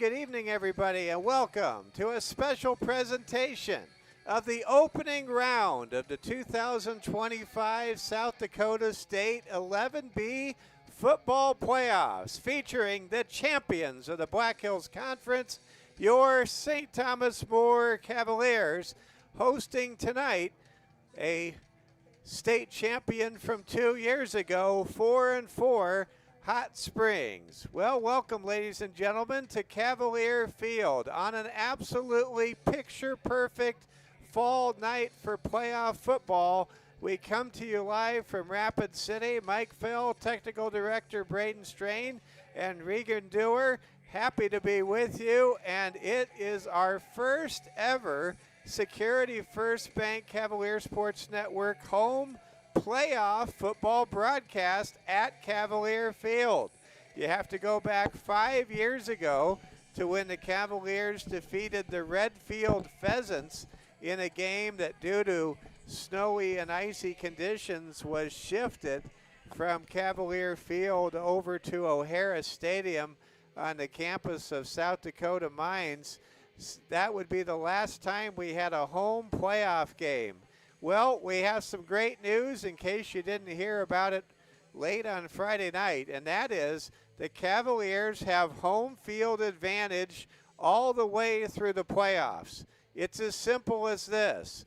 good evening, everybody, and welcome to a special presentation of the opening round of the 2025 South Dakota State 11B football playoffs, featuring the champions of the Black Hills Conference, your St. Thomas More Cavaliers, hosting tonight a state champion from 2 years ago, 4-4, Hot Springs. Well, welcome, ladies and gentlemen, to Cavalier Field on an absolutely picture-perfect fall night for playoff football. We come to you live from Rapid City. Mike Fell, Technical Director Braden Strain, and Regan Dewar. Happy to be with you, and it is our first ever Security First Bank Cavalier Sports Network home playoff football broadcast at Cavalier Field. You have to go back 5 years ago to when the Cavaliers defeated the Redfield Pheasants in a game that, due to snowy and icy conditions, was shifted from Cavalier Field over to O'Hara Stadium on the campus of South Dakota Mines. That would be the last time we had a home playoff game. Well, we have some great news in case you didn't hear about it late on Friday night, and that is the Cavaliers have home field advantage all the way through the playoffs. It's as simple as this.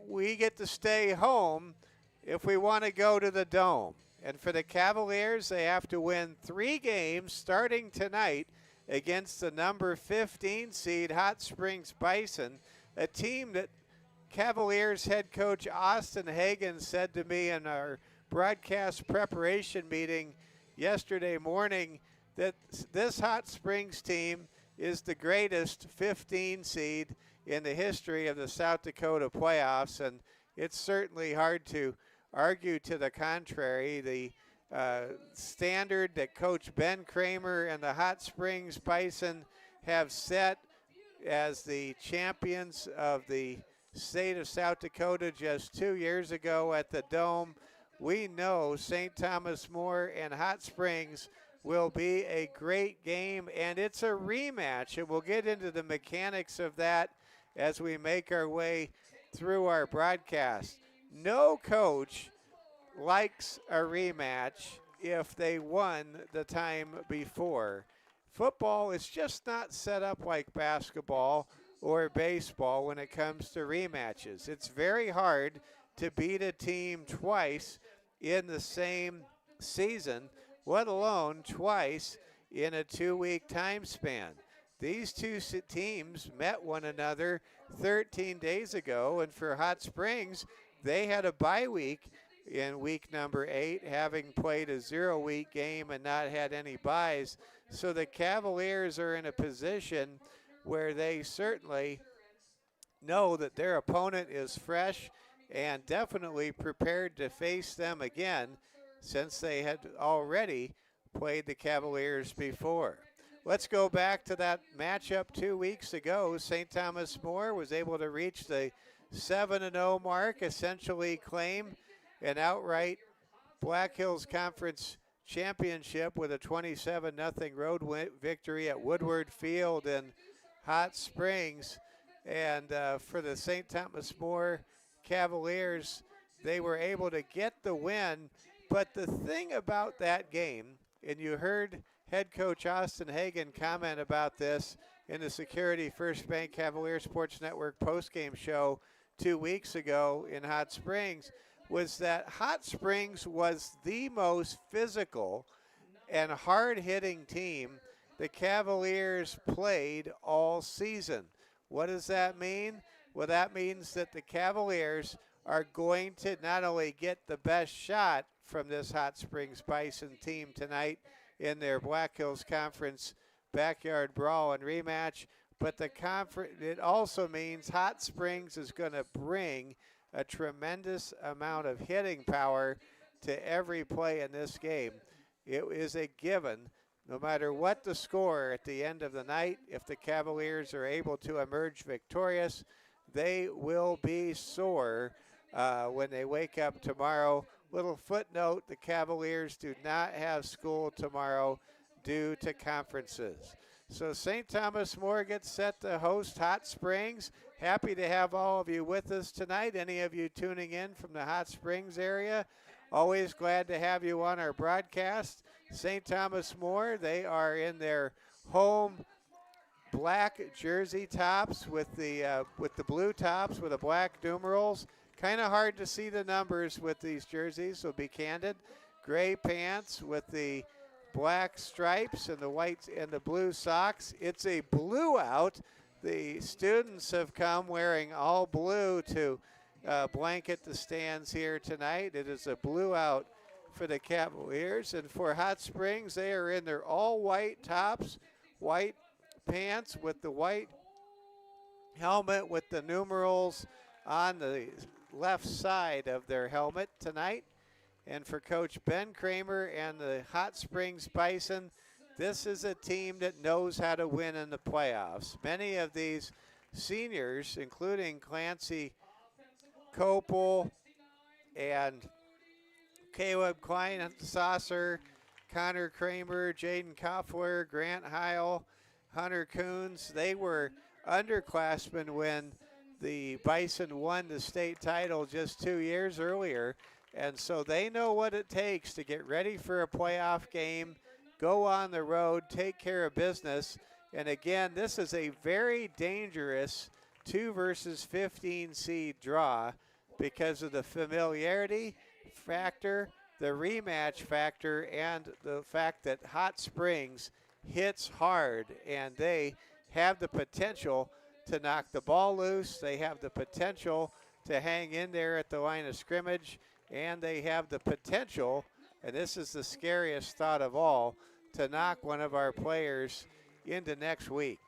We get to stay home if we want to go to the Dome. And for the Cavaliers, they have to win 3 games starting tonight against the number 15 seed Hot Springs Bison, a team that Cavaliers head coach Austin Hagan said to me in our broadcast preparation meeting yesterday morning that this Hot Springs team is the greatest 15 seed in the history of the South Dakota playoffs, and it's certainly hard to argue to the contrary. The standard that Coach Ben Kramer and the Hot Springs Bison have set as the champions of the state of South Dakota just 2 years ago at the Dome, we know St. Thomas More and Hot Springs will be a great game, and it's a rematch, and we'll get into the mechanics of that as we make our way through our broadcast. No coach likes a rematch if they won the time before. Football is just not set up like basketball or baseball when it comes to rematches. It's very hard to beat a team twice in the same season, let alone twice in a 2-week time span. These two teams met one another 13 days ago, and for Hot Springs, they had a bye week in week number 8, having played a 0-week game and not had any byes. So the Cavaliers are in a position where they certainly know that their opponent is fresh and definitely prepared to face them again, since they had already played the Cavaliers before. Let's go back to that matchup 2 weeks ago. St. Thomas More was able to reach the 7-0 mark, essentially claim an outright Black Hills Conference championship with a 27-0 road victory at Woodward Field in Hot Springs. And for the St. Thomas More Cavaliers, they were able to get the win. But the thing about that game, and you heard head coach Austin Hagan comment about this in the Security First Bank Cavalier Sports Network postgame show 2 weeks ago in Hot Springs, was that Hot Springs was the most physical and hard-hitting team the Cavaliers played all season. What does that mean? Well, that means that the Cavaliers are going to not only get the best shot from this Hot Springs Bison team tonight in their Black Hills Conference backyard brawl and rematch, but it also means Hot Springs is going to bring a tremendous amount of hitting power to every play in this game. It is a given. No matter what the score at the end of the night, if the Cavaliers are able to emerge victorious, they will be sore when they wake up tomorrow. Little footnote, the Cavaliers do not have school tomorrow due to conferences. So St. Thomas More gets set to host Hot Springs. Happy to have all of you with us tonight. Any of you tuning in from the Hot Springs area, always glad to have you on our broadcast. St. Thomas More, they are in their home black jersey tops with the blue tops with the black numerals. Kind of hard to see the numbers with these jerseys, so be candid. Gray pants with the black stripes and the white and the blue socks. It's a blue out. The students have come wearing all blue to blanket the stands here tonight. It is a blue out for the Cavaliers. And for Hot Springs, they are in their all white tops, white pants with the white helmet with the numerals on the left side of their helmet tonight. And for Coach Ben Kramer and the Hot Springs Bison, this is a team that knows how to win in the playoffs. Many of these seniors, including Clancy Copel and Caleb Klein-Saucer, Connor Kramer, Jaden Koffler, Grant Heil, Hunter Coons, they were underclassmen when the Bison won the state title just 2 years earlier. And so they know what it takes to get ready for a playoff game, go on the road, take care of business. And again, this is a very dangerous 2 versus 15 seed draw because of the familiarity factor, the rematch factor, and the fact that Hot Springs hits hard, and they have the potential to knock the ball loose. They have the potential to hang in there at the line of scrimmage, and they have the potential, and this is the scariest thought of all, to knock one of our players into next week.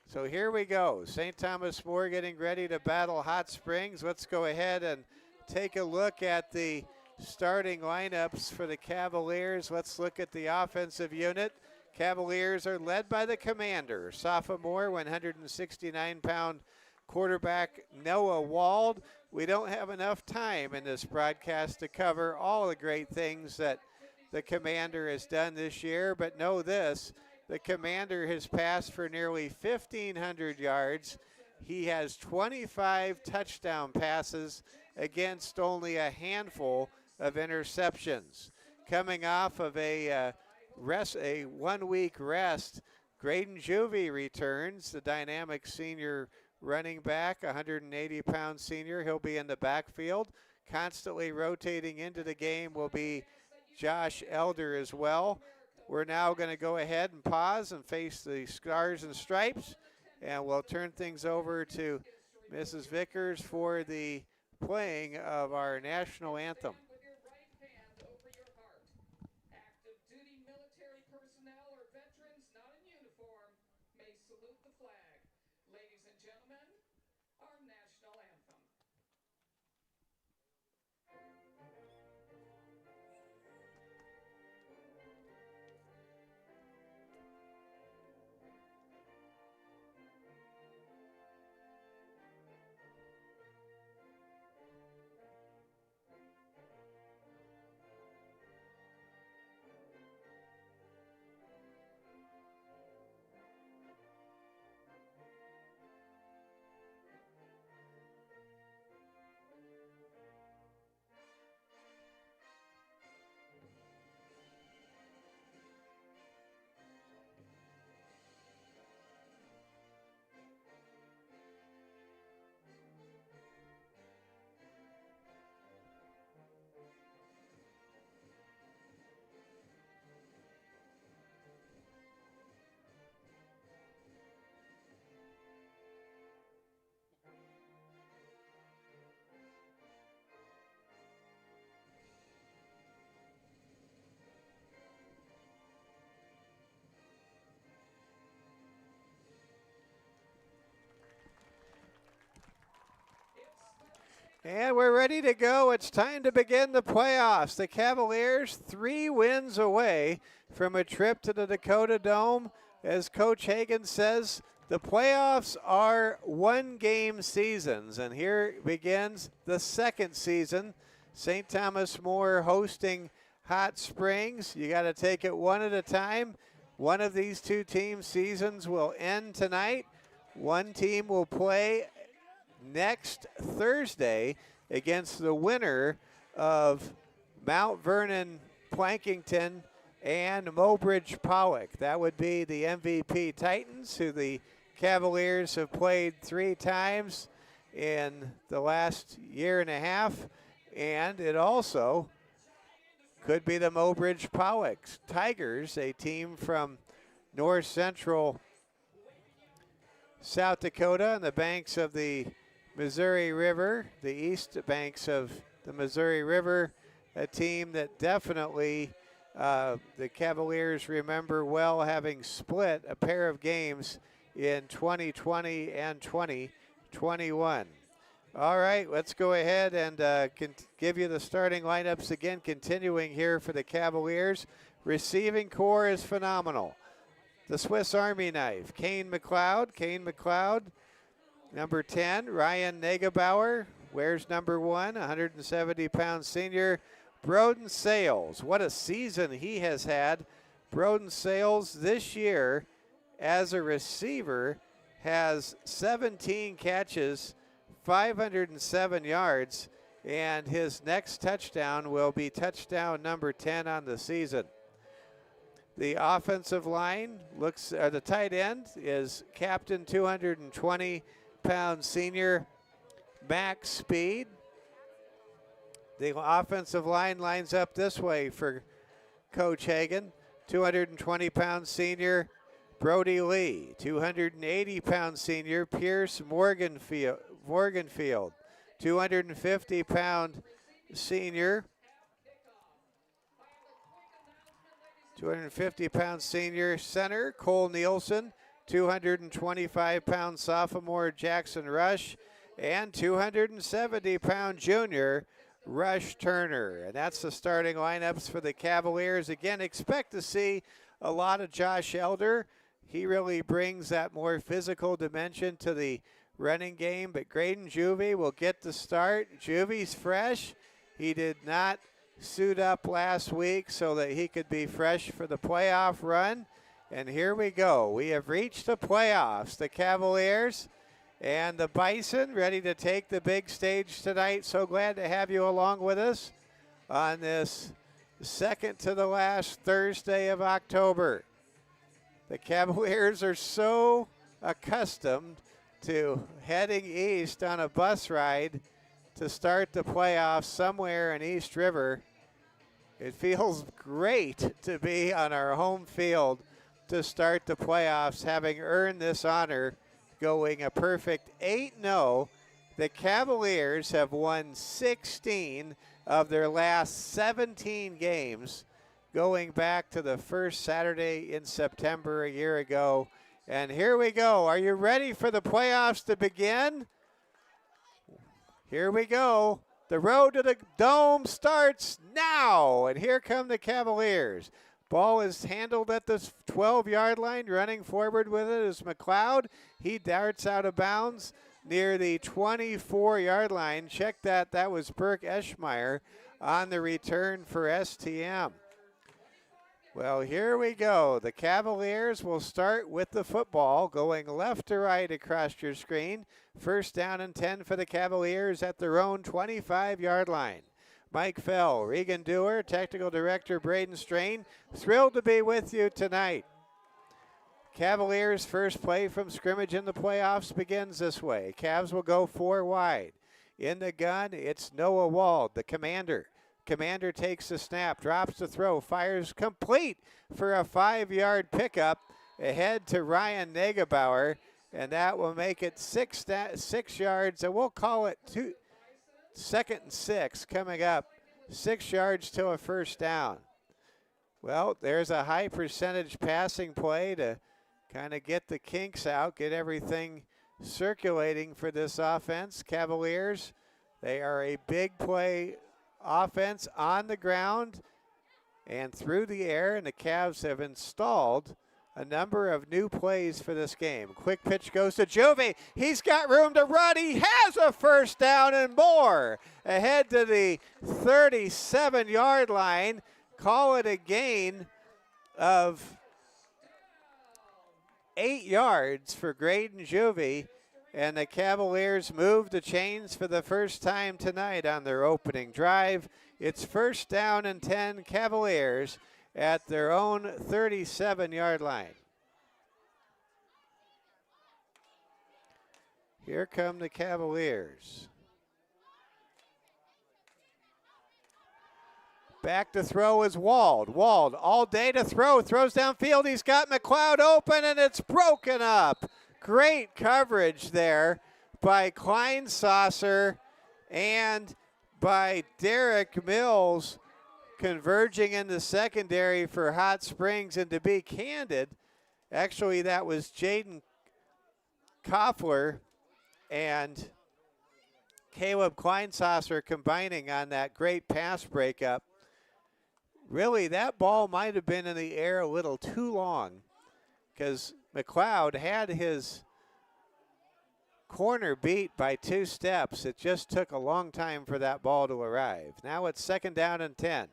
So here we go. St. Thomas More getting ready to battle Hot Springs. Let's go ahead and take a look at the starting lineups for the Cavaliers. Let's look at the offensive unit. Cavaliers are led by the commander, sophomore, 169-pound quarterback Noah Wald. We don't have enough time in this broadcast to cover all the great things that the commander has done this year, but know this, the commander has passed for nearly 1,500 yards. He has 25 touchdown passes against only a handful of interceptions. Coming off of a 1-week rest, Graydon Juvie returns, the dynamic senior running back, 180-pound senior. He'll be in the backfield. Constantly rotating into the game will be Josh Elder as well. We're now going to go ahead and pause and face the Stars and Stripes, and we'll turn things over to Mrs. Vickers for the playing of our national anthem. And we're ready to go. It's time to begin the playoffs. The Cavaliers 3 wins away from a trip to the Dakota Dome. As Coach Hagan says, the playoffs are 1-game seasons, and here begins the second season. St. Thomas More hosting Hot Springs. You got to take it one at a time. one of these two teams' seasons will end tonight. One team will play next Thursday against the winner of Mount Vernon Plankington and Mobridge Pollock. That would be the MVP Titans, who the Cavaliers have played 3 times in the last year and a half. And it also could be the Mobridge Pollock Tigers, a team from north central South Dakota on the banks of the Missouri River, the east banks of the Missouri River, a team that definitely the Cavaliers remember well, having split a pair of games in 2020 and 2021. All right, let's go ahead and give you the starting lineups again, continuing here for the Cavaliers. Receiving core is phenomenal. The Swiss Army knife, Kane McLeod, number 10. Ryan Negebauer wears number 1, 170-pound senior. Broden Sales, what a season he has had. Broden Sales this year as a receiver has 17 catches, 507 yards, and his next touchdown will be touchdown number 10 on the season. The offensive line the tight end is captain, 220-pound senior Max Speed. The offensive line lines up this way for Coach Hagan. 220-pound senior Brody Lee, 280-pound senior Pierce Morganfield, 250-pound senior 250-pound senior center Cole Nielsen, 225-pound sophomore Jackson Rush, and 270-pound junior Rush Turner. And that's the starting lineups for the Cavaliers. Again, expect to see a lot of Josh Elder. He really brings that more physical dimension to the running game, but Graydon Juvie will get the start. Juvie's fresh. He did not suit up last week so that he could be fresh for the playoff run. And here we go. We have reached the playoffs. The Cavaliers and the Bison ready to take the big stage tonight. So glad to have you along with us on this second to the last Thursday of October. The Cavaliers are so accustomed to heading east on a bus ride to start the playoffs somewhere in East River. It feels great to be on our home field to start the playoffs, having earned this honor, going a perfect 8-0. The Cavaliers have won 16 of their last 17 games, going back to the first Saturday in September a year ago. And here we go. Are you ready for the playoffs to begin? Here we go. The road to the Dome starts now. And here come the Cavaliers. Ball is handled at the 12-yard line. Running forward with it is McLeod. He darts out of bounds near the 24-yard line. Check that. That was Burke Eschmeyer on the return for STM. Well, here we go. The Cavaliers will start with the football, going left to right across your screen. First down and 10 for the Cavaliers at their own 25-yard line. Mike Fell, Regan Dewar, Technical Director Braden Strain, thrilled to be with you tonight. Cavaliers' first play from scrimmage in the playoffs begins this way. Cavs will go 4 wide. In the gun, it's Noah Wald, the commander. Commander takes the snap, drops the throw, fires complete for a 5-yard pickup ahead to Ryan Negebauer, and that will make it 6 yards, and we'll call it 2nd and 6 coming up. 6 yards to a first down. Well, there's a high percentage passing play to kind of get the kinks out, get everything circulating for this offense. Cavaliers, they are a big play offense on the ground and through the air, and the Cavs have installed a number of new plays for this game. Quick pitch goes to Juvie. He's got room to run. He has a first down and more. Ahead to the 37-yard line. Call it a gain of 8 yards for Graydon Juvie, and the Cavaliers move the chains for the first time tonight on their opening drive. It's first down and 10 Cavaliers at their own 37-yard line. Here come the Cavaliers. Back to throw is Wald. Wald all day to throw. Throws downfield. He's got McLeod open, and it's broken up. Great coverage there by Kleinsasser and by Derek Mills, converging in the secondary for Hot Springs. And to be candid, actually that was Jaden Koffler and Caleb Kleinsasser combining on that great pass breakup. Really, that ball might have been in the air a little too long because McLeod had his corner beat by 2 steps. It just took a long time for that ball to arrive. Now it's second down and 10.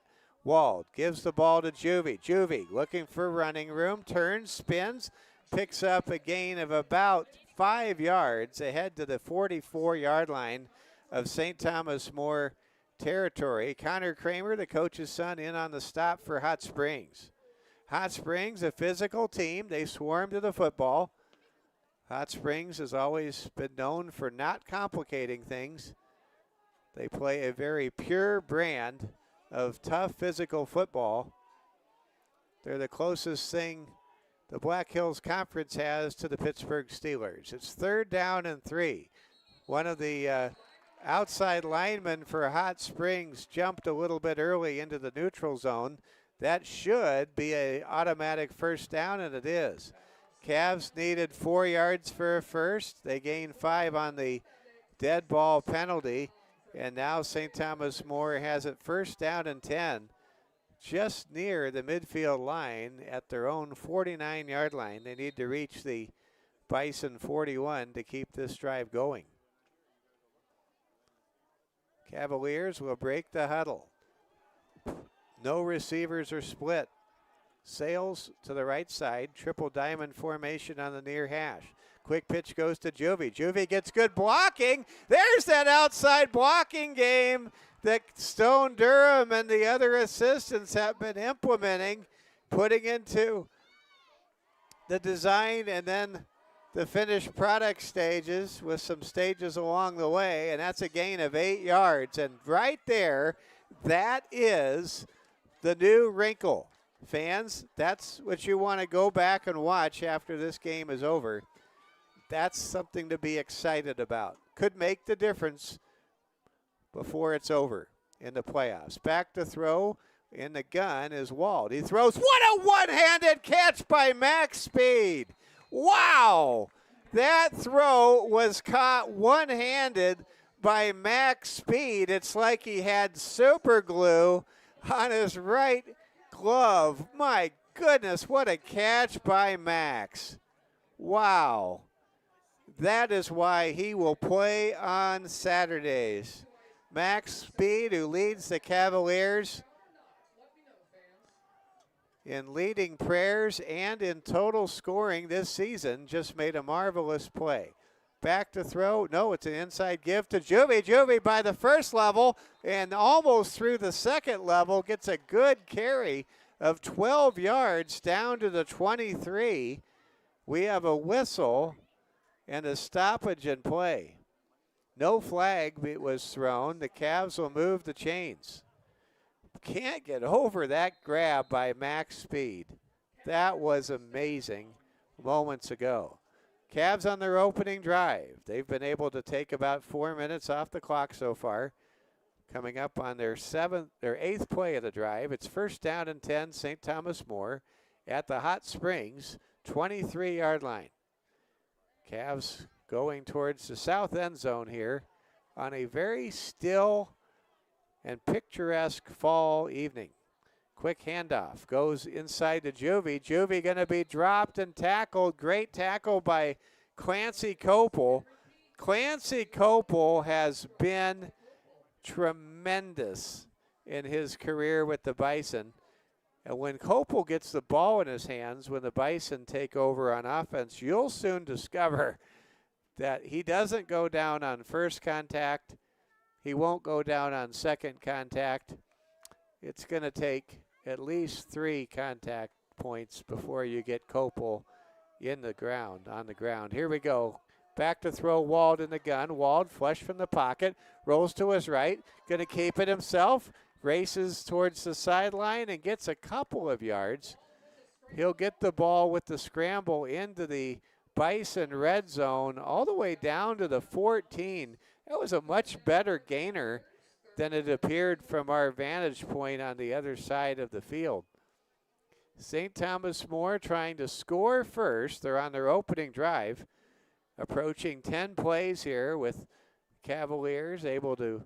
Wald gives the ball to Juvie. Juvie looking for running room, turns, spins, picks up a gain of about 5 yards ahead to the 44-yard line of St. Thomas More territory. Connor Kramer, the coach's son, in on the stop for Hot Springs. Hot Springs, a physical team. They swarm to the football. Hot Springs has always been known for not complicating things. They play a very pure brand of tough physical football. They're the closest thing the Black Hills Conference has to the Pittsburgh Steelers. It's third down and 3. One of the outside linemen for Hot Springs jumped a little bit early into the neutral zone. That should be an automatic first down, and it is. Cavs needed 4 yards for a first. They gained 5 on the dead ball penalty, and now St. Thomas More has it first down and 10, just near the midfield line at their own 49-yard line. They need to reach the Bison 41 to keep this drive going. Cavaliers will break the huddle. No receivers are split. Sales to the right side, triple diamond formation on the near hash. Quick pitch goes to Juvie. Juvie gets good blocking. There's that outside blocking game that Stone Durham and the other assistants have been implementing, putting into the design and then the finished product stages with some stages along the way, and that's a gain of 8 yards. And right there, that is the new wrinkle. Fans, that's what you want to go back and watch after this game is over. That's something to be excited about. Could make the difference before it's over in the playoffs. Back to throw in the gun is Wald. He throws. What a one-handed catch by Max Speed. Wow. That throw was caught one-handed by Max Speed. It's like he had super glue on his right glove. My goodness, what a catch by Max. Wow. That is why he will play on Saturdays. Max Speed, who leads the Cavaliers in leading prayers and in total scoring this season, just made a marvelous play. Back to throw. No, it's an inside give to Juvie. Juvie by the first level and almost through the second level gets a good carry of 12 yards down to the 23. We have a whistle and a stoppage in play. No flag was thrown. The Cavs will move the chains. Can't get over that grab by Max Speed. That was amazing moments ago. Cavs on their opening drive. They've been able to take about 4 minutes off the clock so far. Coming up on their eighth play of the drive. It's first down and 10, St. Thomas More at the Hot Springs 23-yard line. Cavs going towards the south end zone here on a very still and picturesque fall evening. Quick handoff goes inside to Juvie. Juvie going to be dropped and tackled. Great tackle by Clancy Copel. Clancy Copel has been tremendous in his career with the Bison. And when Copel gets the ball in his hands, when the Bison take over on offense, you'll soon discover that he doesn't go down on first contact. He won't go down on second contact. It's going to take at least 3 contact points before you get Copel on the ground. Here we go. Back to throw, Wald in the gun. Wald flush from the pocket, rolls to his right, going to keep it himself, races towards the sideline and gets a couple of yards. He'll get the ball with the scramble into the Bison red zone all the way down to the 14. That was a much better gainer than it appeared from our vantage point on the other side of the field. St. Thomas More trying to score first. They're on their opening drive. Approaching 10 plays here with Cavaliers able to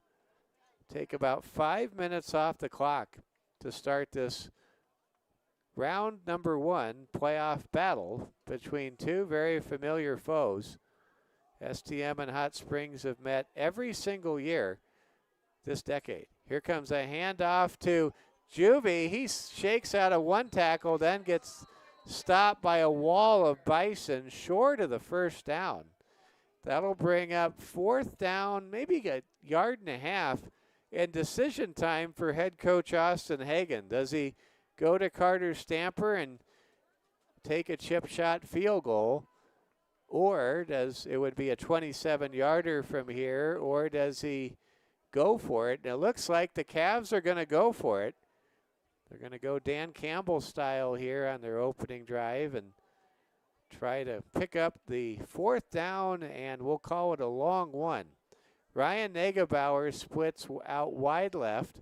take about 5 minutes off the clock to start this round number 1 playoff battle between 2 very familiar foes. STM and Hot Springs have met every single year this decade. Here comes a handoff to Juvie. He shakes out of 1 tackle, then gets stopped by a wall of Bison short of the first down. That'll bring up 4th down, maybe a yard and a half, and decision time for head coach Austin Hagan. Does he go to Carter Stamper and take a chip shot field goal, or does it would be a 27-yarder from here, or does he go for it? And it looks like the Cavs are going to go for it. They're going to go Dan Campbell style here on their opening drive and try to pick up the 4th down, and we'll call it a long one. Ryan Negebauer splits out wide left.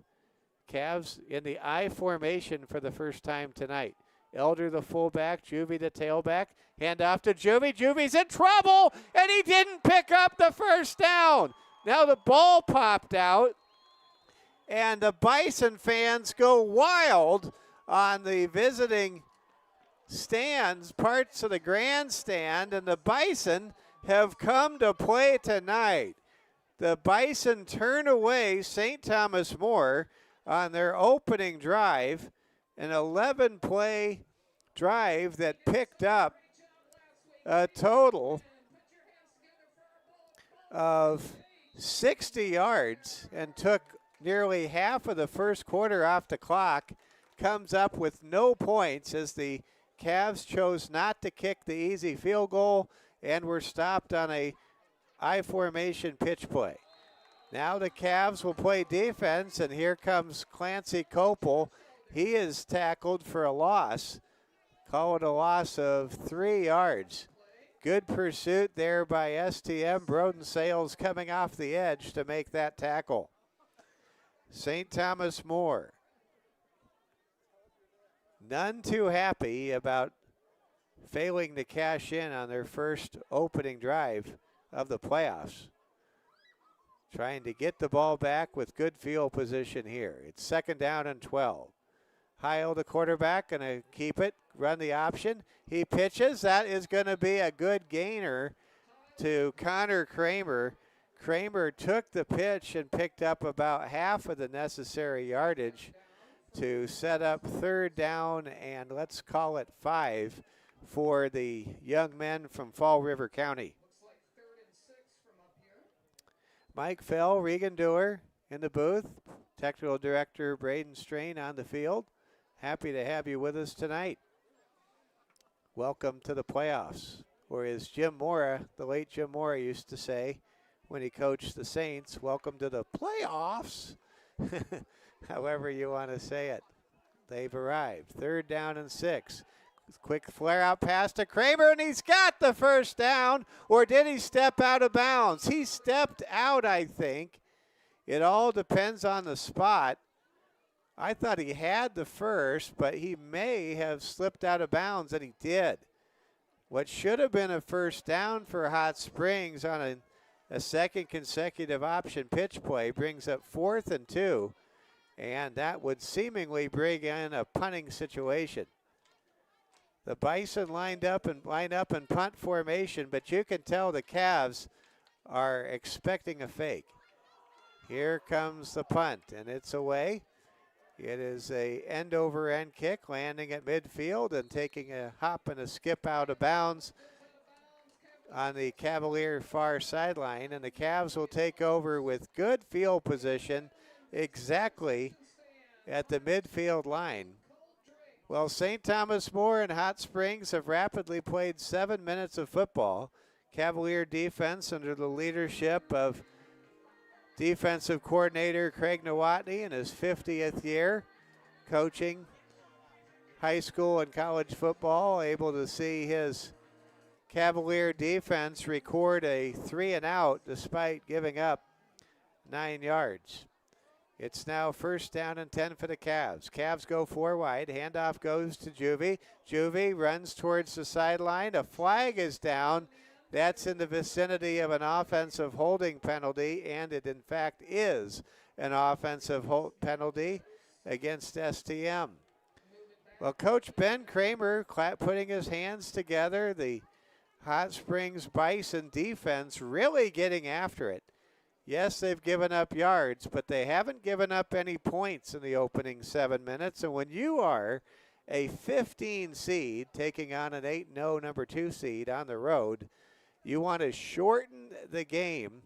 Cavs in the I formation for the first time tonight. Elder the fullback, Juvie the tailback. Hand off to Juvie. Juvie's in trouble, and he didn't pick up the first down. Now the ball popped out, and the Bison fans go wild on the visiting stands, parts of the grandstand, and the Bison have come to play tonight. The Bison turn away St. Thomas More on their opening drive, an 11-play drive that picked up a total of 60 yards and took nearly half of the first quarter off the clock. Comes up with no points as the Cavs chose not to kick the easy field goal and were stopped on a I formation pitch play. Now the Cavs will play defense, and here comes Clancy Copel. He is tackled for a loss. Call it a loss of 3 yards. Good pursuit there by STM. Broden Sales coming off the edge to make that tackle. St. Thomas More, none too happy about failing to cash in on their first opening drive of the playoffs. Trying to get the ball back with good field position here. It's 2nd down and 12. Heil, the quarterback, going to keep it, run the option. He pitches. That is going to be a good gainer to Connor Kramer. Kramer took the pitch and picked up about half of the necessary yardage to set up 3rd down and let's call it 5 for the young men from Fall River County. Mike Fell, Regan Dewar in the booth. Technical Director Braden Strain on the field. Happy to have you with us tonight. Welcome to the playoffs. Or as Jim Mora, the late Jim Mora used to say when he coached the Saints, welcome to the playoffs. However you want to say it. They've arrived. 3rd down and 6. Quick flare out pass to Kramer, and he's got the first down. Or did he step out of bounds? He stepped out, I think. It all depends on the spot. I thought he had the first, but he may have slipped out of bounds, and he did. What should have been a first down for Hot Springs on a second consecutive option pitch play brings up 4th and 2, and that would seemingly bring in a punting situation. The Bison line up in punt formation, but you can tell the Cavs are expecting a fake. Here comes the punt, and it's away. It is a end-over-end kick, landing at midfield and taking a hop and a skip out of bounds on the Cavalier far sideline. And the Cavs will take over with good field position exactly at the midfield line. Well, St. Thomas More and Hot Springs have rapidly played 7 minutes of football. Cavalier defense under the leadership of defensive coordinator Craig Nowotny in his 50th year coaching high school and college football, able to see his Cavalier defense record a 3-and-out despite giving up 9 yards. It's now first down and 10 for the Cavs. Cavs go 4 wide. Handoff goes to Juvie. Juvie runs towards the sideline. A flag is down. That's in the vicinity of an offensive holding penalty, and it in fact is an offensive penalty against STM. Well, Coach Ben Kramer putting his hands together. The Hot Springs Bison defense really getting after it. Yes, they've given up yards, but they haven't given up any points in the opening 7 minutes. And when you are a 15 seed taking on an 8-0 number 2 seed on the road, you want to shorten the game,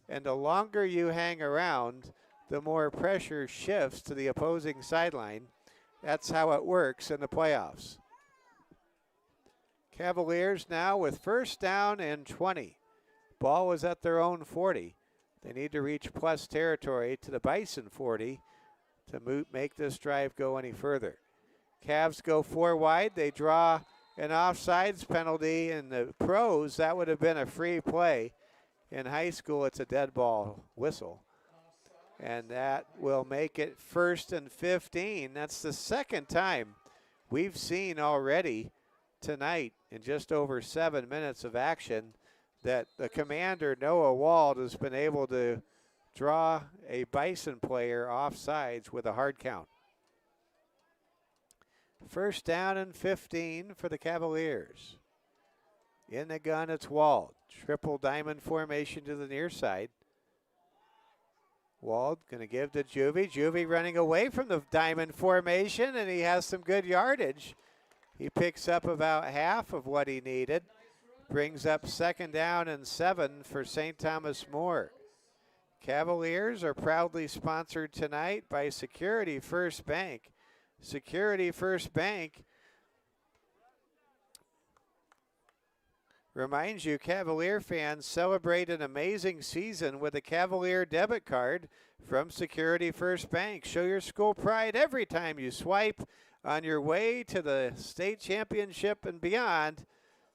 and the longer you hang around, the more pressure shifts to the opposing sideline. That's how it works in the playoffs. Cavaliers now with first down and 20. Ball is at their own 40. They need to reach plus territory to the Bison 40 to make this drive go any further. Cavs go 4 wide. They draw an offsides penalty. In the pros, that would have been a free play. In high school, it's a dead ball whistle. And that will make it first and 15. That's the second time we've seen already tonight in just over 7 minutes of action that the commander, Noah Wald, has been able to draw a Bison player offsides with a hard count. First down and 15 for the Cavaliers. In the gun, it's Wald. Triple diamond formation to the near side. Wald going to give to Juvie. Juvie running away from the diamond formation, and he has some good yardage. He picks up about half of what he needed. Brings up second down and 7 for St. Thomas More. Cavaliers are proudly sponsored tonight by Security First Bank. Security First Bank reminds you, Cavalier fans, celebrate an amazing season with a Cavalier debit card from Security First Bank. Show your school pride every time you swipe on your way to the state championship and beyond.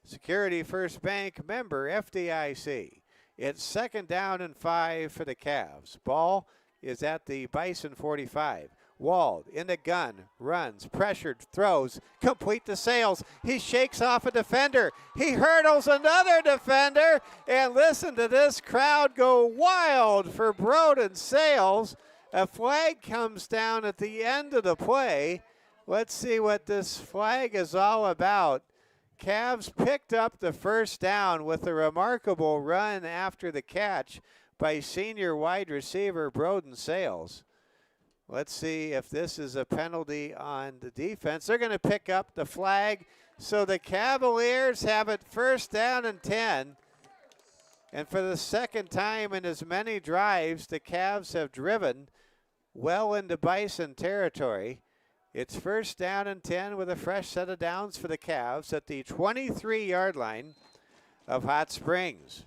Security First Bank, member FDIC. It's second down and 5 for the Cavs. Ball is at the Bison 45. Wald in the gun, runs, pressured, throws, complete to Sales. He shakes off a defender. He hurdles another defender. And listen to this crowd go wild for Broden Sales. A flag comes down at the end of the play. Let's see what this flag is all about. Cavs picked up the first down with a remarkable run after the catch by senior wide receiver Broden Sales. Let's see if this is a penalty on the defense. They're going to pick up the flag. So the Cavaliers have it first down and 10. And for the second time in as many drives, the Cavs have driven well into Bison territory. It's first down and 10 with a fresh set of downs for the Cavs at the 23-yard line of Hot Springs.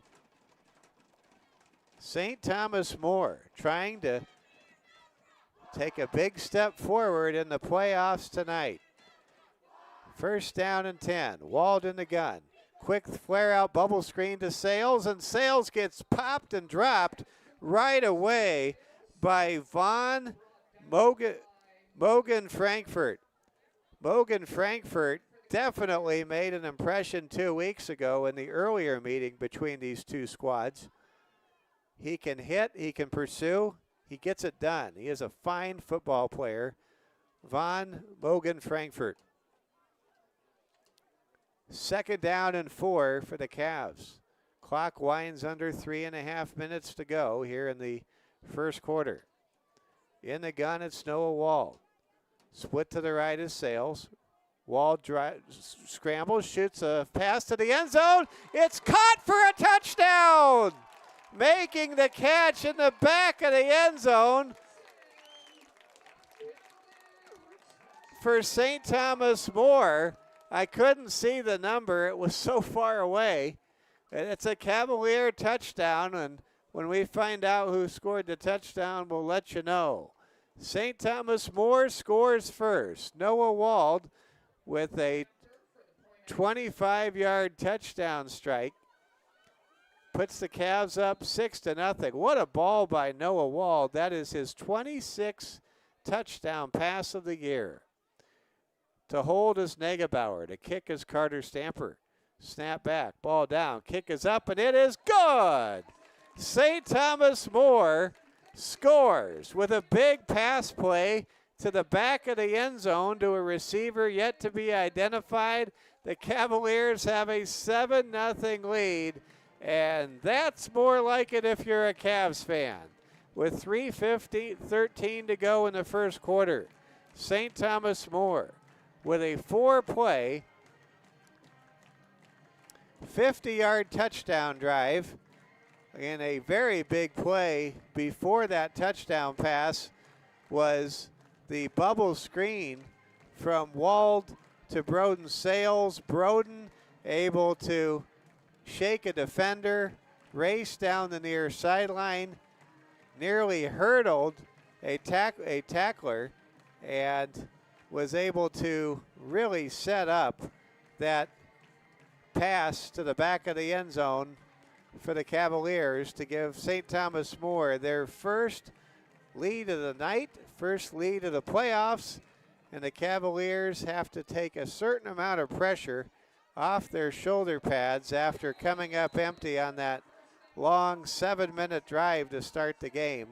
St. Thomas More trying to take a big step forward in the playoffs tonight. First down and 10. Wald in the gun. Quick flare out bubble screen to Sales, and Sales gets popped and dropped right away by Von Mogan Frankfurt. Mogan Frankfurt definitely made an impression 2 weeks ago in the earlier meeting between these two squads. He can hit, he can pursue, he gets it done. He is a fine football player. Von Mogan Frankfurt. Second down and 4 for the Cavs. Clock winds under 3.5 minutes to go here in the first quarter. In the gun, it's Noah Wald. Split to the right is Sales. Wall scrambles, shoots a pass to the end zone. It's caught for a touchdown. Making the catch in the back of the end zone for St. Thomas More. I couldn't see the number. It was so far away. And it's a Cavalier touchdown, and when we find out who scored the touchdown, we'll let you know. St. Thomas More scores first. Noah Wald with a 25-yard touchdown strike puts the Cavs up 6-0. What a ball by Noah Wald. That is his 26th touchdown pass of the year. To hold is Negebauer. To kick is Carter Stamper. Snap back, ball down, kick is up, and it is good. St. Thomas More scores with a big pass play to the back of the end zone to a receiver yet to be identified. The Cavaliers have a 7-0 lead, and that's more like it if you're a Cavs fan. With 3:13 to go in the first quarter, St. Thomas More with a 4-play, 50-yard touchdown drive, and a very big play before that touchdown pass was the bubble screen from Wald to Broden Sales. Broden able to shake a defender, race down the near sideline, nearly hurdled a tackler, and was able to really set up that pass to the back of the end zone for the Cavaliers to give St. Thomas More their first lead of the night, first lead of the playoffs, and the Cavaliers have to take a certain amount of pressure off their shoulder pads after coming up empty on that long 7-minute drive to start the game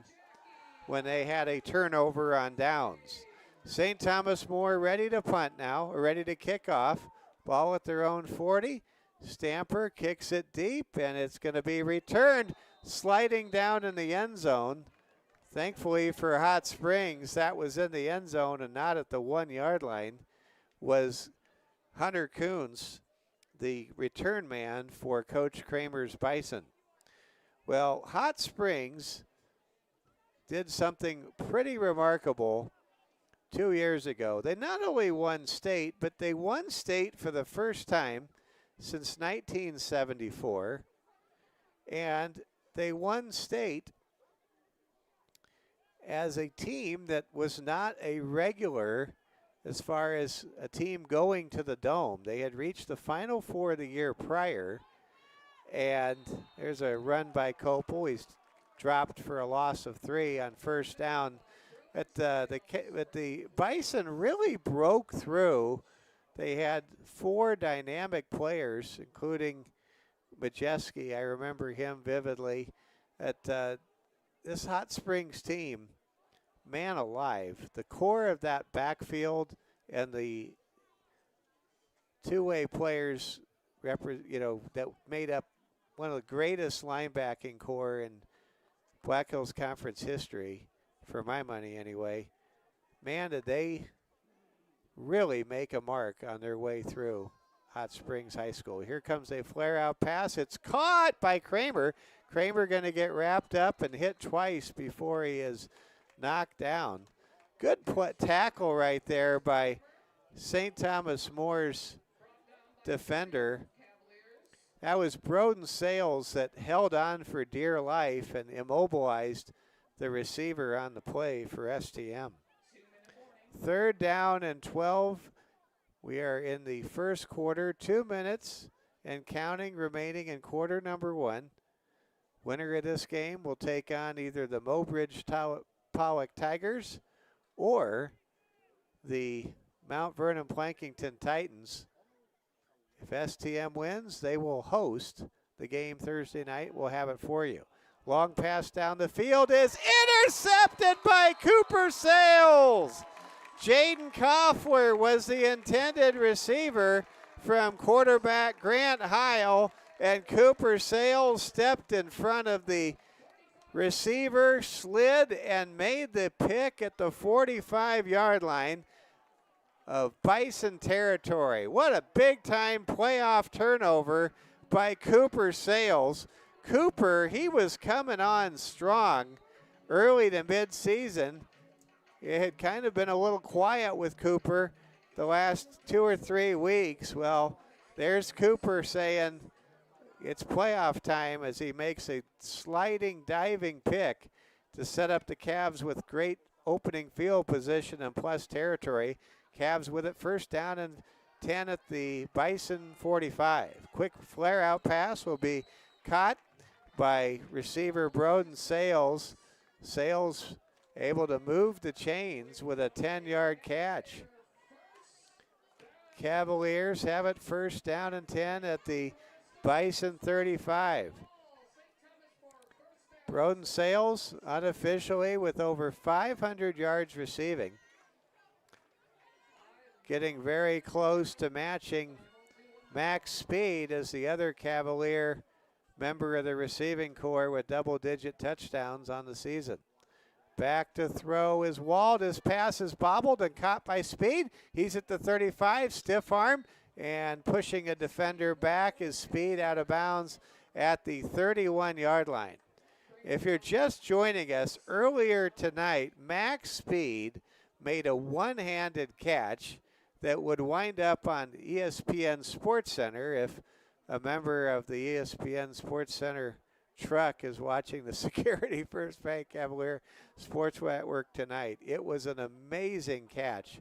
when they had a turnover on downs. St. Thomas More ready to punt now, or ready to kick off. Ball at their own 40. Stamper kicks it deep, and it's going to be returned, sliding down in the end zone. Thankfully for Hot Springs, that was in the end zone and not at the 1-yard line, was Hunter Coons, the return man for Coach Kramer's Bison. Well, Hot Springs did something pretty remarkable 2 years ago. They not only won state, but they won state for the first time since 1974, and they won state as a team that was not a regular as far as a team going to the Dome. They had reached the Final Four the year prior, and there's a run by Copel. He's dropped for a loss of 3 on first down. But the Bison really broke through. They had 4 dynamic players, including Majeski. I remember him vividly. This Hot Springs team, man alive, the core of that backfield and the two-way players, that made up one of the greatest linebacking core in Black Hills Conference history, for my money anyway. Man, did they really make a mark on their way through Hot Springs High School. Here comes a flare-out pass. It's caught by Kramer. Kramer going to get wrapped up and hit twice before he is knocked down. Good tackle right there by St. Thomas More's defender. That was Broden Sales that held on for dear life and immobilized the receiver on the play for STM. 3rd down and 12. We are in the first quarter, 2 minutes and counting remaining in quarter number 1. Winner of this game will take on either the Mobridge Pollock Tigers or the Mount Vernon Plankington Titans. If STM wins, they will host the game Thursday night. We'll have it for you. Long pass down the field is intercepted by Cooper Sales. Jaden Koffler was the intended receiver from quarterback Grant Heil, and Cooper Sales stepped in front of the receiver, slid, and made the pick at the 45-yard line. of Bison territory. What a big-time playoff turnover by Cooper Sales. Cooper, he was coming on strong early to mid-season. It had kind of been a little quiet with Cooper the last 2 or 3 weeks. Well, there's Cooper saying it's playoff time as he makes a sliding, diving pick to set up the Cavs with great opening field position and plus territory. Cavs with it, first down and 10 at the Bison 45. Quick flare-out pass will be caught by receiver Broden Sales. Sales able to move the chains with a 10-yard catch. Cavaliers have it first down and 10 at the Bison 35. Broden Sales unofficially with over 500 yards receiving. Getting very close to matching max speed as the other Cavalier member of the receiving corps with double-digit touchdowns on the season. Back to throw is Wald. His pass is bobbled and caught by Speed. He's at the 35, stiff arm, and pushing a defender back is Speed out of bounds at the 31-yard line. If you're just joining us, earlier tonight, Max Speed made a one-handed catch that would wind up on ESPN Sports Center if a member of the ESPN Sports Center truck is watching the Security First Bank Cavalier Sports Network tonight. It was an amazing catch.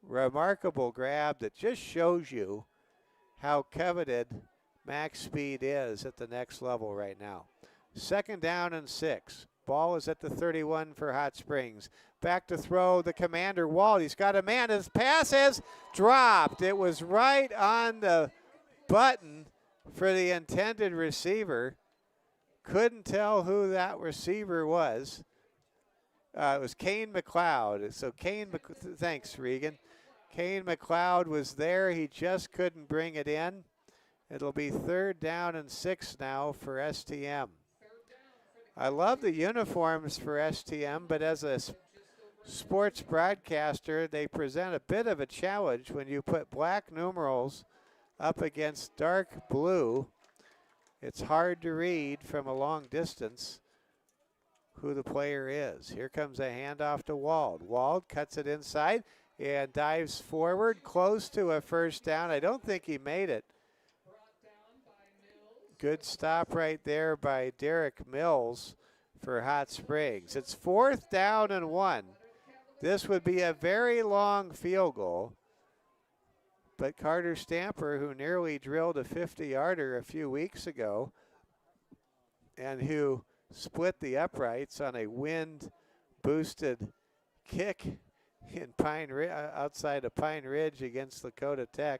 Remarkable grab that just shows you how coveted Max Speed is at the next level right now. Second down and 6. Ball is at the 31 for Hot Springs. Back to throw the commander, Wald. He's got a man. His pass is dropped. It was right on the button for the intended receiver. Couldn't tell who that receiver was. It was Kane McLeod. So thanks, Regan. Kane McLeod was there. He just couldn't bring it in. It'll be third down and 6 now for STM. I love the uniforms for STM, but as a sports broadcaster, they present a bit of a challenge when you put black numerals up against dark blue. It's hard to read from a long distance who the player is. Here comes a handoff to Wald. Wald cuts it inside and dives forward, close to a first down. I don't think he made it. Good stop right there by Derek Mills for Hot Springs. It's fourth down and 1. This would be a very long field goal. But Carter Stamper, who nearly drilled a 50-yarder a few weeks ago and who split the uprights on a wind-boosted kick in outside of Pine Ridge against Lakota Tech,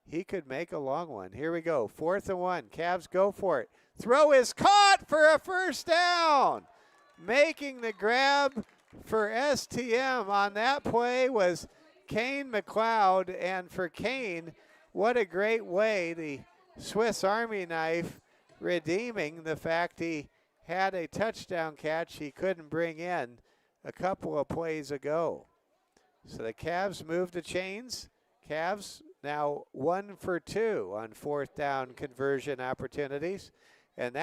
he could make a long one. Here we go. 4th and 1. Cavs go for it. Throw is caught for a first down. Making the grab for STM on that play was Kane McLeod. And for Kane, what a great way, the Swiss Army knife redeeming the fact he had a touchdown catch he couldn't bring in a couple of plays ago. So the Cavs move the chains. Cavs now 1 for 2 on 4th down conversion opportunities. And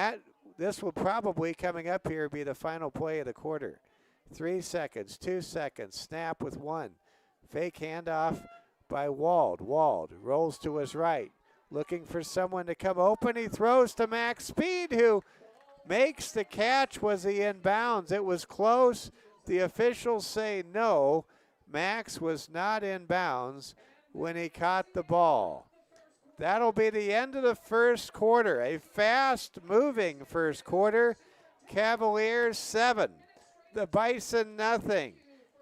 this will probably, coming up here, be the final play of the quarter. 3 seconds, 2 seconds, snap with 1. Fake handoff by Wald. Wald rolls to his right, looking for someone to come open. He throws to Max Speed, who makes the catch. Was he in bounds? It was close. The officials say no. Max was not in bounds when he caught the ball. That'll be the end of the first quarter. A fast-moving first quarter. Cavaliers 7. The Bison nothing.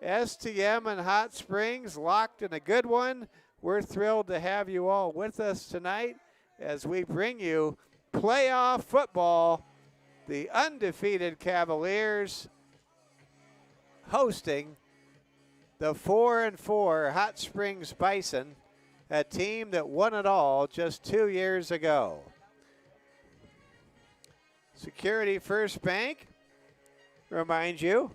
STM and Hot Springs locked in a good one. We're thrilled to have you all with us tonight as we bring you playoff football. The undefeated Cavaliers hosting the 4-4 Hot Springs Bison, a team that won it all just 2 years ago. Security First Bank reminds you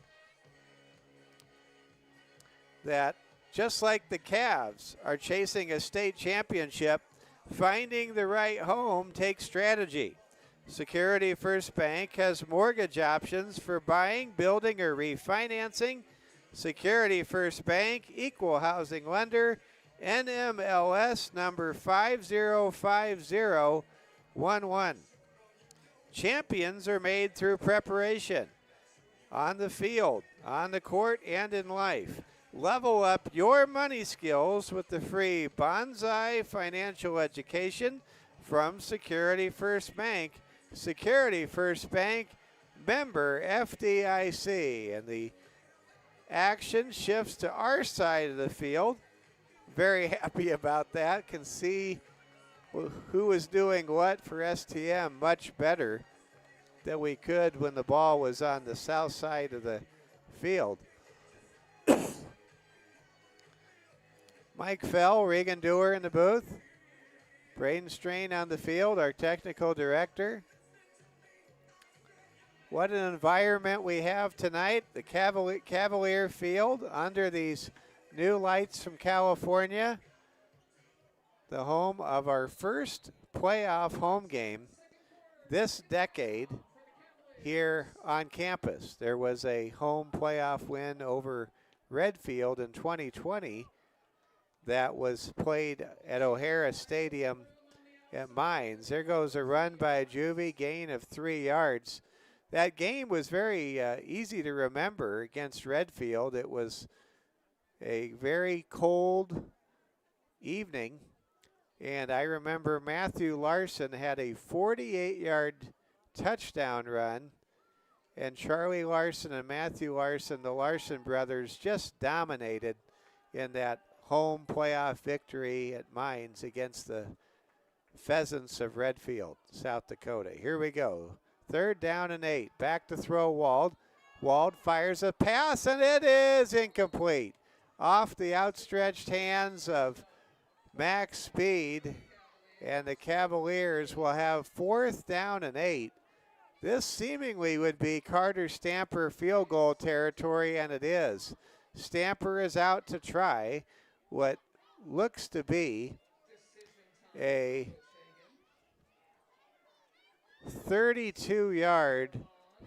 that Just like the Cavs are chasing a state championship, finding the right home takes strategy. Security First Bank has mortgage options for buying, building, or refinancing. Security First Bank, equal housing lender, NMLS number 505011. Champions are made through preparation on the field, on the court, and in life. Level up your money skills with the free Bonsai Financial Education from Security First Bank. Security First Bank, member FDIC. And the action shifts to our side of the field. Very happy about that. Can see who is doing what for STM much better than we could when the ball was on the south side of the field. Mike Fell, Regan Dewar in the booth. Braden Strain on the field, our technical director. What an environment we have tonight. The Cavalier field under these new lights from California. The home of our first playoff home game this decade here on campus. There was a home playoff win over Redfield in 2020 that was played at O'Hara Stadium at Mines. There goes a run by Juvie, gain of 3 yards. That game was very easy to remember against Redfield. It was a very cold evening, and I remember Matthew Larson had a 48-yard touchdown run, and Charlie Larson and Matthew Larson, the Larson brothers, just dominated in that home playoff victory at Mines against the Pheasants of Redfield, South Dakota. Here we go. 3rd down and 8. Back to throw Wald. Wald fires a pass, and it is incomplete. Off the outstretched hands of Max Speed, and the Cavaliers will have 4th down and 8. This seemingly would be Carter Stamper field goal territory, and it is. Stamper is out to try what looks to be a 32-yard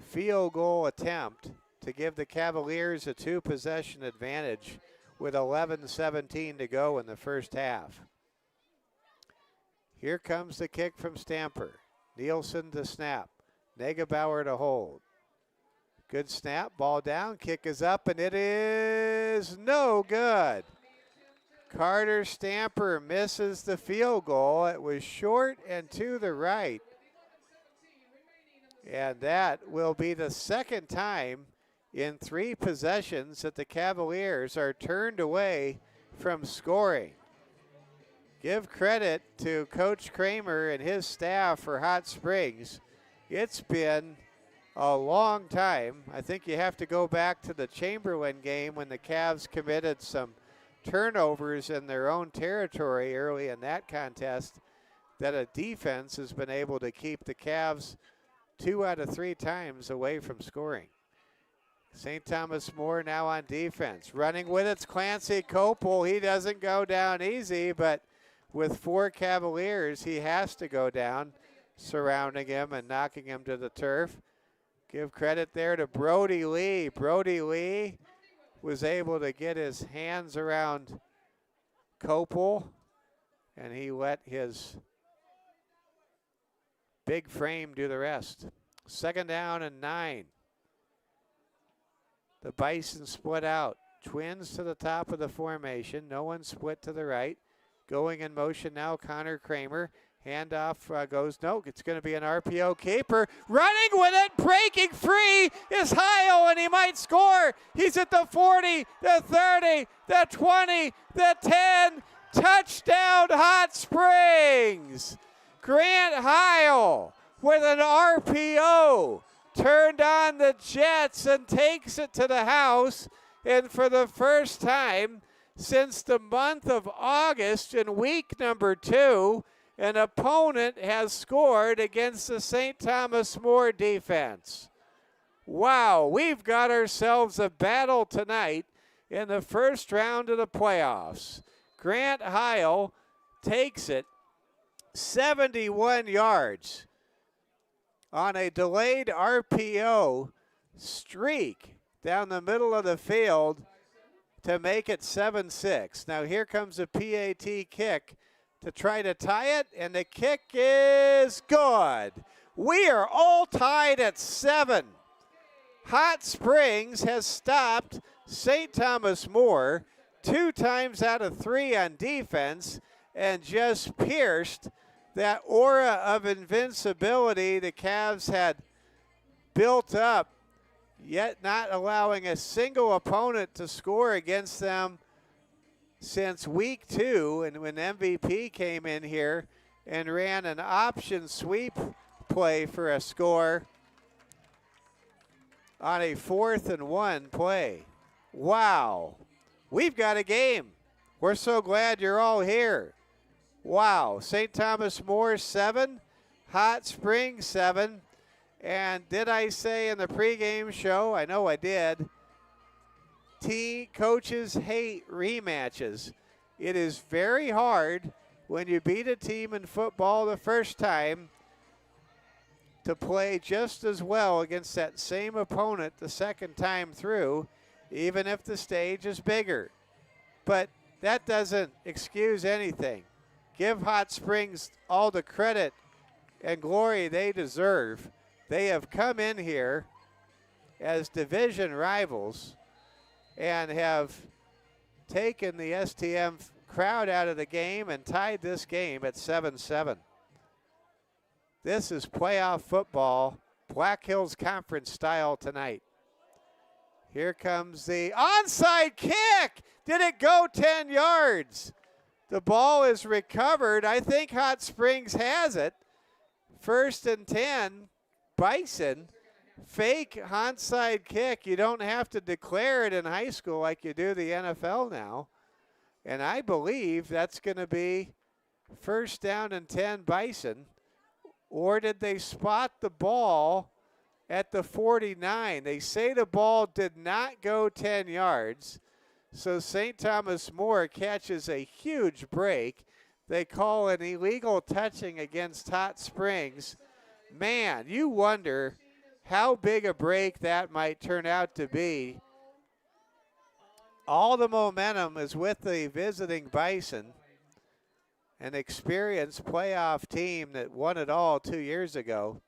field goal attempt to give the Cavaliers a 2-possession advantage with 11:17 to go in the first half. Here comes the kick from Stamper. Nielsen to snap. Negebauer to hold. Good snap, ball down, kick is up, and it is no good. Carter Stamper misses the field goal. It was short and to the right. And that will be the second time in 3 possessions that the Cavaliers are turned away from scoring. Give credit to Coach Kramer and his staff for Hot Springs. It's been a long time. I think you have to go back to the Chamberlain game when the Cavs committed some turnovers in their own territory early in that contest, that a defense has been able to keep the Cavs 2 out of 3 times away from scoring. St. Thomas More now on defense. Running with it's Clancy Copel. He doesn't go down easy, but with 4 Cavaliers, he has to go down, surrounding him and knocking him to the turf. Give credit there to Brody Lee. Brody Lee was able to get his hands around Copel, and he let his big frame do the rest. 2nd down and 9. The Bison split out. Twins to the top of the formation. No one split to the right. Going in motion now, Connor Kramer. Handoff goes, no, it's going to be an RPO keeper. Running with it, breaking free is Heil, and he might score. He's at the 40, the 30, the 20, the 10. Touchdown, Hot Springs. Grant Heil with an RPO turned on the Jets and takes it to the house. And for the first time since the month of August in week number 2, an opponent has scored against the St. Thomas More defense. Wow, we've got ourselves a battle tonight in the first round of the playoffs. Grant Heil takes it 71 yards on a delayed RPO streak down the middle of the field to make it 7-6. Now here comes a PAT kick to try to tie it, and the kick is good. We are all tied at 7. Hot Springs has stopped St. Thomas More 2 times out of 3 on defense and just pierced that aura of invincibility the Cavs had built up, yet not allowing a single opponent to score against them since week 2, and when MVP came in here and ran an option sweep play for a score on a 4th and 1 play. Wow, we've got a game. We're so glad you're all here. Wow, St. Thomas More 7, Hot Springs 7. And did I say in the pregame show, I know I did, coaches hate rematches. It is very hard when you beat a team in football the first time to play just as well against that same opponent the second time through, even if the stage is bigger. But that doesn't excuse anything. Give Hot Springs all the credit and glory they deserve. They have come in here as division rivals and have taken the STM crowd out of the game and tied this game at 7-7. This is playoff football, Black Hills Conference style tonight. Here comes the onside kick. Did it go 10 yards? The ball is recovered. I think Hot Springs has it. 1st and 10, Bison. Fake onside kick. You don't have to declare it in high school like you do the NFL now. And I believe that's going to be 1st down and 10 Bison. Or did they spot the ball at the 49? They say the ball did not go 10 yards. So St. Thomas More catches a huge break. They call an illegal touching against Hot Springs. Man, you wonder how big a break that might turn out to be. All the momentum is with the visiting Bison, an experienced playoff team that won it all 2 years ago.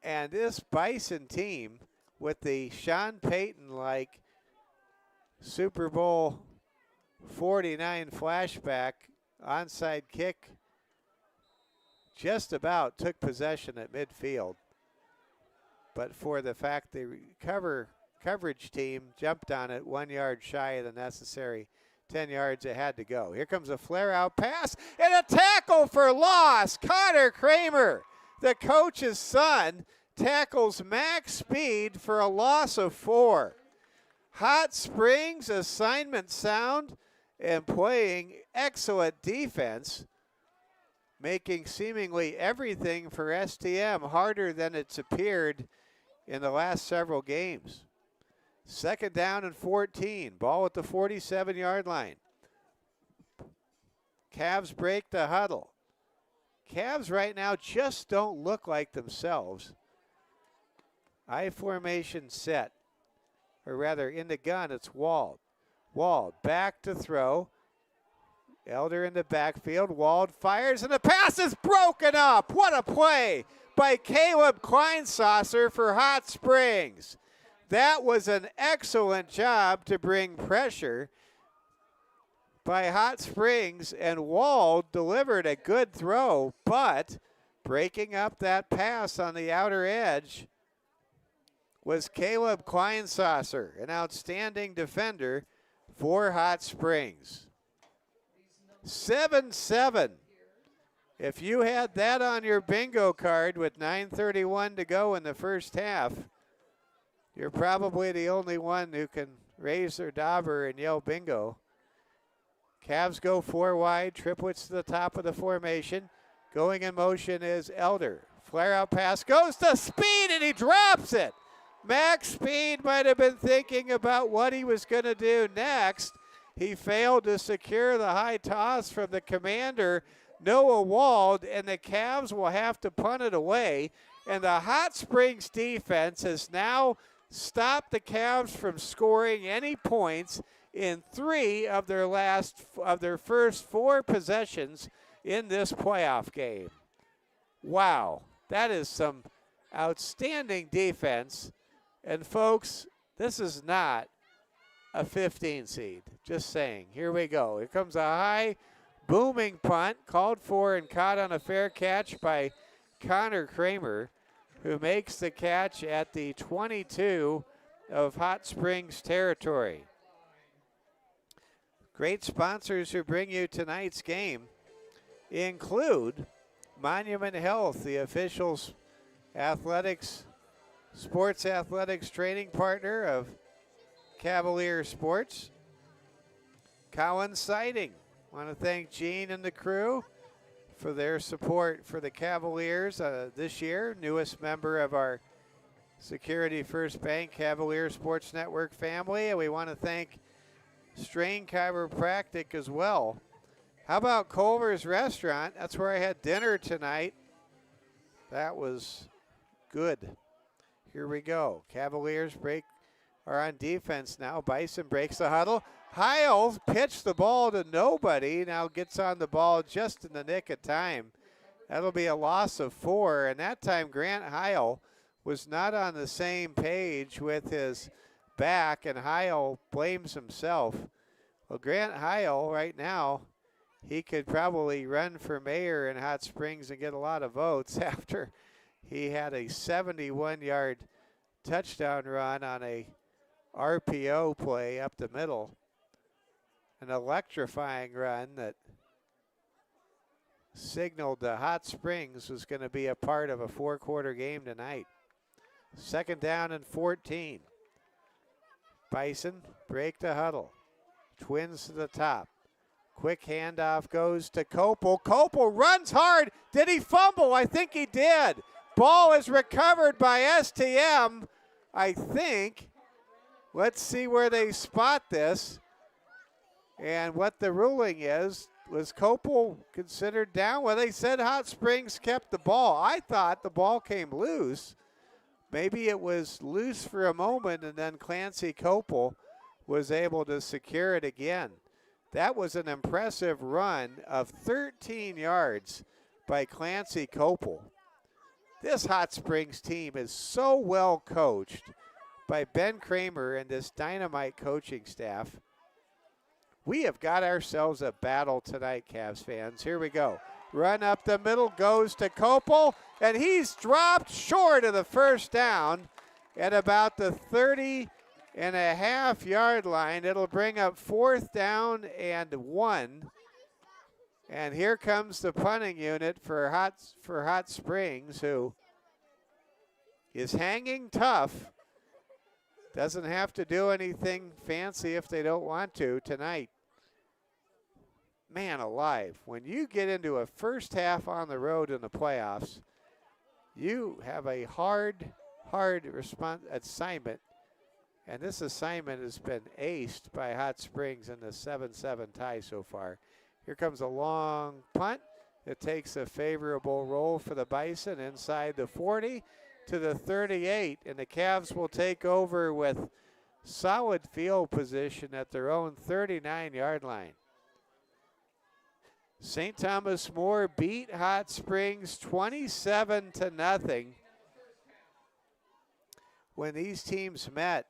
And this Bison team with the Sean Payton-like Super Bowl 49 flashback onside kick just about took possession at midfield. But for the fact the coverage team jumped on it 1 yard shy of the necessary 10 yards it had to go. Here comes a flare-out pass and a tackle for loss. Connor Kramer, the coach's son, tackles max speed for a loss of 4. Hot Springs assignment sound and playing excellent defense, making seemingly everything for STM harder than it's appeared in the last several games. 2nd down and 14. Ball at the 47-yard line. Cavs break the huddle. Cavs right now just don't look like themselves. I formation set. Or rather, in the gun, it's Wald. Wald back to throw. Elder in the backfield. Wald fires, and the pass is broken up. What a play by Caleb Kleinsasser for Hot Springs. That was an excellent job to bring pressure by Hot Springs, and Wald delivered a good throw, but breaking up that pass on the outer edge was Caleb Kleinsasser, an outstanding defender for Hot Springs. 7-7. If you had that on your bingo card with 9:31 to go in the first half, you're probably the only one who can raise their dauber and yell bingo. Cavs go 4 wide, triplets to the top of the formation. Going in motion is Elder. Flare out pass goes to speed and he drops it. Max Speed might have been thinking about what he was going to do next. He failed to secure the high toss from the commander, Noah Wald, and the Cavs will have to punt it away. And the Hot Springs defense has now stopped the Cavs from scoring any points in 3 of their first 4 possessions in this playoff game. Wow, that is some outstanding defense. And folks, this is not a 15 seed. Just saying. Here we go. Here comes a high booming punt called for and caught on a fair catch by Connor Kramer, who makes the catch at the 22 of Hot Springs territory. Great sponsors who bring you tonight's game include Monument Health, the official sports athletics training partner of Cavaliers Sports. Cowan Siding. Want to thank Gene and the crew for their support for the Cavaliers this year. Newest member of our Security First Bank Cavalier Sports Network family. And we want to thank Strain Chiropractic as well. How about Culver's Restaurant? That's where I had dinner tonight. That was good. Here we go. Cavaliers are on defense now. Bison breaks the huddle. Heil pitched the ball to nobody. Now gets on the ball just in the nick of time. That'll be a loss of 4. And that time Grant Heil was not on the same page with his back, and Heil blames himself. Well, Grant Heil right now, he could probably run for mayor in Hot Springs and get a lot of votes after he had a 71-yard touchdown run on a RPO play up the middle. An electrifying run that signaled the Hot Springs was going to be a part of a 4-quarter game tonight. 2nd down and 14. Bison break the huddle. Twins to the top. Quick handoff goes to Kopel. Kopel runs hard. Did he fumble? I think he did. Ball is recovered by STM, I think. Let's see where they spot this. And what the ruling is. Was Kopel considered down? Well, they said Hot Springs kept the ball. I thought the ball came loose. Maybe it was loose for a moment, and then Clancy Kopel was able to secure it again. That was an impressive run of 13 yards by Clancy Kopel. This Hot Springs team is so well coached by Ben Kramer and this dynamite coaching staff. We have got ourselves a battle tonight, Cavs fans. Here we go. Run up the middle goes to Kopel, and he's dropped short of the first down at about the 30.5-yard line. It'll bring up 4th down and 1. And here comes the punting unit for Hot Springs, who is hanging tough. Doesn't have to do anything fancy if they don't want to tonight. Man alive, when you get into a first half on the road in the playoffs, you have a hard assignment. And this assignment has been aced by Hot Springs in the 7-7 tie so far. Here comes a long punt. It takes a favorable roll for the Bison inside the 40 to the 38. And the Cavs will take over with solid field position at their own 39-yard line. St. Thomas More beat Hot Springs 27-0 when these teams met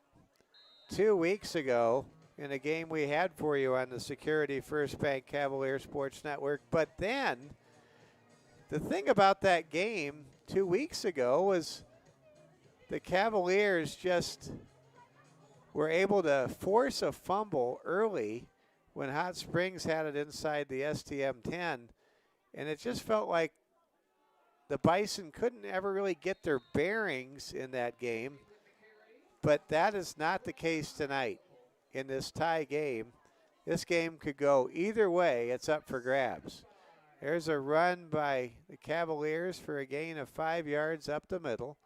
2 weeks ago in a game we had for you on the Security First Bank Cavalier Sports Network. But then the thing about that game 2 weeks ago was the Cavaliers just were able to force a fumble early when Hot Springs had it inside the STM 10, and it just felt like the Bison couldn't ever really get their bearings in that game. But that is not the case tonight in this tie game. This game could go either way. It's up for grabs. There's a run by the Cavaliers for a gain of 5 yards up the middle.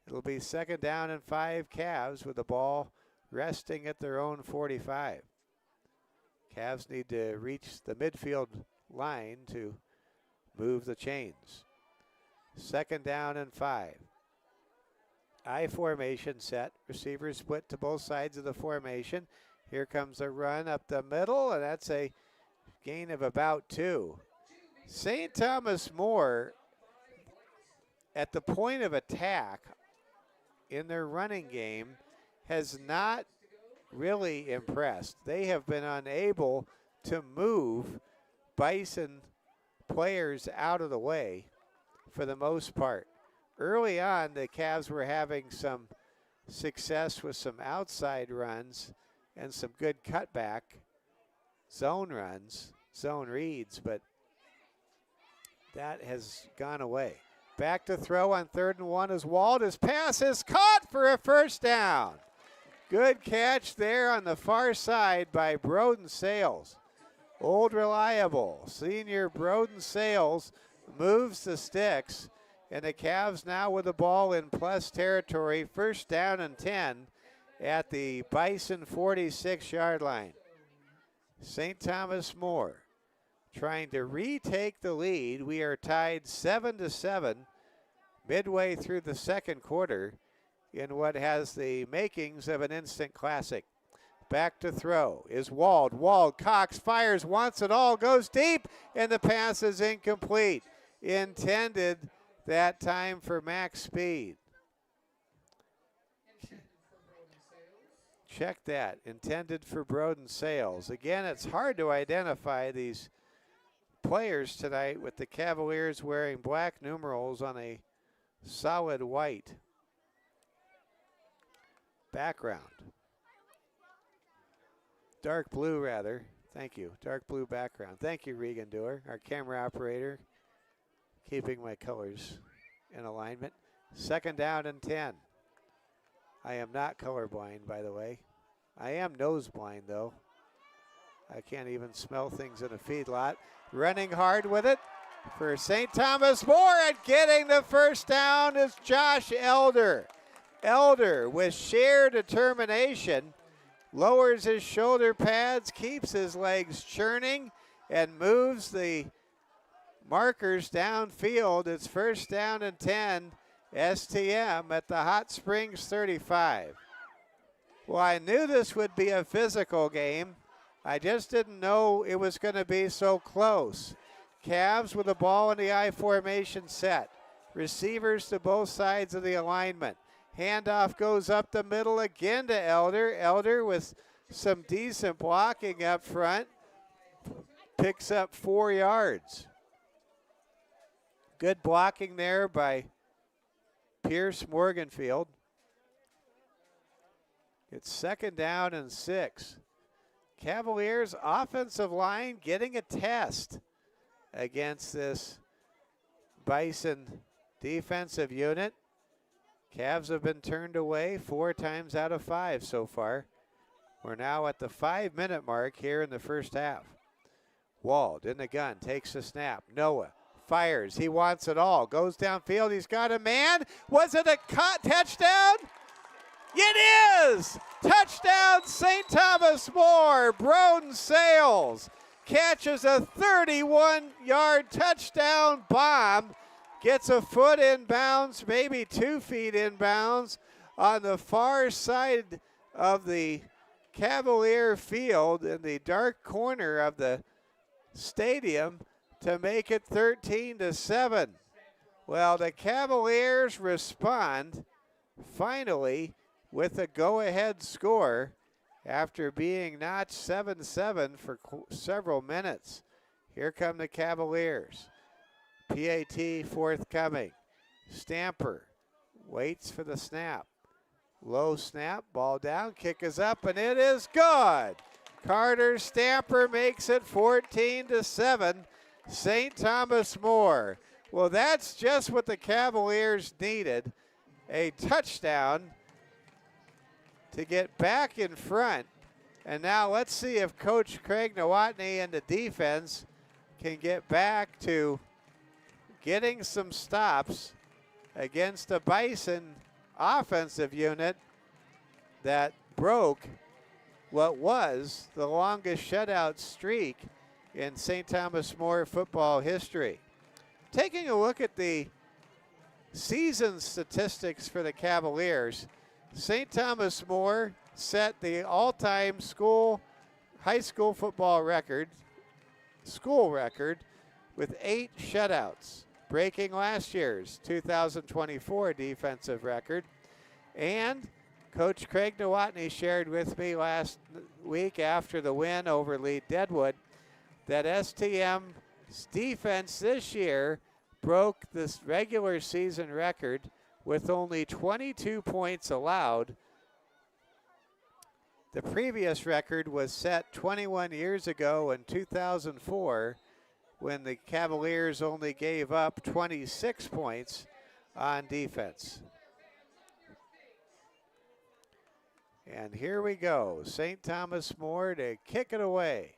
It'll be 2nd down and 5 Cavs with the ball resting at their own 45. Cavs need to reach the midfield line to move the chains. 2nd down and 5. I formation set. Receivers split to both sides of the formation. Here comes a run up the middle, and that's a gain of about 2. St. Thomas More, at the point of attack in their running game, has not really impressed. They have been unable to move Bison players out of the way for the most part. Early on, the Cavs were having some success with some outside runs and some good cutback zone runs, zone reads, but that has gone away. Back to throw on 3rd and 1 as Wald. His pass is caught for a 1st down. Good catch there on the far side by Broden Sales. Old reliable senior Broden Sales moves the sticks, and the Cavs now with the ball in plus territory. 1st down and 10 at the Bison 46-yard line. St. Thomas More trying to retake the lead. We are tied 7-7 midway through the 2nd quarter in what has the makings of an instant classic. Back to throw is Wald. Wald, Cox fires once and all, goes deep, and the pass is incomplete. Intended that time for max speed. Check that. Intended for Broden Sales. Again, it's hard to identify these players tonight with the Cavaliers wearing black numerals on a solid white background. Dark blue, rather. Thank you. Dark blue background. Thank you, Regan Dewar, our camera operator, keeping my colors in alignment. 2nd down and 10. I am not colorblind, by the way. I am nose blind, though. I can't even smell things in a feedlot. Running hard with it for St. Thomas More, and getting the 1st down is Josh Elder. Elder, with sheer determination, lowers his shoulder pads, keeps his legs churning, and moves the markers downfield. It's 1st down and 10, STM at the Hot Springs 35. Well, I knew this would be a physical game. I just didn't know it was going to be so close. Cavs with the ball in the I formation set. Receivers to both sides of the alignment. Handoff goes up the middle again to Elder. Elder with some decent blocking up front. Picks up 4 yards. Good blocking there by Pierce Morganfield. It's 2nd down and 6. Cavaliers offensive line getting a test against this Bison defensive unit. Cavs have been turned away 4 times out of 5 so far. We're now at the 5-minute mark here in the 1st half. Wald in the gun, takes the snap. Noah fires, he wants it all. Goes downfield, he's got a man. Was it a touchdown? It is! Touchdown St. Thomas More. Broden Sales catches a 31-yard touchdown bomb. Gets a foot inbounds, maybe 2 feet inbounds on the far side of the Cavalier field in the dark corner of the stadium to make it 13-7. Well, the Cavaliers respond finally with a go-ahead score after being notched 7-7 for several minutes. Here come the Cavaliers. PAT forthcoming. Stamper waits for the snap. Low snap, ball down, kick is up, and it is good. Carter Stamper makes it 14-7. St. Thomas More. Well, that's just what the Cavaliers needed. A touchdown to get back in front. And now let's see if Coach Craig Nowotny and the defense can get back to getting some stops against a Bison offensive unit that broke what was the longest shutout streak in St. Thomas More football history. Taking a look at the season statistics for the Cavaliers, St. Thomas More set the all-time high school football school record with 8 shutouts, breaking last year's 2024 defensive record. And Coach Craig Nowotny shared with me last week after the win over Lee Deadwood that STM's defense this year broke this regular season record with only 22 points allowed. The previous record was set 21 years ago in 2004 when the Cavaliers only gave up 26 points on defense. And here we go. St. Thomas More to kick it away.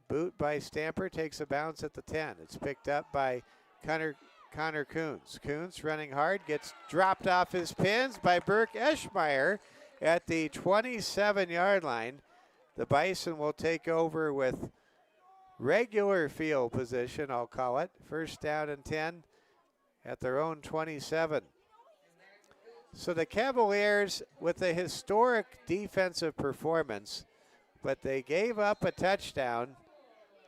Boot by Stamper, takes a bounce at the 10. It's picked up by Connor Kuntz. Kuntz running hard, gets dropped off his pins by Burke Eschmeyer at the 27-yard line. The Bison will take over with regular field position, I'll call it. First down and 10 at their own 27. So the Cavaliers with a historic defensive performance, but they gave up a touchdown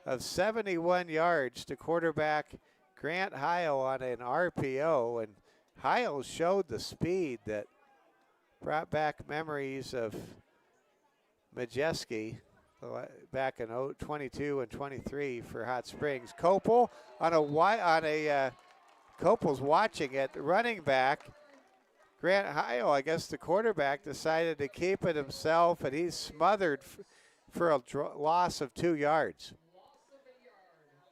of 71 yards to quarterback Grant Heil on an RPO, and Heil showed the speed that brought back memories of Majeski back in 22 and 23 for Hot Springs. Kopel Kopel's watching it, running back. Grant Heil, I guess the quarterback, decided to keep it himself, and he's smothered for a loss of 2 yards.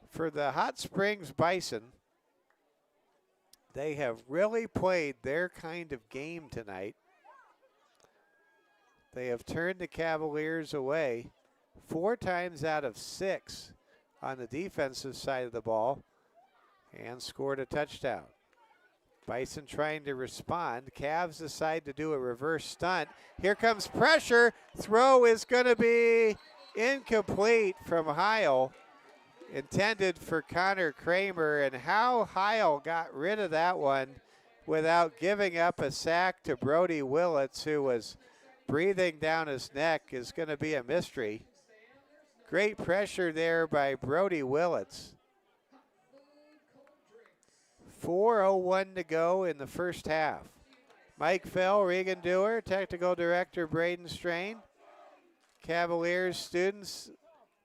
For the Hot Springs Bison, they have really played their kind of game tonight. They have turned the Cavaliers away 4 times out of 6 on the defensive side of the ball and scored a touchdown. Bison trying to respond. Cavs decide to do a reverse stunt. Here comes pressure. Throw is going to be incomplete from Heil. Intended for Connor Kramer, and how Heil got rid of that one without giving up a sack to Brody Willits, who was breathing down his neck, is going to be a mystery. Great pressure there by Brody Willits. 4:01 to go in the first half. Mike Fell, Regan Dewar, Technical Director Braden Strain. Cavaliers students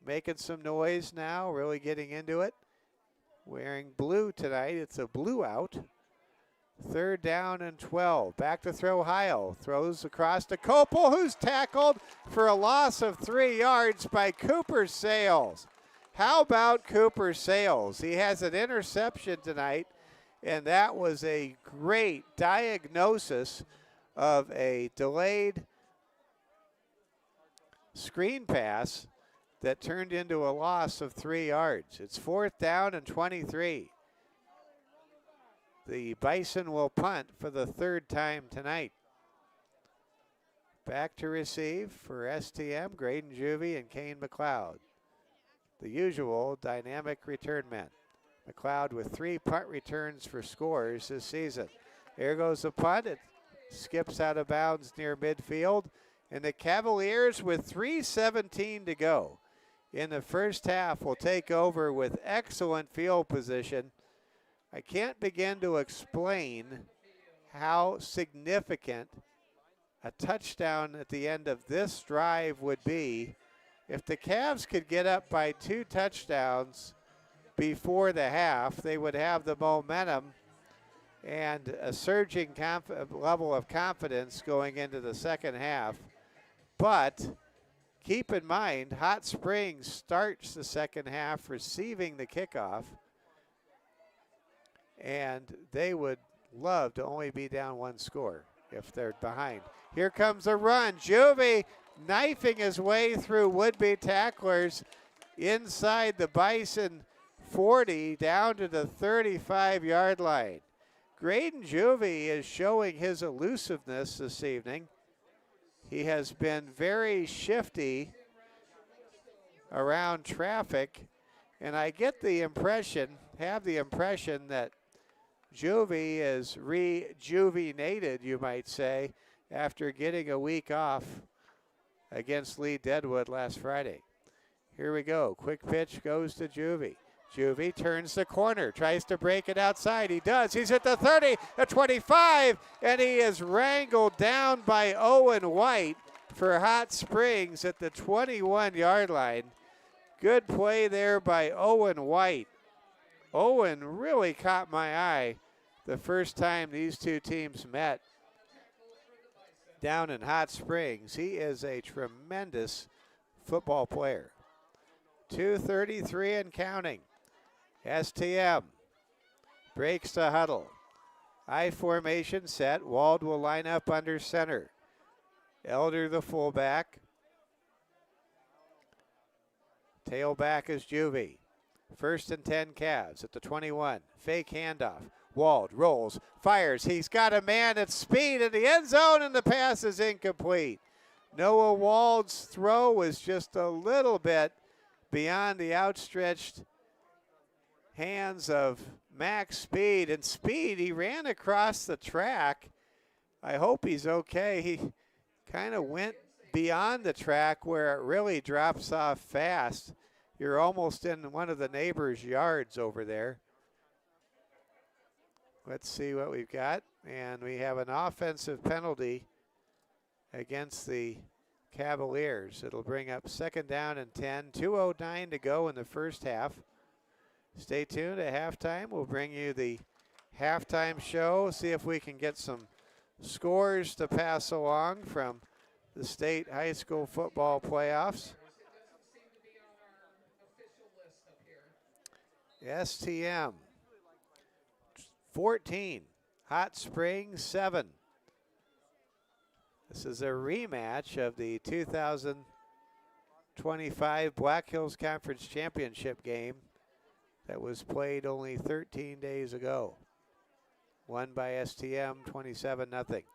making some noise now, really getting into it. Wearing blue tonight. It's a blue out. 3rd down and 12. Back to throw Heil. Throws across to Kopel, who's tackled for a loss of 3 yards by Cooper Sales. How about Cooper Sales? He has an interception tonight, and that was a great diagnosis of a delayed screen pass that turned into a loss of 3 yards. It's 4th down and 23. The Bison will punt for the 3rd time tonight. Back to receive for STM, Graydon Juvie and Kane McLeod. The usual dynamic return men. McLeod with 3 punt returns for scores this season. There goes the punt. It skips out of bounds near midfield. And the Cavaliers, with 3:17 to go in the first half, will take over with excellent field position. I can't begin to explain how significant a touchdown at the end of this drive would be. If the Cavs could get up by 2 touchdowns before the half, they would have the momentum and a surging level of confidence going into the second half. But keep in mind, Hot Springs starts the second half receiving the kickoff, and they would love to only be down 1 score if they're behind. Here comes a run. Juvie knifing his way through would-be tacklers inside the Bison 40 down to the 35-yard line. Graydon Juvie is showing his elusiveness this evening. He has been very shifty around traffic, and I have the impression that Juvie is rejuvenated, you might say, after getting a week off against Lee Deadwood last Friday. Here we go. Quick pitch goes to Juvie. Juvie turns the corner, tries to break it outside. He does. He's at the 30, the 25, and he is wrangled down by Owen White for Hot Springs at the 21-yard line. Good play there by Owen White. Owen really caught my eye the first time these two teams met down in Hot Springs. He is a tremendous football player. 2:33 and counting. STM breaks the huddle. I formation set. Wald will line up under center. Elder the fullback. Tailback is Juvie. 1st and 10 Cavs at the 21. Fake handoff. Wald rolls, fires. He's got a man at speed in the end zone, and the pass is incomplete. Noah Wald's throw was just a little bit beyond the outstretched hands of Max Speed. And Speed, he ran across the track. I hope he's okay. He kind of went beyond the track where it really drops off fast. You're almost in one of the neighbors' yards over there. Let's see what we've got. And we have an offensive penalty against the Cavaliers. It'll bring up 2nd down and 10. 2:09 to go in the first half. Stay tuned. At halftime, we'll bring you the halftime show. See if we can get some scores to pass along from the state high school football playoffs. STM 14, Hot Springs 7. This is a rematch of the 2025 Black Hills Conference Championship game that was played only 13 days ago. Won by STM 27-0.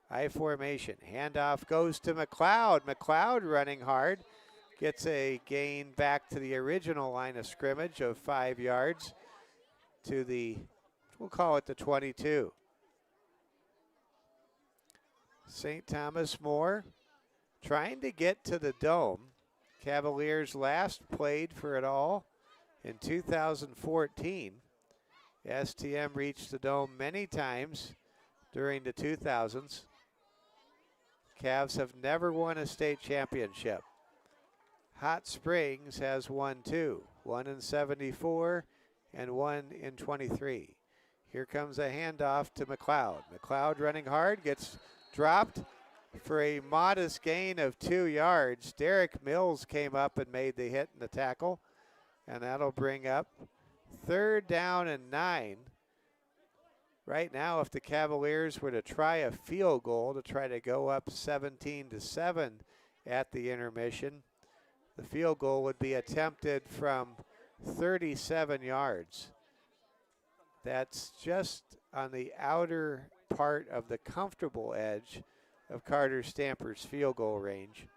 I formation, handoff goes to McLeod. McLeod running hard. Gets a gain back to the original line of scrimmage of 5 yards to the, we'll call it the 22. St. Thomas More trying to get to the Dome. Cavaliers last played for it all in 2014. STM reached the Dome many times during the 2000s. Cavs have never won a state championship. Hot Springs has won 2, one in 74 and one in 23. Here comes a handoff to McLeod. McLeod running hard, gets dropped for a modest gain of 2 yards. Derek Mills came up and made the hit and the tackle, and that'll bring up 3rd down and 9. Right now, if the Cavaliers were to try a field goal to try to go up 17-7 at the intermission, the field goal would be attempted from 37 yards. That's just on the outer part of the comfortable edge of Carter Stamper's field goal range.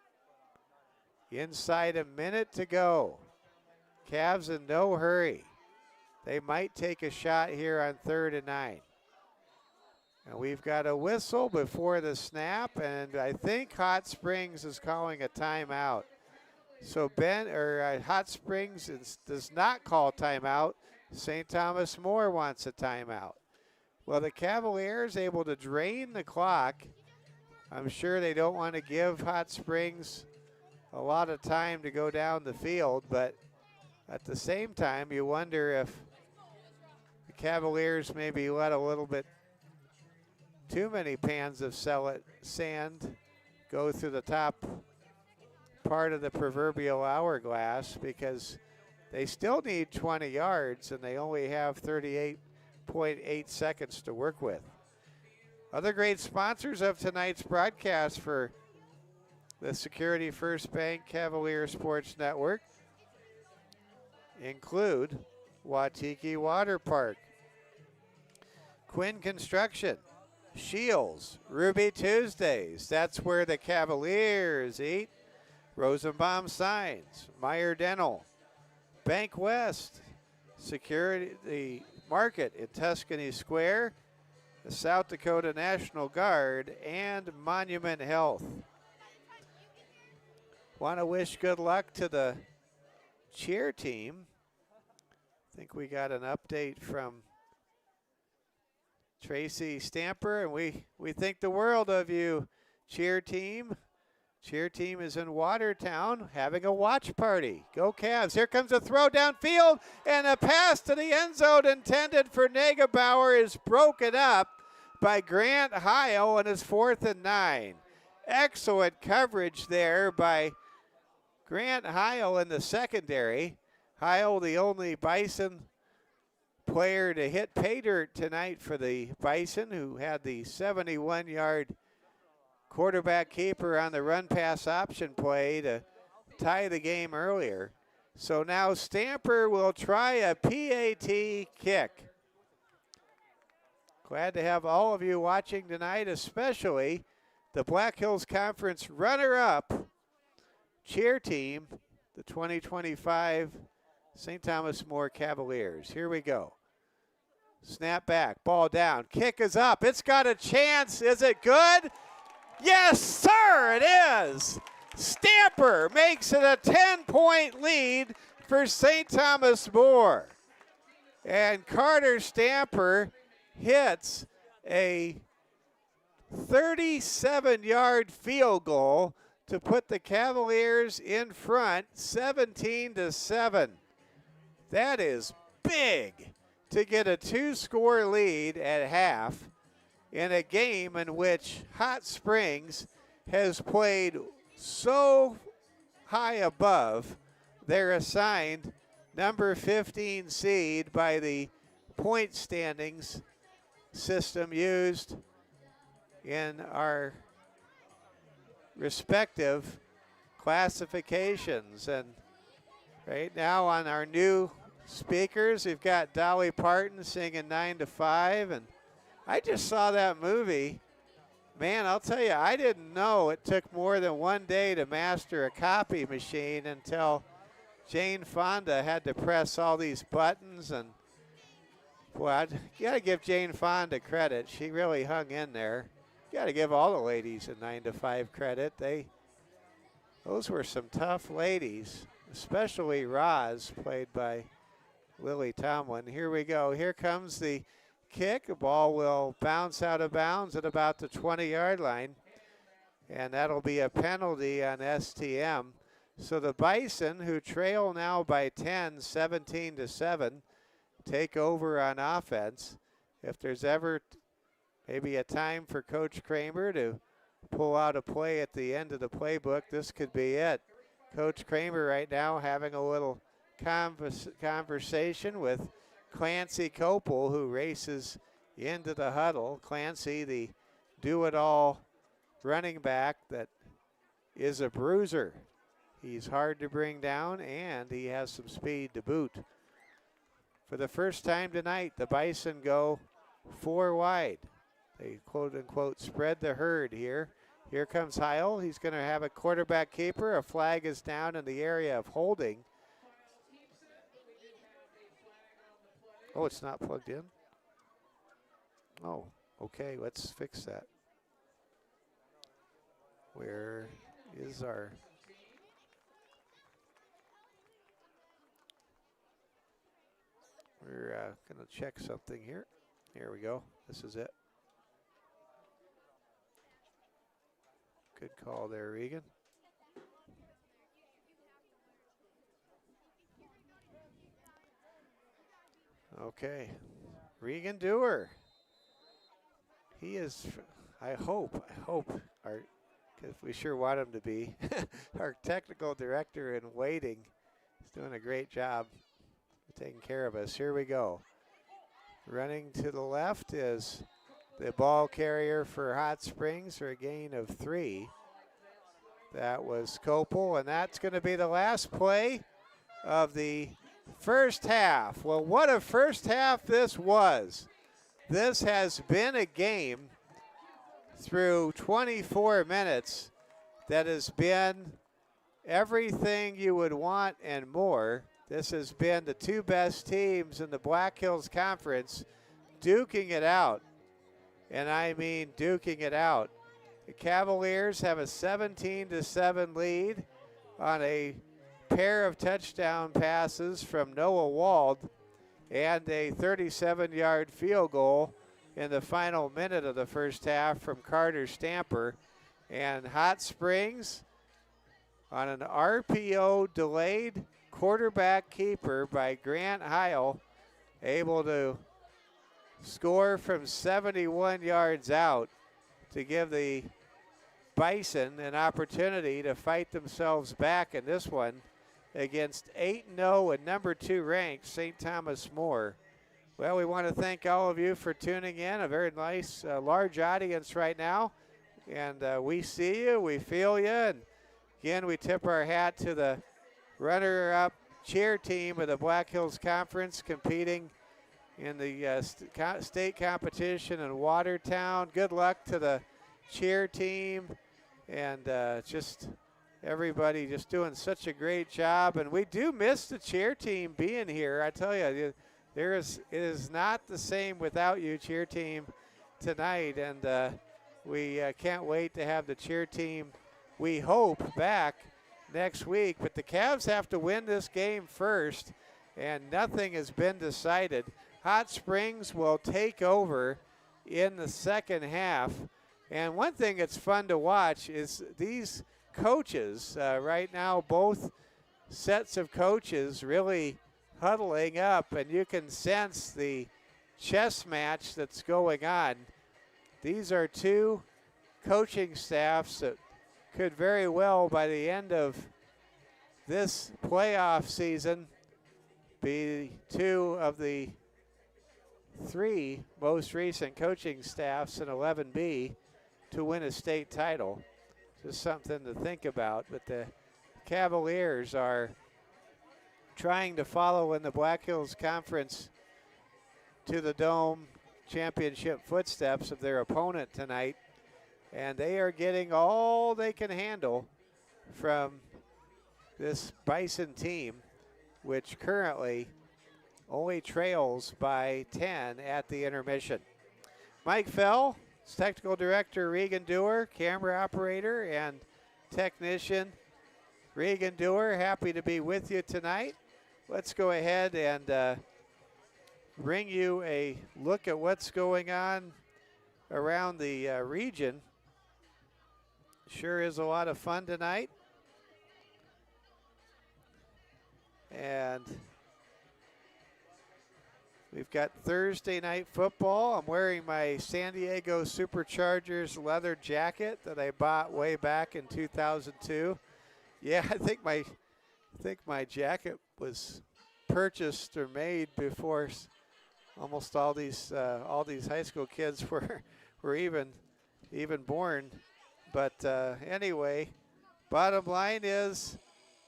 Inside a minute to go. Cavs in no hurry. They might take a shot here on 3rd and 9. And we've got a whistle before the snap, and I think Hot Springs is calling a timeout. So Hot Springs does not call timeout. St. Thomas More wants a timeout. Well, the Cavaliers able to drain the clock. I'm sure they don't want to give Hot Springs a lot of time to go down the field, but at the same time, you wonder if the Cavaliers maybe let a little bit too many pans of sand go through the top part of the proverbial hourglass, because they still need 20 yards and they only have 38.8 seconds to work with. Other great sponsors of tonight's broadcast for the Security First Bank Cavalier Sports Network include Wautiki Water Park, Quinn Construction, Shields, Ruby Tuesdays, that's where the Cavaliers eat. Rosenbaum Signs, Meyer Dental, Bank West, Security, the Market in Tuscany Square, the South Dakota National Guard, and Monument Health. Want to wish good luck to the cheer team. I think we got an update from Tracy Stamper, and we think the world of you, cheer team. Cheer team is in Watertown having a watch party. Go Cavs. Here comes a throw downfield, and a pass to the end zone intended for Negebauer is broken up by Grant Heil, and it's 4th and 9. Excellent coverage there by Grant Heil in the secondary. Heil, the only Bison player to hit pay dirt tonight for the Bison, who had the 71-yard quarterback keeper on the run pass option play to tie the game earlier. So now Stamper will try a PAT kick. Glad to have all of you watching tonight, especially the Black Hills Conference runner-up cheer team, the 2025 St. Thomas More Cavaliers. Here we go. Snap back, ball down, kick is up. It's got a chance. Is it good? Yes, sir, it is. Stamper makes it a 10-point lead for St. Thomas More. And Carter Stamper hits a 37-yard field goal to put the Cavaliers in front 17-7. That is big to get a 2-score lead at half in a game in which Hot Springs has played so high above their assigned number 15 seed by the point standings system used in our respective classifications. And right now on our new speakers, we've got Dolly Parton singing 9 to 5, and I just saw that movie. Man, I'll tell you, I didn't know it took more than one day to master a copy machine until Jane Fonda had to press all these buttons. And boy, I got to give Jane Fonda credit. She really hung in there. Got to give all the ladies a 9 to 5 credit. Those were some tough ladies, especially Roz, played by Lily Tomlin. Here we go. Here comes the kick. The ball will bounce out of bounds at about the 20-yard line, and that'll be a penalty on STM. So the Bison, who trail now by 10, 17-7, take over on offense. If there's ever maybe a time for Coach Kramer to pull out a play at the end of the playbook, this could be it. Coach Kramer right now having a little conversation with Clancy Copel, who races into the huddle. Clancy, the do-it-all running back that is a bruiser. He's hard to bring down, and he has some speed to boot. For the first time tonight, the Bison go 4 wide. They quote-unquote spread the herd here. Here comes Heil. He's going to have a quarterback keeper. A flag is down in the area of holding. Oh, it's not plugged in? Oh, okay, let's fix that. Where is our... We're going to check something here. Here we go. This is it. Good call there, Regan. Okay, Regan Dewar. He is, I hope, because we sure want him to be, our technical director in waiting. He's doing a great job taking care of us. Here we go. Running to the left is the ball carrier for Hot Springs for a gain of 3. That was Copel, and that's going to be the last play of the first half. Well, what a first half this was. this has been a game through 24 minutes that has been everything you would want and more. This has been the two best teams in the Black Hills Conference duking it out. And I mean duking it out. The Cavaliers have a 17-7 lead on a pair of touchdown passes from Noah Wald and a 37-yard field goal in the final minute of the first half from Carter Stamper. And Hot Springs on an RPO delayed quarterback keeper by Grant Heil, able to score from 71 yards out to give the Bison an opportunity to fight themselves back in this one against 8-0 and number 2 ranked St. Thomas More. Well, we want to thank all of you for tuning in. A very nice, large audience right now. And we see you, we feel you. And again, we tip our hat to the runner-up cheer team of the Black Hills Conference competing in the state competition in Watertown. Good luck to the cheer team, and just everybody just doing such a great job. And we do miss the cheer team being here. I tell you, it is not the same without you, cheer team, tonight. And we can't wait to have the cheer team, we hope, back next week. But the Cavs have to win this game first, and nothing has been decided. Hot Springs will take over in the second half. And one thing that's fun to watch is these coaches right now, both sets of coaches really huddling up, and you can sense the chess match that's going on. These are two coaching staffs that could very well, by the end of this playoff season, be two of the 3 most recent coaching staffs in 11B to win a state title. Just something to think about. But the Cavaliers are trying to follow in the Black Hills Conference to the Dome championship footsteps of their opponent tonight. And they are getting all they can handle from this Bison team, which currently only trails by 10 at the intermission. Mike Fell, technical director Regan Dewar, camera operator and technician Regan Dewar, happy to be with you tonight. Let's go ahead and bring you a look at what's going on around the region. Sure is a lot of fun tonight. And we've got Thursday night football. I'm wearing my San Diego Superchargers leather jacket that I bought way back in 2002. Yeah, I think my jacket was purchased or made before almost all these high school kids were even born. But anyway, bottom line is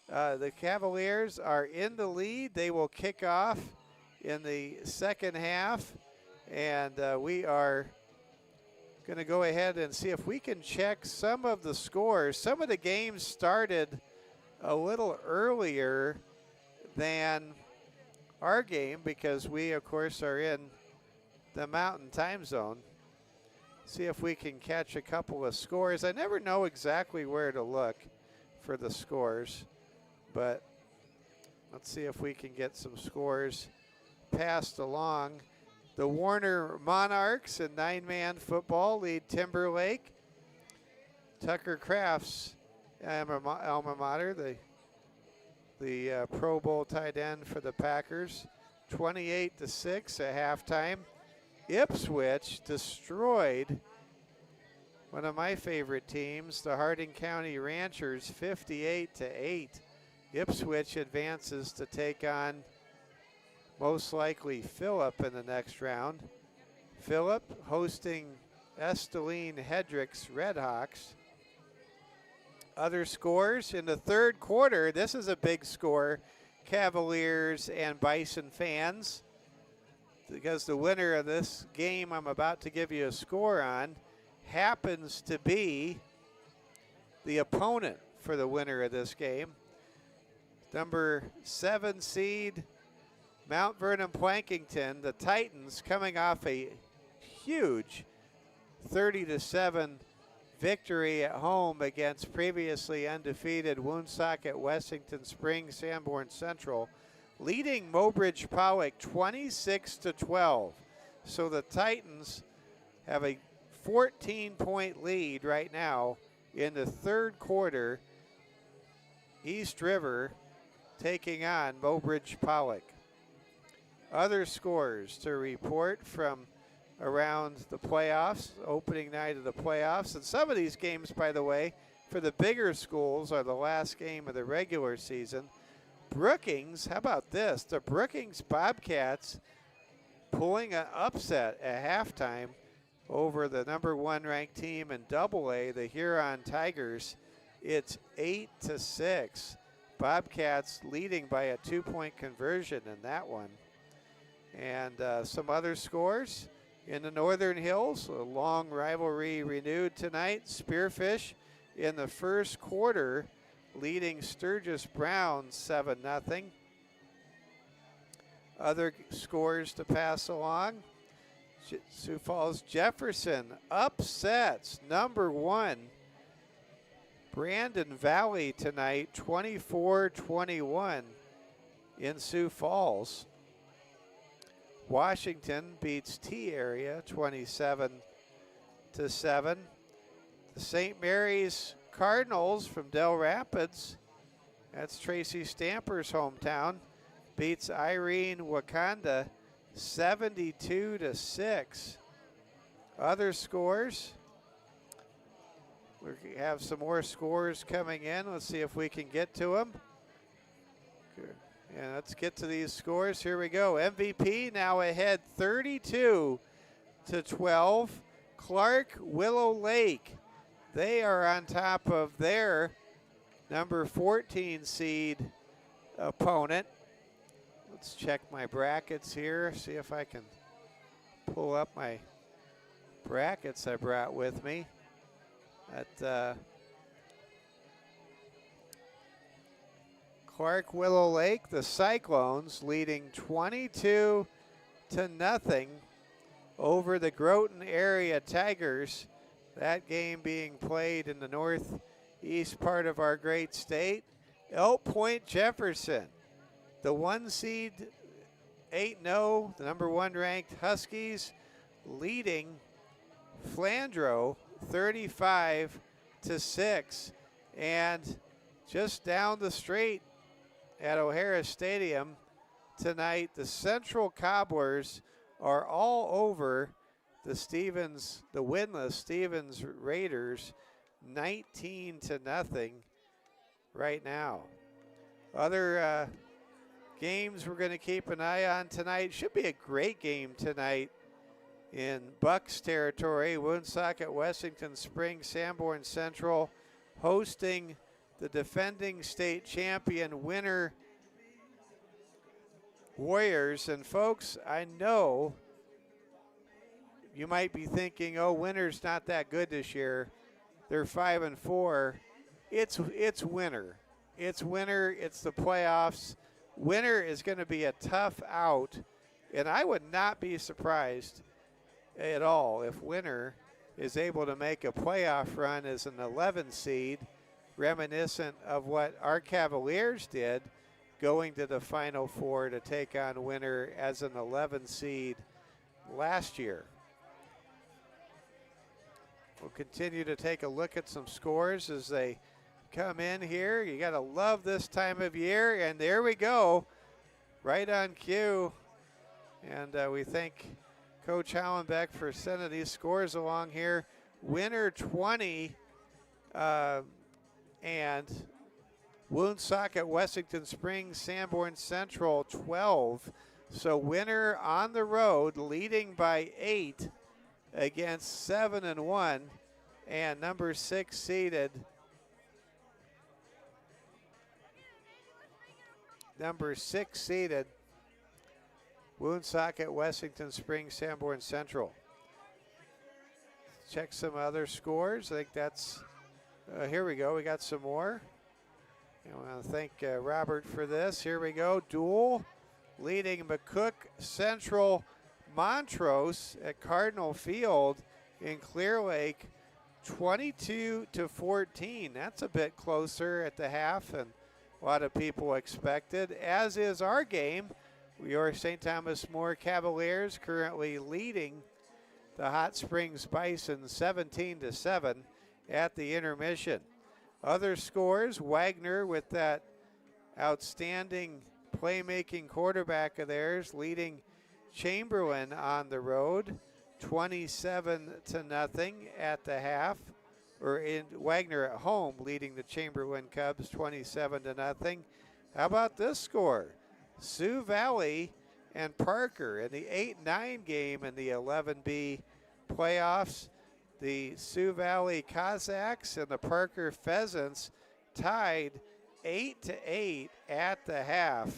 the Cavaliers are in the lead. They will kick off in the second half, and we are going to go ahead and see if we can check some of the scores. Some of the games started a little earlier than our game because we, of course, are in the Mountain Time Zone. See if we can catch a couple of scores. I never know exactly where to look for the scores, but let's see if we can get some scores passed along. The Warner Monarchs in 9-man football lead Timberlake. Tucker Crafts alma mater, the Pro Bowl tight end for the Packers, 28-6 at halftime. Ipswich destroyed one of my favorite teams, the Harding County Ranchers, 58-8. Ipswich advances to take on most likely Phillip in the next round. Phillip hosting Esteline Hedrick's Redhawks. Other scores in the third quarter. This is a big score, Cavaliers and Bison fans. because the winner of this game I'm about to give you a score on happens to be the opponent for the winner of this game. Number 7 seed Mount Vernon Plankington, the Titans, coming off a huge 30-7 victory at home against previously undefeated Woonsocket Wessington Springs Sanborn Central, leading Mobridge Pollock 26-12. So the Titans have a 14-point lead right now in the third quarter. East River taking on Mobridge Pollock. Other scores to report from around the playoffs, opening night of the playoffs. And some of these games, by the way, for the bigger schools are the last game of the regular season. Brookings, how about this? The Brookings Bobcats pulling an upset at halftime over the number 1 ranked team in AA, the Huron Tigers. It's 8-6. Bobcats leading by a 2-point conversion in that one. And some other scores in the Northern Hills, a long rivalry renewed tonight. Spearfish in the first quarter leading Sturgis Brown 7-0. Other scores to pass along. Sioux Falls Jefferson upsets number 1 Brandon Valley tonight, 24-21 in Sioux Falls. Washington beats T-Area 27-7. The St. Mary's Cardinals from Del Rapids, that's Tracy Stamper's hometown, beats Irene Wakanda 72-6. Other scores, we have some more scores coming in. Let's see if we can get to them. Yeah, let's get to these scores. Here we go. MVP now ahead 32-12. Clark Willow Lake, they are on top of their number 14 seed opponent. Let's check my brackets here, see if I can pull up my brackets I brought with me. At Clark Willow Lake, the Cyclones leading 22-0 over the Groton area Tigers. That game being played in the northeast part of our great state. Elk Point Jefferson, the 1 seed 8-0, the number 1 ranked Huskies leading Flandreau 35-6. And just down the street at O'Hara Stadium tonight, the Central Cobblers are all over the winless Stevens Raiders 19-0 right now. Other games we're going to keep an eye on tonight. Should be a great game tonight in Bucks territory. Woonsocket Wessington Springs Sanborn Central hosting the defending state champion Winter Warriors. And folks, I know you might be thinking, oh, Winter's not that good this year. They're 5-4. It's Winter. It's Winter. It's the playoffs. Winter is going to be a tough out, and I would not be surprised at all if Winter is able to make a playoff run as an 11 seed, reminiscent of what our Cavaliers did, going to the Final Four to take on Winter as an 11 seed last year. We'll continue to take a look at some scores as they come in here. You got to love this time of year, and there we go, right on cue. And we thank Coach Hallenbeck for sending these scores along here. Winter 20 and Woonsocket Wessington Springs Sanborn Central 12. So Winter on the road leading by 8 against 7-1, and number 6 seeded Woonsocket, Wessington Springs, Sanborn Central. Check some other scores. I think that's, here we go. We got some more. I want to thank Robert for this. Here we go. Duel leading McCook Central Montrose at Cardinal Field in Clear Lake, 22-14. That's a bit closer at the half than a lot of people expected, as is our game. Your St. Thomas More Cavaliers currently leading the Hot Springs Bison 17-7 at the intermission. Other scores, Wagner with that outstanding playmaking quarterback of theirs leading Chamberlain on the road 27-0 at the half, or in Wagner at home leading the Chamberlain Cubs 27-0. How about this score? Sioux Valley and Parker in the 8-9 game in the 11B playoffs. The Sioux Valley Cossacks and the Parker Pheasants tied 8-8 at the half.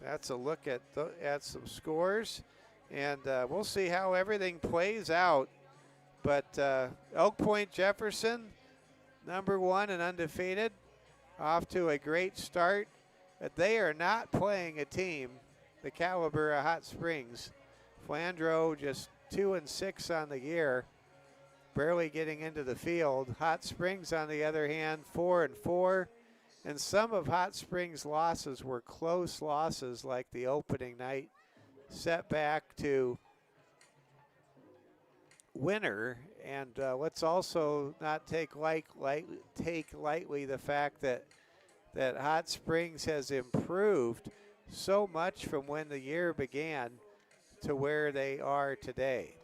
That's a look at some scores, and we'll see how everything plays out. But Elk Point Jefferson, #1 and undefeated, off to a great start. But they are not playing a team the caliber of Hot Springs. Flandreau just 2-6 on the year, barely getting into the field. Hot Springs, on the other hand, 4-4. And some of Hot Springs' losses were close losses, like the opening night setback to Winter. And let's also not take lightly the fact that Hot Springs has improved so much from when the year began to where they are today.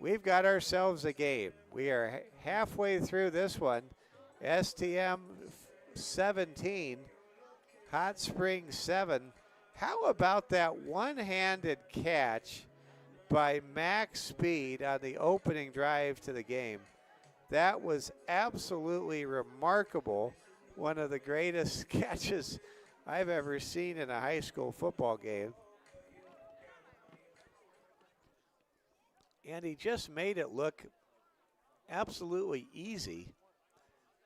We've got ourselves a game. We are halfway through this one. STM 17, Hot Springs 7. How about that one-handed catch by Max Speed on the opening drive to the game? That was absolutely remarkable. One of the greatest catches I've ever seen in a high school football game. And he just made it look absolutely easy.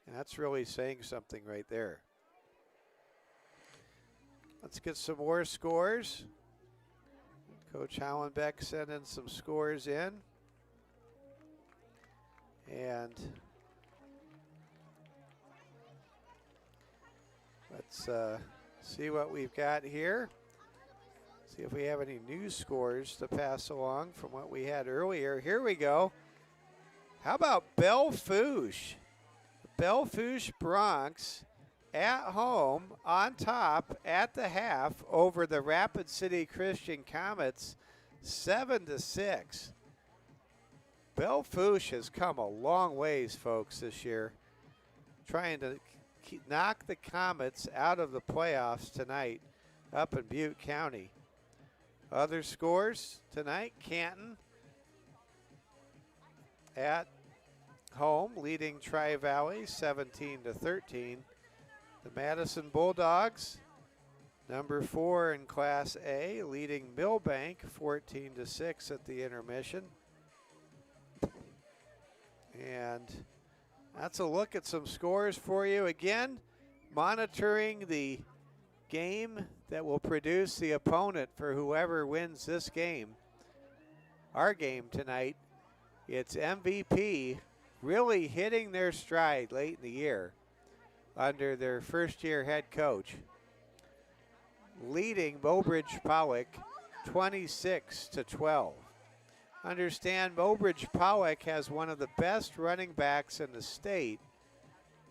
And that's really saying something right there. Let's get some more scores. Coach Hollenbeck sending some scores in. And let's see what we've got here. See if we have any new scores to pass along from what we had earlier. Here we go. How about Belle-Fourche? Belle-Fourche Bronx at home on top at the half over the Rapid City Christian Comets, 7-6. Belle-Fourche has come a long ways, folks, this year, trying to knock the Comets out of the playoffs tonight up in Butte County. Other scores tonight, Canton at home leading Tri-Valley 17-13. The Madison Bulldogs, #4 in Class A, leading Millbank 14-6 at the intermission. And that's a look at some scores for you. Again, monitoring the game that will produce the opponent for whoever wins this game. Our game tonight, it's MVP really hitting their stride late in the year under their first-year head coach, leading Mobridge Pollock 26-12. Understand Mobridge Pollock has one of the best running backs in the state,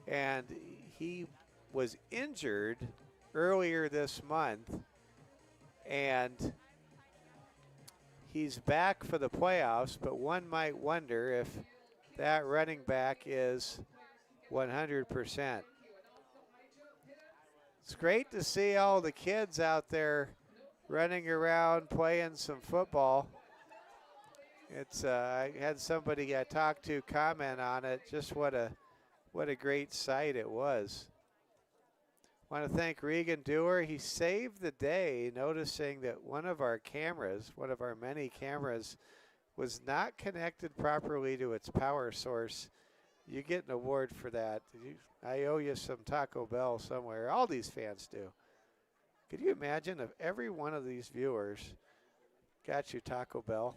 and he was injured earlier this month, and he's back for the playoffs, but one might wonder if that running back is 100%. It's great to see all the kids out there running around playing some football. It's I had somebody I talked to comment on it, just what a great sight it was. Want to thank Regan Dewar. He saved the day noticing that one of our cameras, one of our many cameras, was not connected properly to its power source. You get an award for that. I owe you some Taco Bell somewhere. All these fans do. Could you imagine if every one of these viewers got you Taco Bell?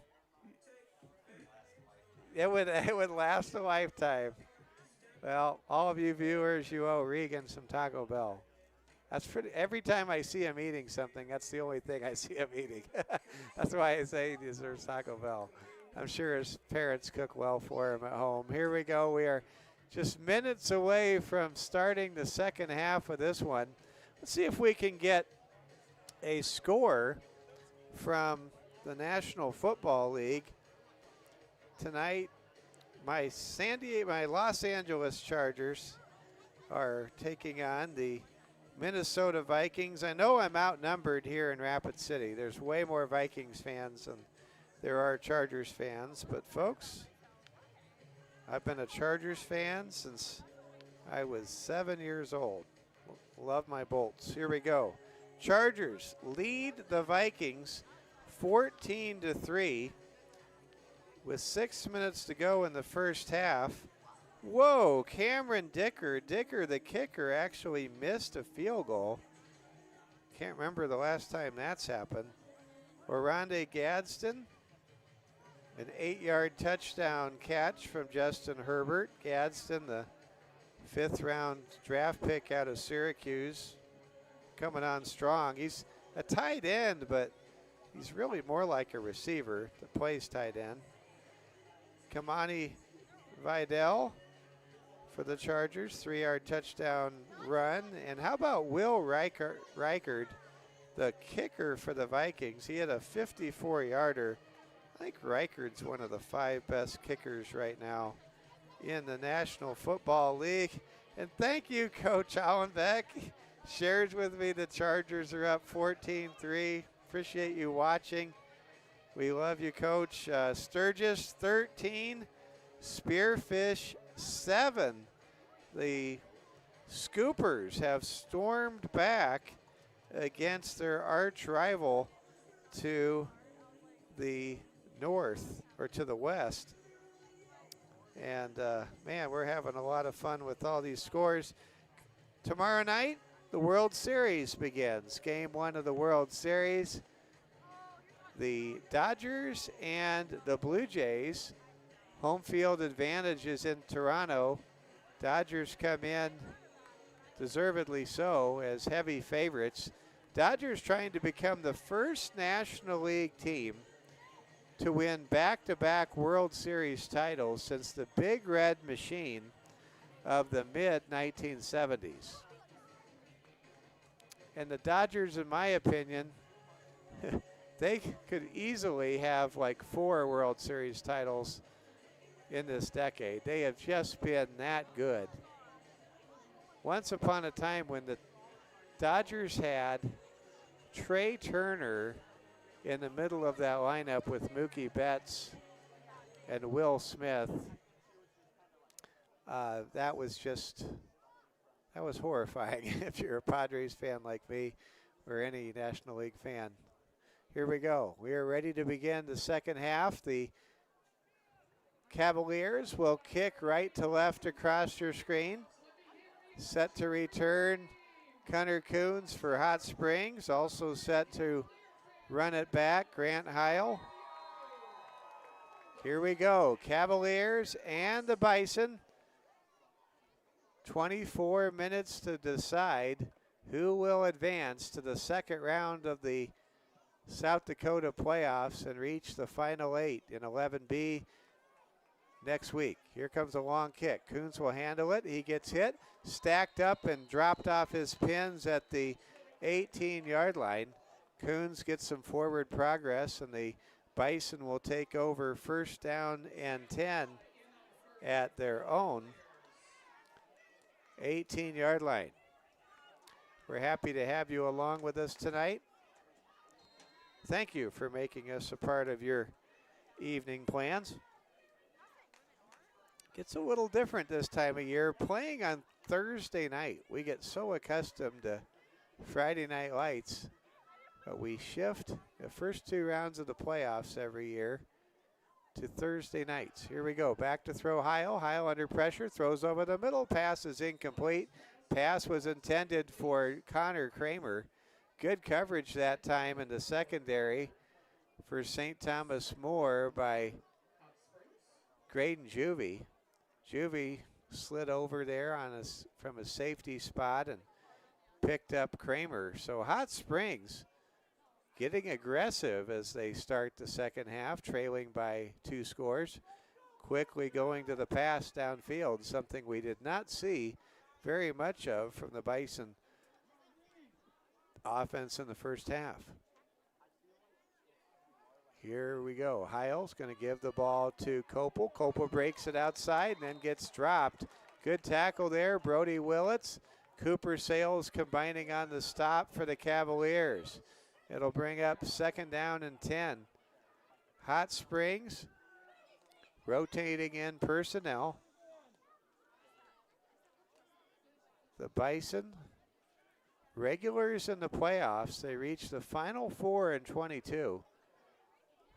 It would last a lifetime. Well, all of you viewers, you owe Regan some Taco Bell. That's pretty. Every time I see him eating something, that's the only thing I see him eating. That's why I say he deserves Taco Bell. I'm sure his parents cook well for him at home. Here we go. We are just minutes away from starting the second half of this one. Let's see if we can get a score from the National Football League tonight. My Los Angeles Chargers are taking on the Minnesota Vikings. I know I'm outnumbered here in Rapid City. There's way more Vikings fans than there are Chargers fans. But folks, I've been a Chargers fan since I was 7 years old. Love my Bolts. Here we go. Chargers lead the Vikings 14-3 with 6 minutes to go in the first half. Whoa, Cameron Dicker, the kicker, actually missed a field goal. Can't remember the last time that's happened. Oronde Gadsden, an 8-yard touchdown catch from Justin Herbert. Gadsden, the 5th-round draft pick out of Syracuse, coming on strong. He's a tight end, but he's really more like a receiver that plays tight end. Kamani Vidal for the Chargers, 3-yard touchdown run. And how about Will Reichard, the kicker for the Vikings? He had a 54-yarder. I think Reichard's one of the 5 best kickers right now in the National Football League. And thank you, Coach Allenbeck. Shares with me the Chargers are up 14-3. Appreciate you watching. We love you, Coach. Sturgis 13, Spearfish 7. The Scoopers have stormed back against their arch rival to the north, or to the west. And man, we're having a lot of fun with all these scores. Tomorrow night, the World Series begins. Game 1 of the World Series. The Dodgers and the Blue Jays. Home field advantage is in Toronto. Dodgers come in, deservedly so, as heavy favorites. Dodgers trying to become the first National League team to win back-to-back World Series titles since the Big Red Machine of the mid-1970s. And the Dodgers, in my opinion, they could easily have like 4 World Series titles in this decade. They have just been that good. Once upon a time when the Dodgers had Trey Turner in the middle of that lineup with Mookie Betts and Will Smith, that was horrifying if you're a Padres fan like me or any National League fan. Here we go. We are ready to begin the second half. The Cavaliers will kick right to left across your screen. Set to return, Connor Coons for Hot Springs. Also set to run it back, Grant Heil. Here we go. Cavaliers and the Bison. 24 minutes to decide who will advance to the second round of the South Dakota playoffs and reach the final 8 in 11B next week. Here comes a long kick. Coons will handle it. He gets hit, stacked up and dropped off his pins at the 18-yard line. Coons gets some forward progress, and the Bison will take over first down and 10 at their own 18-yard line. We're happy to have you along with us tonight. Thank you for making us a part of your evening plans. It's a little different this time of year. Playing on Thursday night, we get so accustomed to Friday night lights, but we shift the first 2 rounds of the playoffs every year to Thursday nights. Here we go, back to throw Heil. Heil under pressure, throws over the middle, pass is incomplete. Pass was intended for Connor Kramer. Good coverage that time in the secondary for St. Thomas More by Graydon Juvie. Juvie slid over there from a safety spot and picked up Kramer. So Hot Springs getting aggressive as they start the second half, trailing by 2 scores. Quickly going to the pass downfield, something we did not see very much of from the Bison offense in the first half. Here we go. Heil's going to give the ball to Kopel. Kopel breaks it outside and then gets dropped. Good tackle there, Brody Willits. Cooper Sales combining on the stop for the Cavaliers. It'll bring up 2nd down and 10. Hot Springs rotating in personnel. The Bison, regulars in the playoffs, they reached the Final Four in 22,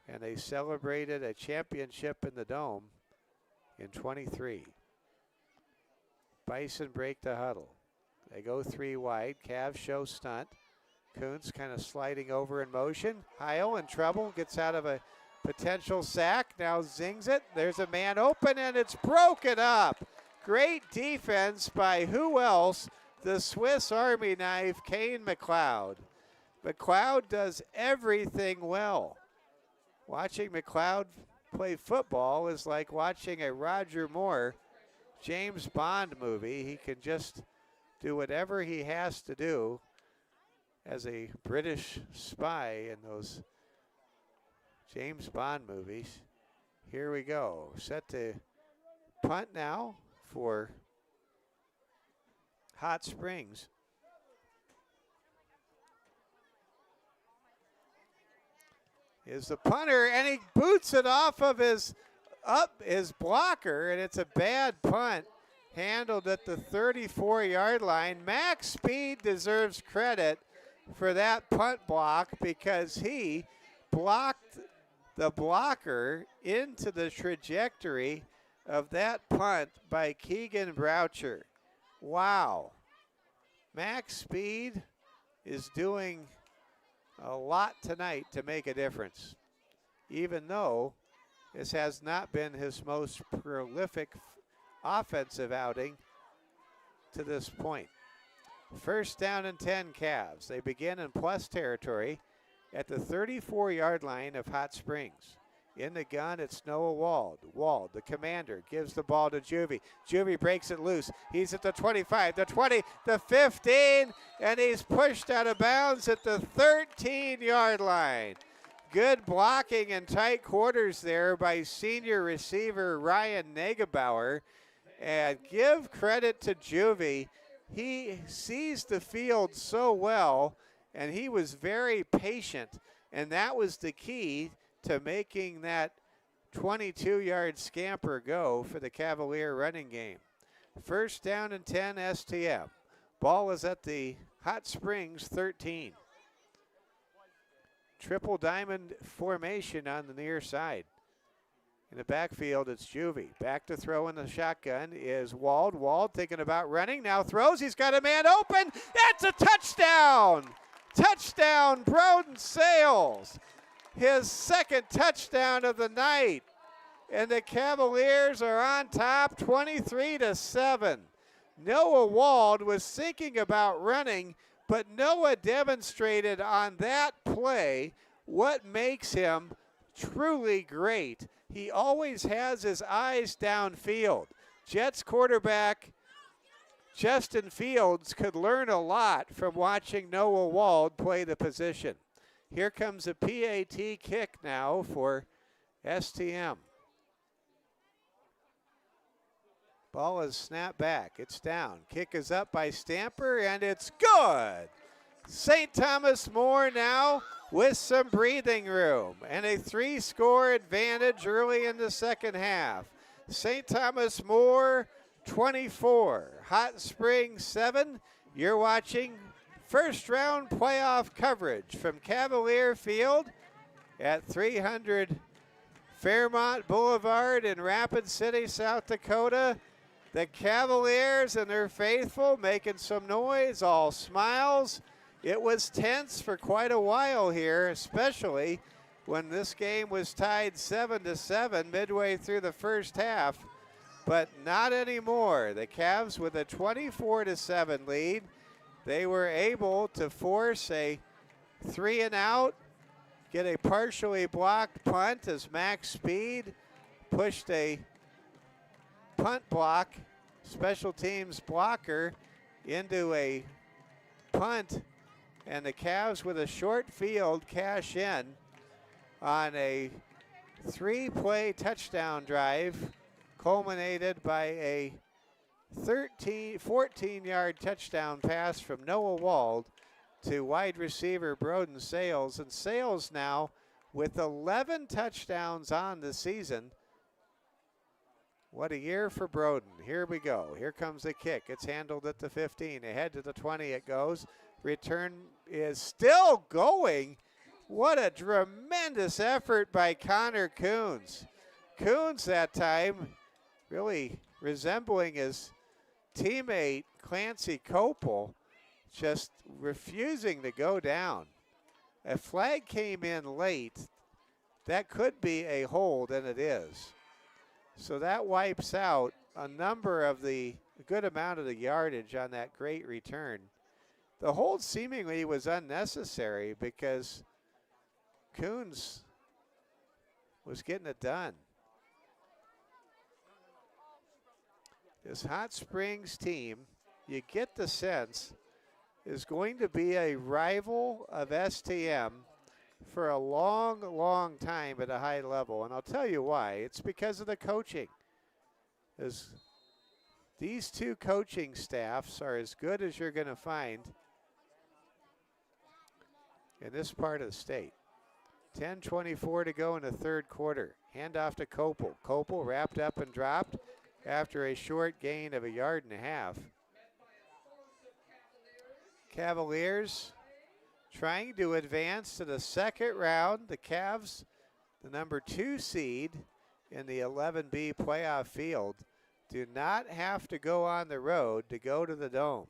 and they celebrated a championship in the Dome in 23. Bison break the huddle. They go 3 wide. Cavs show stunt. Kuntz kind of sliding over in motion. Heil in trouble, gets out of a potential sack, now zings it. There's a man open and it's broken up. Great defense by who else? The Swiss Army knife, Kane McLeod. McLeod does everything well. Watching McLeod play football is like watching a Roger Moore James Bond movie. He can just do whatever he has to do as a British spy in those James Bond movies. Here we go. Set to punt now for Hot Springs. Is the punter, and he boots it off of his blocker, and it's a bad punt handled at the 34-yard line. Max Speed deserves credit for that punt block because he blocked the blocker into the trajectory of that punt by Keegan Broucher. Wow. Max Speed is doing a lot tonight to make a difference, even though this has not been his most prolific offensive outing to this point. 1st down and 10 Cavs. They begin in plus territory at the 34-yard line of Hot Springs. In the gun, it's Noah Wald. Wald, the commander, gives the ball to Juvie. Juvie breaks it loose. He's at the 25, the 20, the 15, and he's pushed out of bounds at the 13-yard line. Good blocking in tight quarters there by senior receiver Ryan Negebauer. And give credit to Juvie. He sees the field so well, and he was very patient, and that was the key to making that 22-yard scamper go for the Cavalier running game. 1st down and 10 STM. Ball is at the Hot Springs 13. Triple diamond formation on the near side. In the backfield, it's Juvie. Back to throw in the shotgun is Wald. Wald thinking about running, now throws. He's got a man open. That's a touchdown. Touchdown, Broden Sales. His 2nd touchdown of the night. And the Cavaliers are on top 23-7. Noah Wald was thinking about running, but Noah demonstrated on that play what makes him truly great. He always has his eyes downfield. Jets quarterback Justin Fields could learn a lot from watching Noah Wald play the position. Here comes a PAT kick now for STM. Ball is snapped back. It's down. Kick is up by Stamper, and it's good. St. Thomas More now with some breathing room and a 3-score advantage early in the second half. St. Thomas More 24, Hot Springs 7. You're watching first round playoff coverage from Cavalier Field at 300 Fairmont Boulevard in Rapid City, South Dakota. The Cavaliers and their faithful making some noise, all smiles. It was tense for quite a while here, especially when this game was tied 7-7 midway through the first half, but not anymore. The Cavs with a 24-7 lead. They were able to force a 3-and-out, get a partially blocked punt as Max Speed pushed a punt block, special teams blocker, into a punt, and the Cavs with a short field cash in on a 3-play touchdown drive culminated by a 14-yard touchdown pass from Noah Wald to wide receiver Broden Sales. And Sales now with 11 touchdowns on the season. What a year for Broden. Here we go. Here comes the kick. It's handled at the 15. Ahead to the 20 it goes. Return is still going. What a tremendous effort by Connor Coons. Coons that time really resembling his teammate Clancy Copel, just refusing to go down. A flag came in late. That could be a hold, and it is. So that wipes out a good amount of the yardage on that great return. The hold seemingly was unnecessary because Coons was getting it done. This Hot Springs team, you get the sense, is going to be a rival of STM for a long, long time at a high level. And I'll tell you why. It's because of the coaching. These two coaching staffs are as good as you're going to find in this part of the state. 10:24 to go in the third quarter. Handoff to Copel. Copel wrapped up and dropped after a short gain of 1.5 yards. Cavaliers trying to advance to the second round. The Cavs, the number 2 seed in the 11B playoff field, do not have to go on the road to go to the Dome.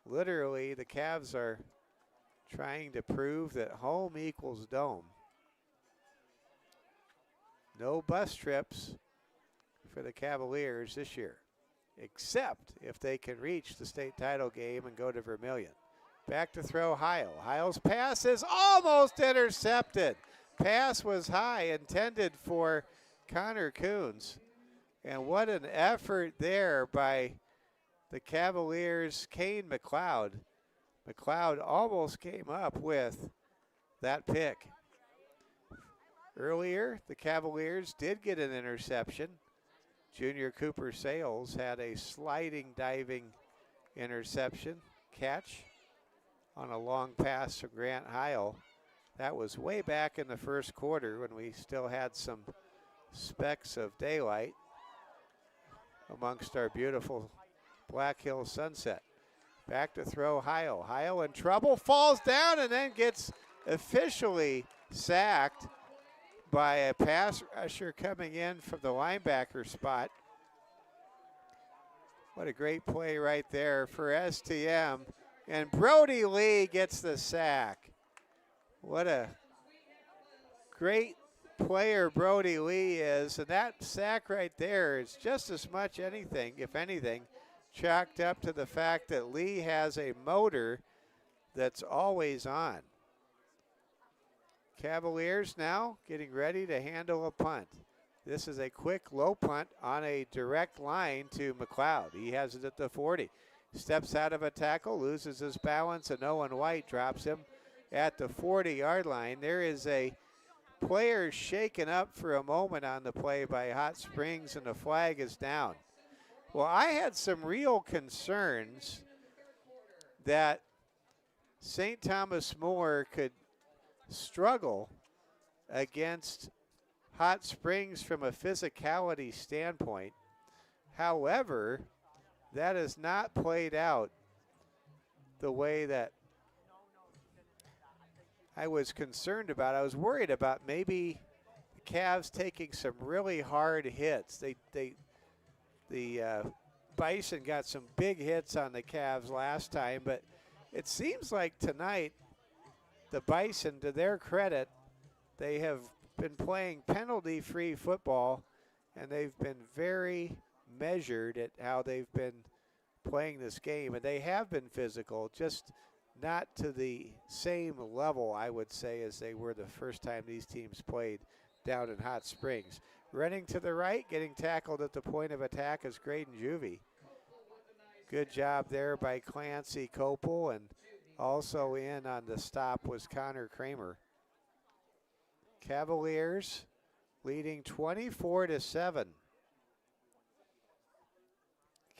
Literally, the Cavs are trying to prove that home equals Dome. No bus trips for the Cavaliers this year, except if they can reach the state title game and go to Vermilion. Back to throw Heil. Heil's pass is almost intercepted. Pass was high, intended for Connor Coons. And what an effort there by the Cavaliers' Kane McLeod. McLeod almost came up with that pick. Earlier, the Cavaliers did get an interception. Junior Cooper Sales had a sliding, diving interception catch on a long pass from Grant Heil. That was way back in the first quarter when we still had some specks of daylight amongst our beautiful Black Hills sunset. Back to throw Heil. Heil in trouble, falls down, and then gets officially sacked by a pass rusher coming in from the linebacker spot. What a great play right there for STM. And Brody Lee gets the sack. What a great player Brody Lee is. And that sack right there is just as much anything, if anything, chalked up to the fact that Lee has a motor that's always on. Cavaliers now getting ready to handle a punt. This is a quick low punt on a direct line to McLeod. He has it at the 40. Steps out of a tackle, loses his balance, and Owen White drops him at the 40-yard line. There is a player shaken up for a moment on the play by Hot Springs, and the flag is down. Well, I had some real concerns that St. Thomas More could struggle against Hot Springs from a physicality standpoint. However, that has not played out the way that I was concerned about. I was worried about maybe the Cavs taking some really hard hits. The Bison got some big hits on the Cavs last time, but it seems like tonight the Bison, to their credit, they have been playing penalty-free football, and they've been very measured at how they've been playing this game, and they have been physical, just not to the same level, I would say, as they were the first time these teams played down in Hot Springs. Running to the right, getting tackled at the point of attack is Graydon Juvie. Good job there by Clancy Copel, and also in on the stop was Connor Kramer. Cavaliers leading 24-7.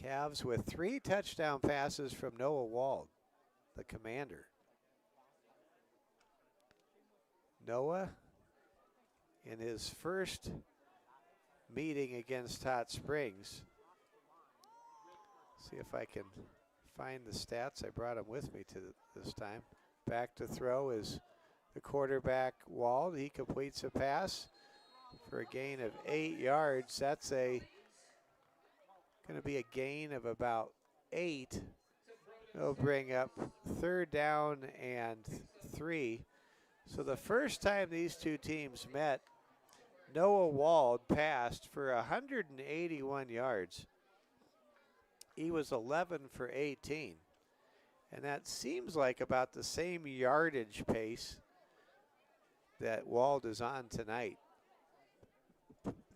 Cavs with 3 touchdown passes from Noah Wald, the commander. Noah, in his first meeting against Hot Springs. See if I can find the stats. I brought them with me to this time. Back to throw is the quarterback Wald. He completes a pass for a gain of 8 yards. That's going to be a gain of about 8. It'll bring up 3rd down and 3. So the first time these two teams met, Noah Wald passed for 181 yards. He was 11 for 18. And that seems like about the same yardage pace that Wald is on tonight.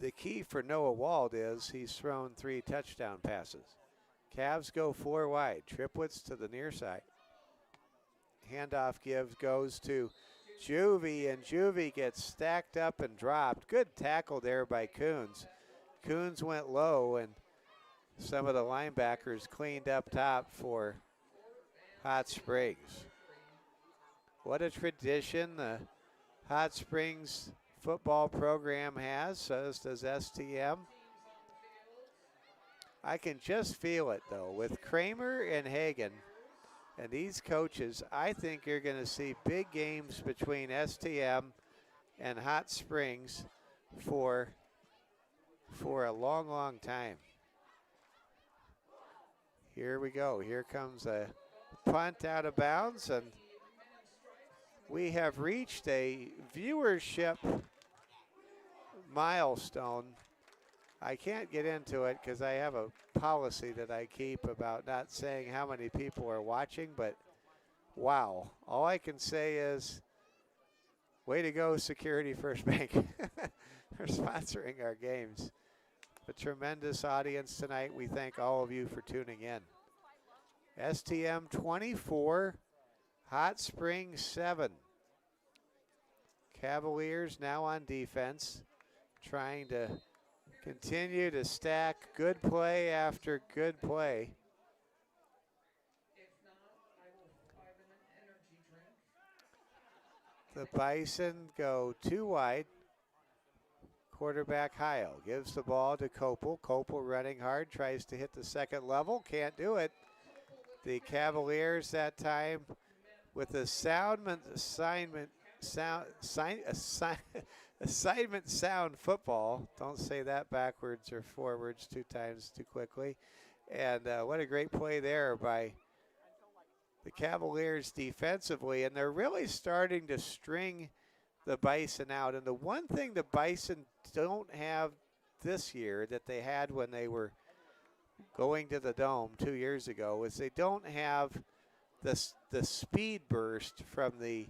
The key for Noah Wald is he's thrown 3 touchdown passes. Cavs go 4 wide. Triplets to the near side. Handoff goes to Juvie, and Juvie gets stacked up and dropped. Good tackle there by Coons. Coons went low, and some of the linebackers cleaned up top for Hot Springs. What a tradition the Hot Springs football program has, so does STM. I can just feel it, though. With Kramer and Hagan and these coaches, I think you're going to see big games between STM and Hot Springs for a long, long time. Here we go. Here comes a punt out of bounds, and we have reached a viewership milestone. I can't get into it because I have a policy that I keep about not saying how many people are watching, but wow. All I can say is, way to go, Security First Bank, for sponsoring our games. A tremendous audience tonight. We thank all of you for tuning in. STM 24, Hot Springs 7. Cavaliers now on defense, trying to continue to stack good play after good play. The Bison go 2 wide. Quarterback Heil gives the ball to Copel. Copel running hard, tries to hit the second level, can't do it. The Cavaliers that time with assignment sound football. Don't say that backwards or forwards 2 times too quickly. And what a great play there by the Cavaliers defensively. And they're really starting to string the Bison out. And the one thing the Bison don't have this year that they had when they were going to the Dome 2 years ago is they don't have the speed burst from the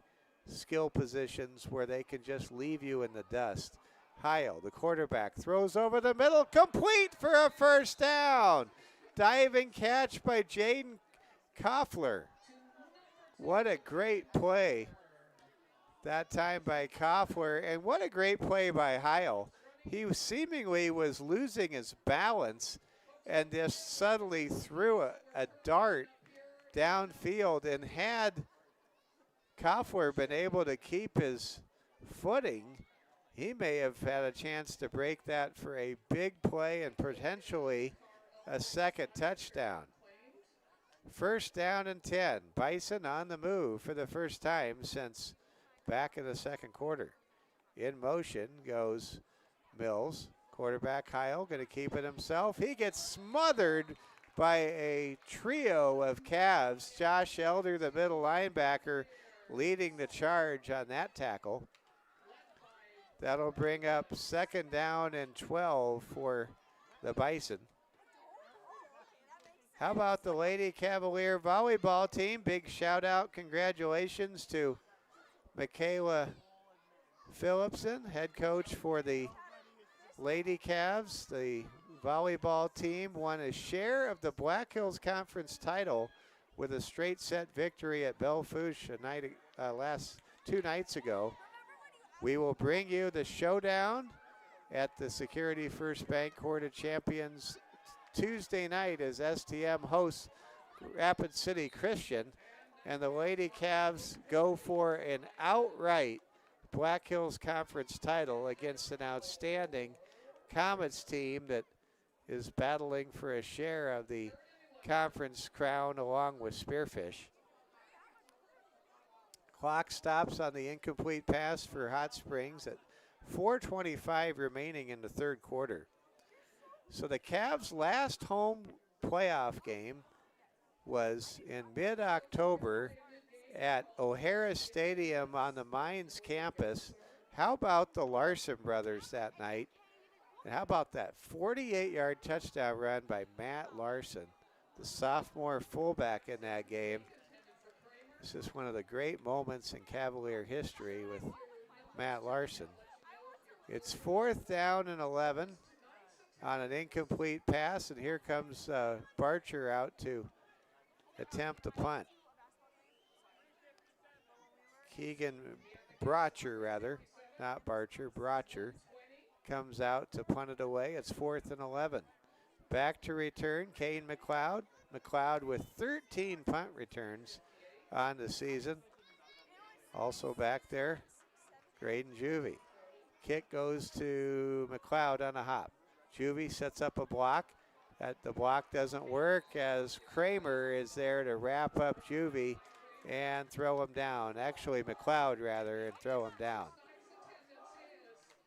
skill positions where they can just leave you in the dust. Heil, the quarterback, throws over the middle, complete for a first down. Diving catch by Jaden Koffler. What a great play that time by Koffler, and what a great play by Heil. He seemingly was losing his balance and just suddenly threw a dart downfield, and had Koffler been able to keep his footing, He may have had a chance to break that for a big play and potentially a second touchdown. First down and 10. Bison on the move for the first time since back in the second quarter. In motion goes Mills. Quarterback Heil going to keep it himself. He gets smothered by a trio of Cavs. Josh Elder, the middle linebacker, leading the charge on that tackle. That'll bring up second down and 12 for the Bison. How about the Lady Cavalier volleyball team? Big shout out, congratulations to Michaela Phillipson, head coach for the Lady Cavs. The volleyball team won a share of the Black Hills Conference title with a straight set victory at Belle Fourche last 2 nights ago. We will bring you the showdown at the Security First Bank Court of Champions Tuesday night as STM hosts Rapid City Christian, and the Lady Cavs go for an outright Black Hills Conference title against an outstanding Comets team that is battling for a share of the conference crown along with Spearfish. Clock stops on the incomplete pass for Hot Springs at 4:25 remaining in the third quarter. So the Cavs' last home playoff game was in mid-October at O'Hara Stadium on the Mines campus. How about the Larson brothers that night? And how about that 48-yard touchdown run by Matt Larson, the sophomore fullback in that game? This is one of the great moments in Cavalier history with Matt Larson. It's 4th down and 11 on an incomplete pass, and here comes Barcher out to attempt the punt. Keegan Brocher, rather, not Barcher, Brocher, comes out to punt it away. It's 4th and 11. Back to return, Kane McLeod. McLeod with 13 punt returns on the season. Also back there, Graydon Juvie. Kick goes to McLeod on a hop. Juvie sets up a block. The block doesn't work as Kramer is there to wrap up Juvie and throw him down. Actually, McLeod rather, and throw him down.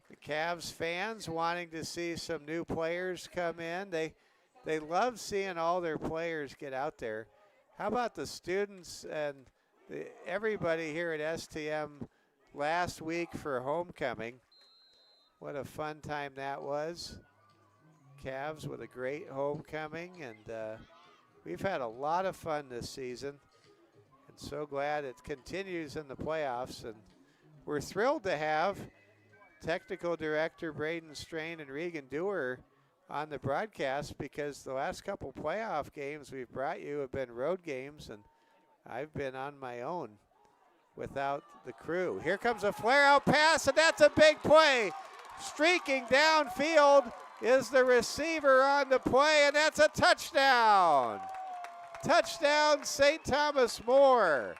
The Cavs fans wanting to see some new players come in. They love seeing all their players get out there. How about the students and everybody here at STM last week for homecoming? What a fun time that was. Cavs with a great homecoming, and we've had a lot of fun this season, and so glad it continues in the playoffs. And we're thrilled to have Technical Director Braden Strain and Regan Dewar on the broadcast, because the last couple playoff games we've brought you have been road games, and I've been on my own without the crew. Here comes a flare-out pass, and that's a big play. Streaking downfield is the receiver on the play, and that's a touchdown. Touchdown, St. Thomas More.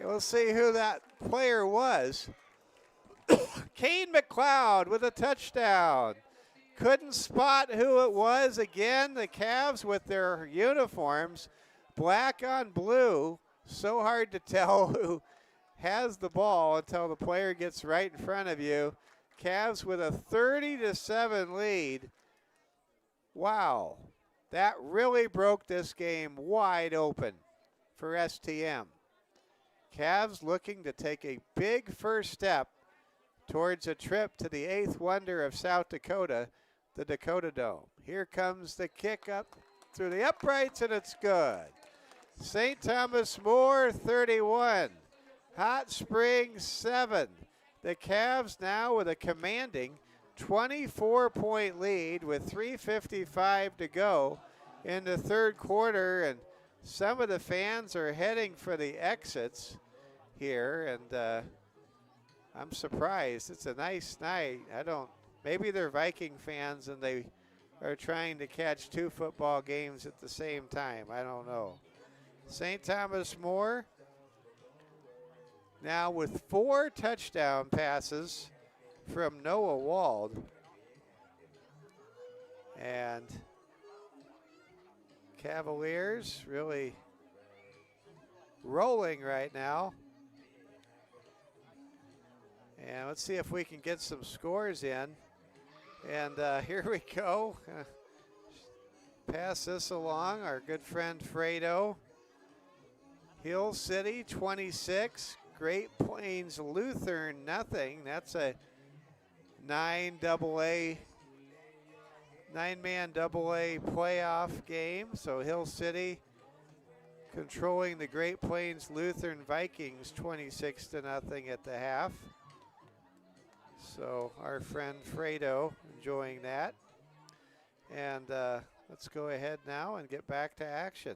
We'll see who that player was. Kane McLeod with a touchdown. Couldn't spot who it was. Again, the Cavs with their uniforms, black on blue. So hard to tell who has the ball until the player gets right in front of you. Cavs with a 30-7 lead. Wow, that really broke this game wide open for STM. Cavs looking to take a big first step towards a trip to the 8th wonder of South Dakota, the Dakota Dome. Here comes the kick up through the uprights, and it's good. St. Thomas More 31, Hot Springs 7. The Cavs now with a commanding 24-point lead with 3:55 to go in the third quarter, and some of the fans are heading for the exits here, and I'm surprised. It's a nice night. Maybe they're Viking fans and they are trying to catch 2 football games at the same time. I don't know. St. Thomas More now with 4 touchdown passes from Noah Wald. And Cavaliers really rolling right now. And let's see if we can get some scores in. And here we go. Pass this along, our good friend Fredo. Hill City 26, Great Plains Lutheran nothing. That's a 9-man AA playoff game. So Hill City controlling the Great Plains Lutheran Vikings 26-0 at the half. So our friend Fredo enjoying that. And let's go ahead now and get back to action.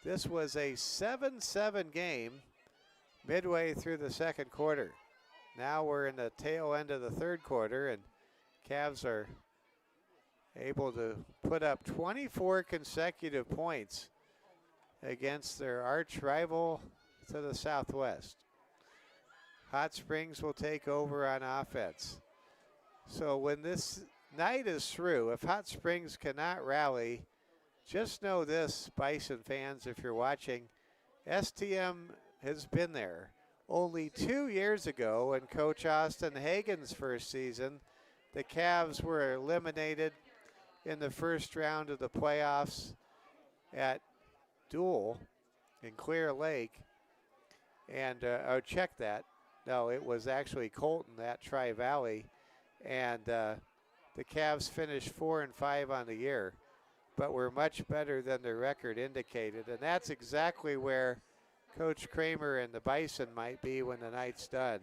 This was a 7-7 game midway through the second quarter. Now we're in the tail end of the third quarter, and Cavs are able to put up 24 consecutive points against their arch rival to the southwest. Hot Springs will take over on offense. So when this night is through, if Hot Springs cannot rally, just know this, Bison fans, if you're watching, STM has been there. Only 2 years ago, in Coach Austin Hagen's first season, the Cavs were eliminated in the first round of the playoffs at Dual in Clear Lake. And check that. No, it was actually Colton at Tri-Valley. And the Cavs finished 4-5 on the year, but were much better than their record indicated. And that's exactly where Coach Kramer and the Bison might be when the night's done.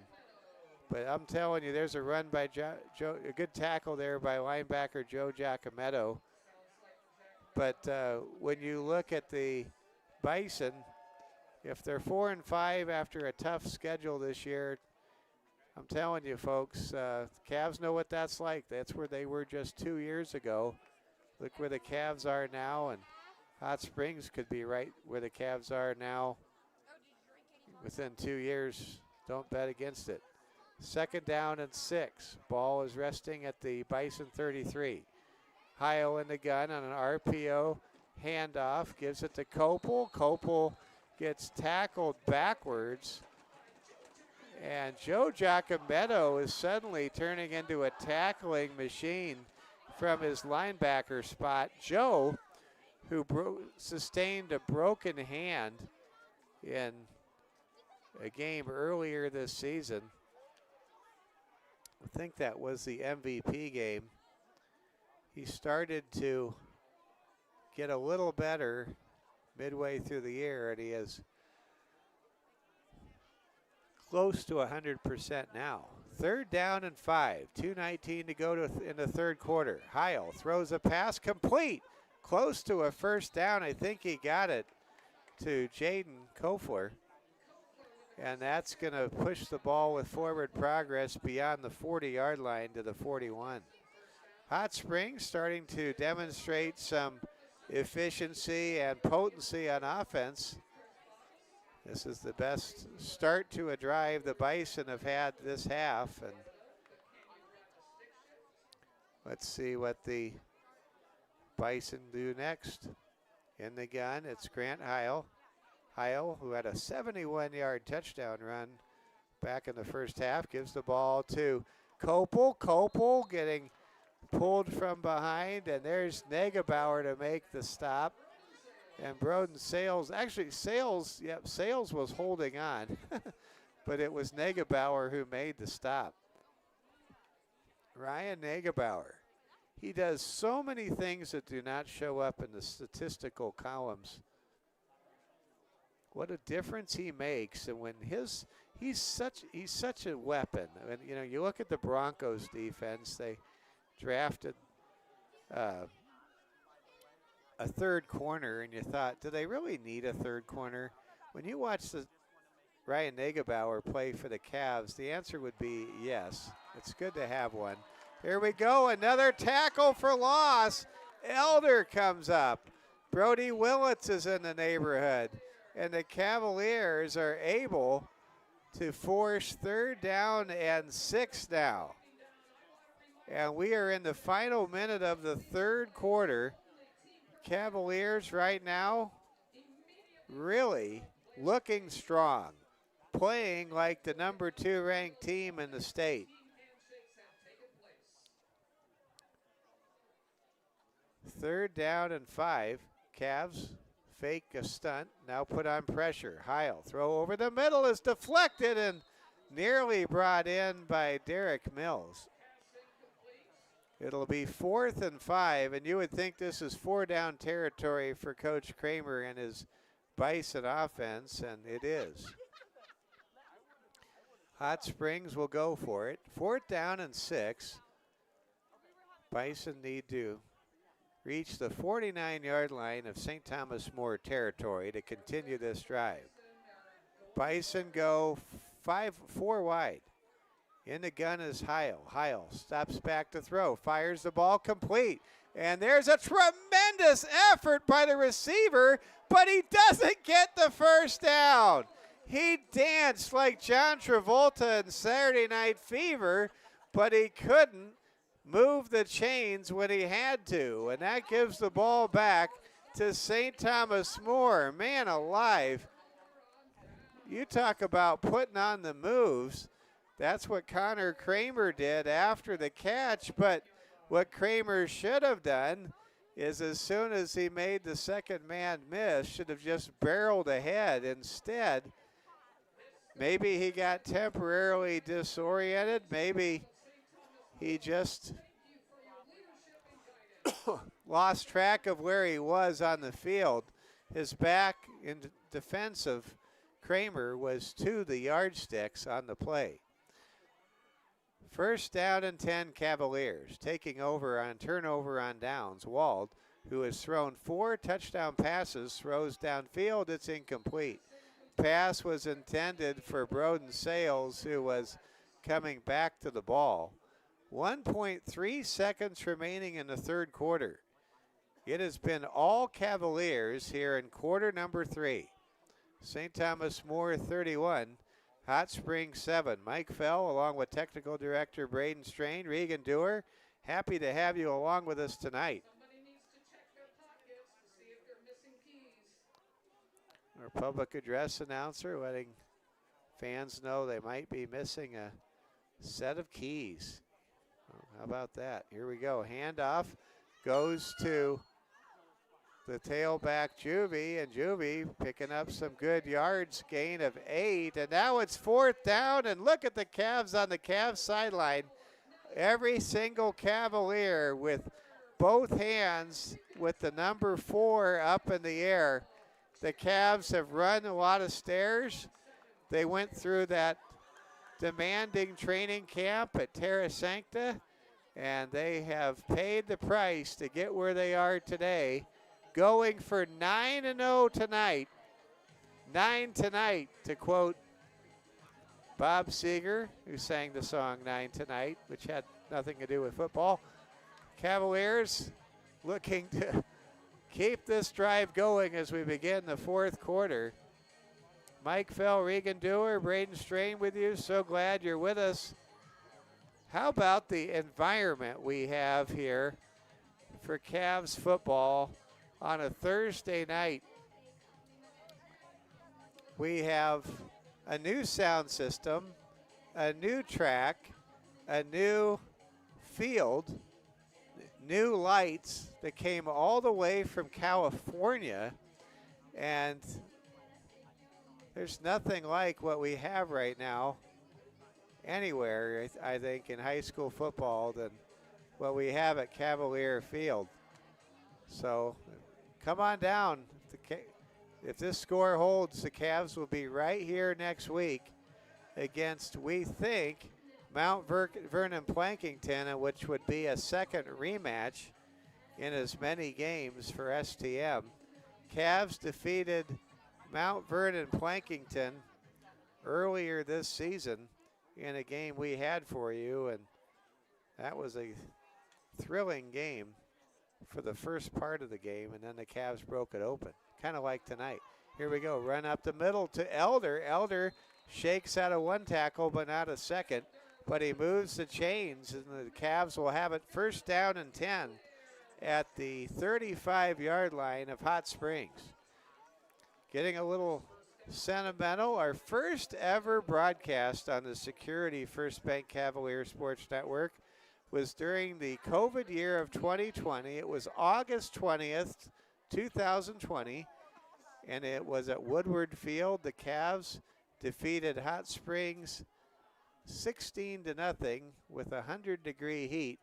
But I'm telling you, there's a run by Joe, a good tackle there by linebacker Joe Giacometto. But when you look at the Bison, if they're 4-5 after a tough schedule this year, I'm telling you, folks, Cavs know what that's like. That's where they were just 2 years ago. Look where the Cavs are now, and Hot Springs could be right where the Cavs are now within 2 years. Don't bet against it. 2nd down and 6. Ball is resting at the Bison 33. Heil in the gun on an RPO handoff. Gives it to Kopel. Kopel gets tackled backwards. And Joe Giacometto is suddenly turning into a tackling machine from his linebacker spot. Joe, who sustained a broken hand in a game earlier this season. I think that was the MVP game. He started to get a little better midway through the year, and he is close to 100% now. 3rd down and 5. 2:19 to go in the third quarter. Heil throws a pass complete. Close to a first down. I think he got it to Jaden Kofler. And that's going to push the ball with forward progress beyond the 40-yard line to the 41. Hot Springs starting to demonstrate some efficiency and potency on offense. This is the best start to a drive the Bison have had this half. And let's see what the Bison do next. In the gun, it's Grant Heil. Heil, who had a 71-yard touchdown run back in the first half, gives the ball to Kopel. Kopel getting pulled from behind, and there's Negebauer to make the stop. And Broden Sales, actually Sales was holding on, but it was Negebauer who made the stop. Ryan Negebauer. He does so many things that do not show up in the statistical columns. What a difference he makes, and when he's such a weapon. And you know, you look at the Broncos defense. They drafted a third corner, and you thought, do they really need a third corner? When you watch the Ryan Negebauer play for the Cavs, the answer would be yes. It's good to have one. Here we go, another tackle for loss. Elder comes up. Brody Willits is in the neighborhood. and the Cavaliers are able to force 3rd down and 6 now. And we are in the final minute of the 3rd quarter. Cavaliers right now really looking strong, playing like the number 2 ranked team in the state. 3rd down and 5. Cavs fake a stunt, now put on pressure. Heil, throw over the middle is deflected and nearly brought in by Derek Mills. It'll be 4th and 5, and you would think this is 4-down territory for Coach Kramer and his Bison offense, and it is. Hot Springs will go for it. 4th down and 6. Bison need to reach the 49-yard line of St. Thomas More territory to continue this drive. Bison go 4 wide. In the gun is Heil. Heil stops back to throw, fires the ball complete. And there's a tremendous effort by the receiver, but he doesn't get the first down. He danced like John Travolta in Saturday Night Fever, but he couldn't move the chains when he had to. And that gives the ball back to St. Thomas More. Man alive. You talk about putting on the moves. That's what Connor Kramer did after the catch, but what Kramer should have done is as soon as he made the second man miss, should have just barreled ahead. Instead, maybe he got temporarily disoriented. Maybe he just lost track of where he was on the field. His back in defense of Kramer was to the yardsticks on the play. 1st down and 10 Cavaliers, taking over on turnover on downs. Wald, who has thrown 4 touchdown passes, throws downfield. It's incomplete. Pass was intended for Broden Sales, who was coming back to the ball. 1.3 seconds remaining in the 3rd quarter. It has been all Cavaliers here in quarter number 3. St. Thomas More 31. Hot Springs 7. Mike Fell along with technical director Braden Strain. Regan Dewar, happy to have you along with us tonight. Our public address announcer letting fans know they might be missing a set of keys. Well, how about that? Here we go. Handoff goes to the tailback Juvie, and Juvie picking up some good yards, gain of 8, and now it's 4th down, and look at the Cavs on the Cavs sideline. Every single Cavalier with both hands with the number 4 up in the air. The Cavs have run a lot of stairs. They went through that demanding training camp at Terra Sancta, and they have paid the price to get where they are today. Going for 9-0 tonight. 9 tonight, to quote Bob Seger, who sang the song 9 Tonight, which had nothing to do with football. Cavaliers looking to keep this drive going as we begin the 4th quarter. Mike Fell, Regan Dewar, Braden Strain with you. So glad you're with us. How about the environment we have here for Cavs football on a Thursday night? We have a new sound system, a new track, a new field, new lights that came all the way from California, and there's nothing like what we have right now anywhere, I think, in high school football than what we have at Cavalier Field. So come on down. If this score holds, the Cavs will be right here next week against, we think, Mount Vernon Plankington, which would be a second rematch in as many games for STM. Cavs defeated Mount Vernon Plankington earlier this season in a game we had for you, and that was a thrilling game for the first part of the game, and then the Cavs broke it open, kind of like tonight. Here we go. Run up the middle to Elder. Elder shakes out of one tackle, but not a second. But he moves the chains, and the Cavs will have it first down and 10 at the 35-yard line of Hot Springs. Getting a little sentimental, our first ever broadcast on the Security First Bank Cavalier Sports Network was during the COVID year of 2020. It was August 20th, 2020, and it was at Woodward Field. The Cavs defeated Hot Springs 16-0 with 100-degree heat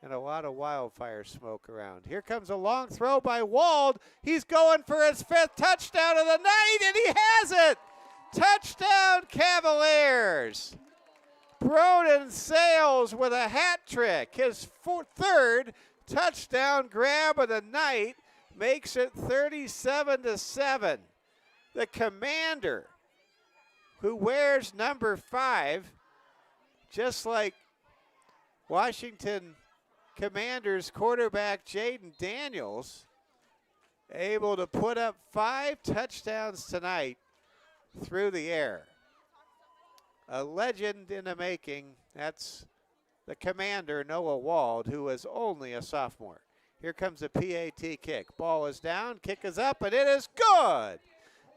and a lot of wildfire smoke around. Here comes a long throw by Wald. He's going for his 5th touchdown of the night, and he has it! Touchdown, Cavaliers! Broden Sales with a hat trick. His 3rd touchdown grab of the night makes it 37-7. The commander, who wears number 5, just like Washington Commanders quarterback Jaden Daniels, able to put up 5 touchdowns tonight through the air. A legend in the making. That's the commander, Noah Wald, who was only a sophomore. Here comes a PAT kick. Ball is down, kick is up, and it is good.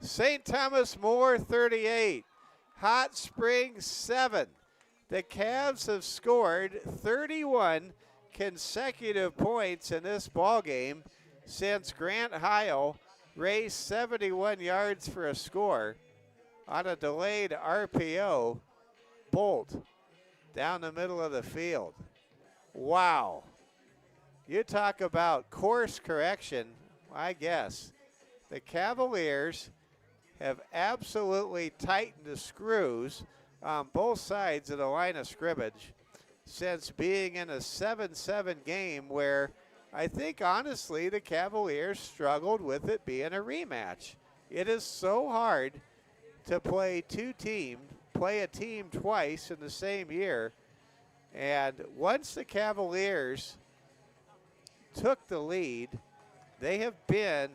St. Thomas More 38, Hot Springs 7. The Cavs have scored 31 consecutive points in this ball game since Grant Heil raced 71 yards for a score on a delayed RPO bolt down the middle of the field. Wow. You talk about course correction, I guess. The Cavaliers have absolutely tightened the screws on both sides of the line of scrimmage since being in a 7-7 game where I think honestly the Cavaliers struggled with it being a rematch. It is so hard to play a team twice in the same year. And once the Cavaliers took the lead, they have been,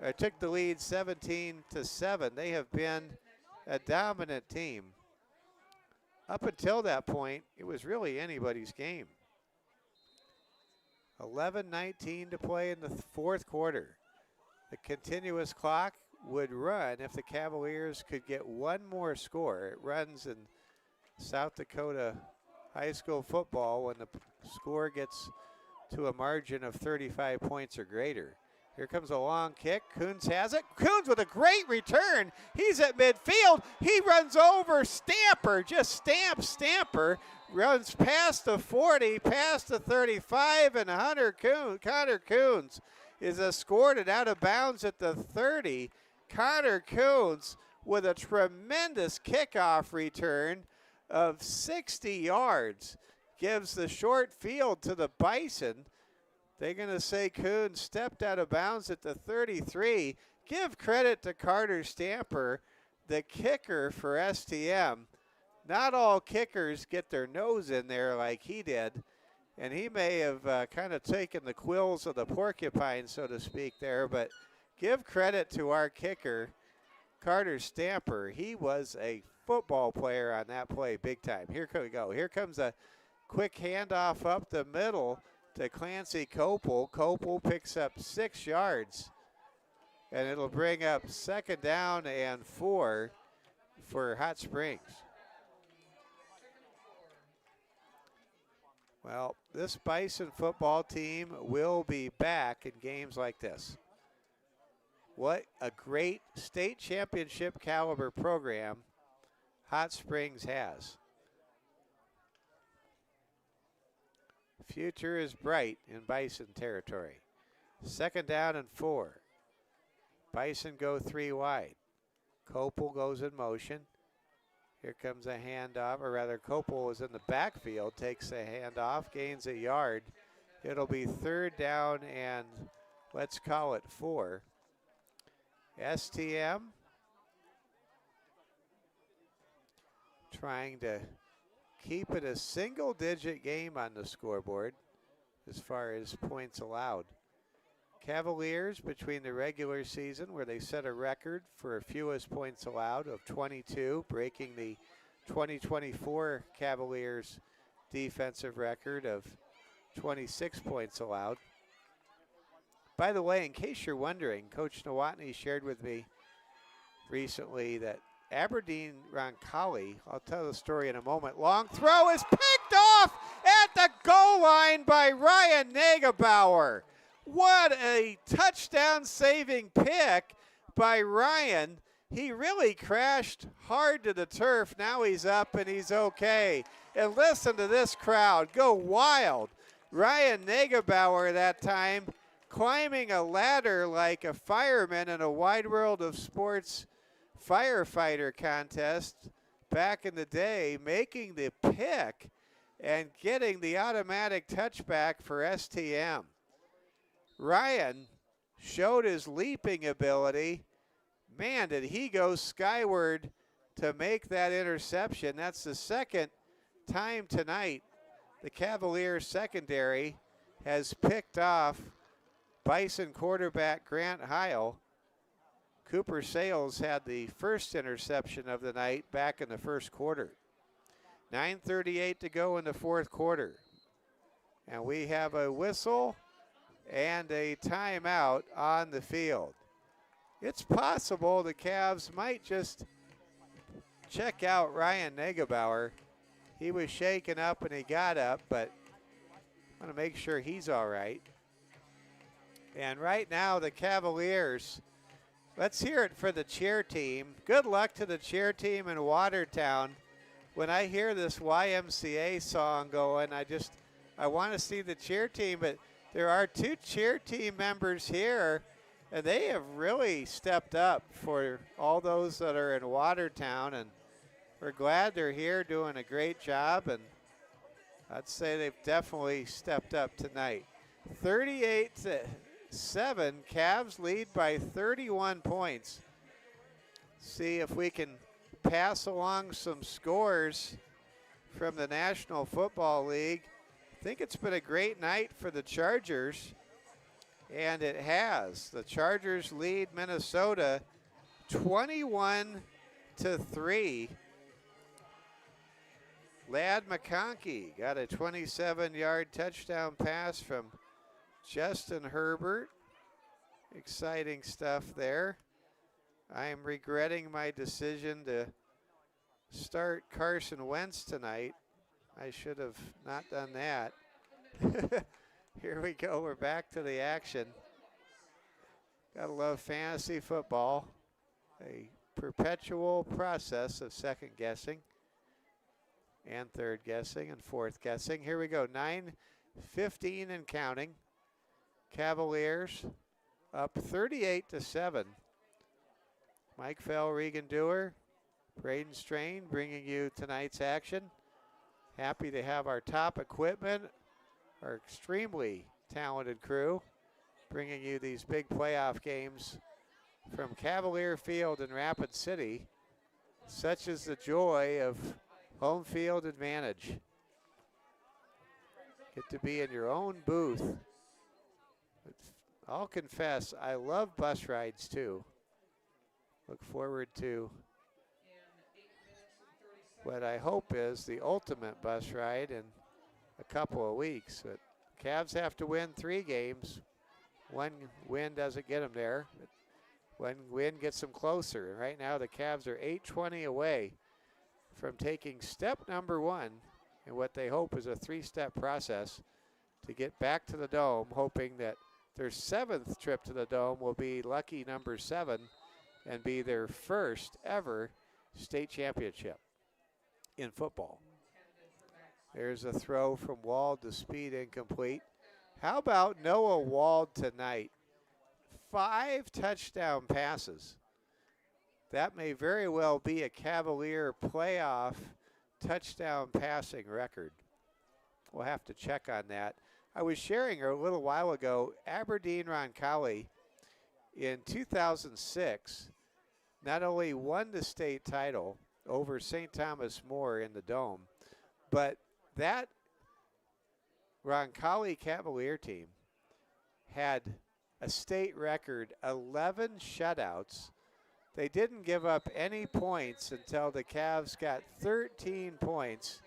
or took the lead 17-7, they have been a dominant team. Up until that point, it was really anybody's game. 11:19 to play in the 4th quarter. The continuous clock would run if the Cavaliers could get one more score. It runs in South Dakota high school football when the score gets to a margin of 35 points or greater. Here comes a long kick. Coons has it. Coons with a great return. He's at midfield. He runs over Stamper. Just Stamper. Runs past the 40, past the 35, and Connor Coons is escorted out of bounds at the 30. Connor Coons with a tremendous kickoff return of 60 yards. Gives the short field to the Bison. They're going to say Coons stepped out of bounds at the 33. Give credit to Carter Stamper, the kicker for STM. Not all kickers get their nose in there like he did, and he may have kind of taken the quills of the porcupine, so to speak, there, but give credit to our kicker, Carter Stamper. He was a football player on that play big time. Here we go. Here comes a quick handoff up the middle to Clancy Copel. Copel picks up 6 yards, and it'll bring up 2nd down and 4 for Hot Springs. Well, this Bison football team will be back in games like this. What a great state championship caliber program Hot Springs has. Future is bright in Bison territory. 2nd down and 4. Bison go 3 wide. Copel goes in motion. Here comes a handoff, or rather Copel is in the backfield, takes a handoff, gains a yard. It'll be 3rd down and let's call it 4. STM trying to keep it a single-digit game on the scoreboard as far as points allowed. Cavaliers between the regular season where they set a record for fewest points allowed of 22, breaking the 2024 Cavaliers defensive record of 26 points allowed. By the way, in case you're wondering, Coach Nowotny shared with me recently that Aberdeen Roncalli, I'll tell the story in a moment, long throw is picked off at the goal line by Ryan Nagebauer. What a touchdown saving pick by Ryan. He really crashed hard to the turf. Now he's up and he's okay. And listen to this crowd go wild. Ryan Nagebauer that time climbing a ladder like a fireman in a Wide World of Sports firefighter contest back in the day, making the pick and getting the automatic touchback for STM. Ryan showed his leaping ability. Man, did he go skyward to make that interception. That's the second time tonight the Cavaliers secondary has picked off Bison quarterback Grant Heil. Cooper Sales had the first interception of the night back in the first quarter. 9:38 to go in the fourth quarter. And we have a whistle and a timeout on the field. It's possible the Cavs might just check out Ryan Nagebauer. He was shaken up and he got up, but I want to make sure he's all right. And right now the Cavaliers, let's hear it for the cheer team. Good luck to the cheer team in Watertown. When I hear this YMCA song going, I want to see the cheer team, but there are two cheer team members here, and they have really stepped up for all those that are in Watertown, and we're glad they're here doing a great job, and I'd say they've definitely stepped up tonight. 38-7, Cavs lead by 31 points. See if we can pass along some scores from the National Football League. I think it's been a great night for the Chargers, and it has. The Chargers lead Minnesota 21-3. Ladd McConkey got a 27-yard touchdown pass from Justin Herbert. Exciting stuff there. I am regretting my decision to start Carson Wentz tonight. I should have not done that. Here we go. We're back to the action. Gotta love fantasy football. A perpetual process of second guessing and third guessing and fourth guessing. Here we go. 9:15 and counting. Cavaliers up 38-7. Mike Fell, Regan Dewar, Braden Strain bringing you tonight's action. Happy to have our top equipment, our extremely talented crew, bringing you these big playoff games from Cavalier Field in Rapid City. Such is the joy of home field advantage. Get to be in your own booth. I'll confess, I love bus rides too. Look forward to what I hope is the ultimate bus ride in a couple of weeks. But Cavs have to win 3 games. One win doesn't get them there. But one win gets them closer. And right now the Cavs are 8:20 away from taking step number 1 in what they hope is a 3-step process to get back to the Dome, hoping that their 7th trip to the Dome will be lucky number 7 and be their first ever state championship in football. There's a throw from Wald to Speed, incomplete. How about Noah Wald tonight? 5 touchdown passes. That may very well be a Cavalier playoff touchdown passing record. We'll have to check on that. I was sharing a little while ago, Aberdeen Roncalli in 2006 not only won the state title over St. Thomas More in the Dome, but that Roncalli Cavalier team had a state record 11 shutouts. They didn't give up any points until the Cavs got 13 points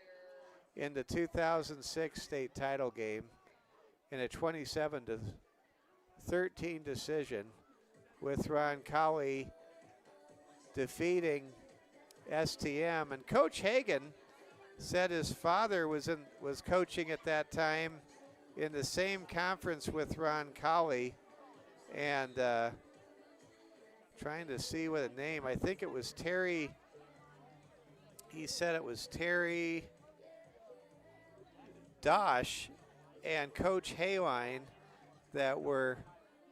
in the 2006 state title game in a 27-13 decision, with Roncalli defeating STM. And Coach Hagan said his father was coaching at that time in the same conference with Roncalli, and trying to see what a name. I think it was Terry. He said it was Terry Dosh and Coach Hayline that were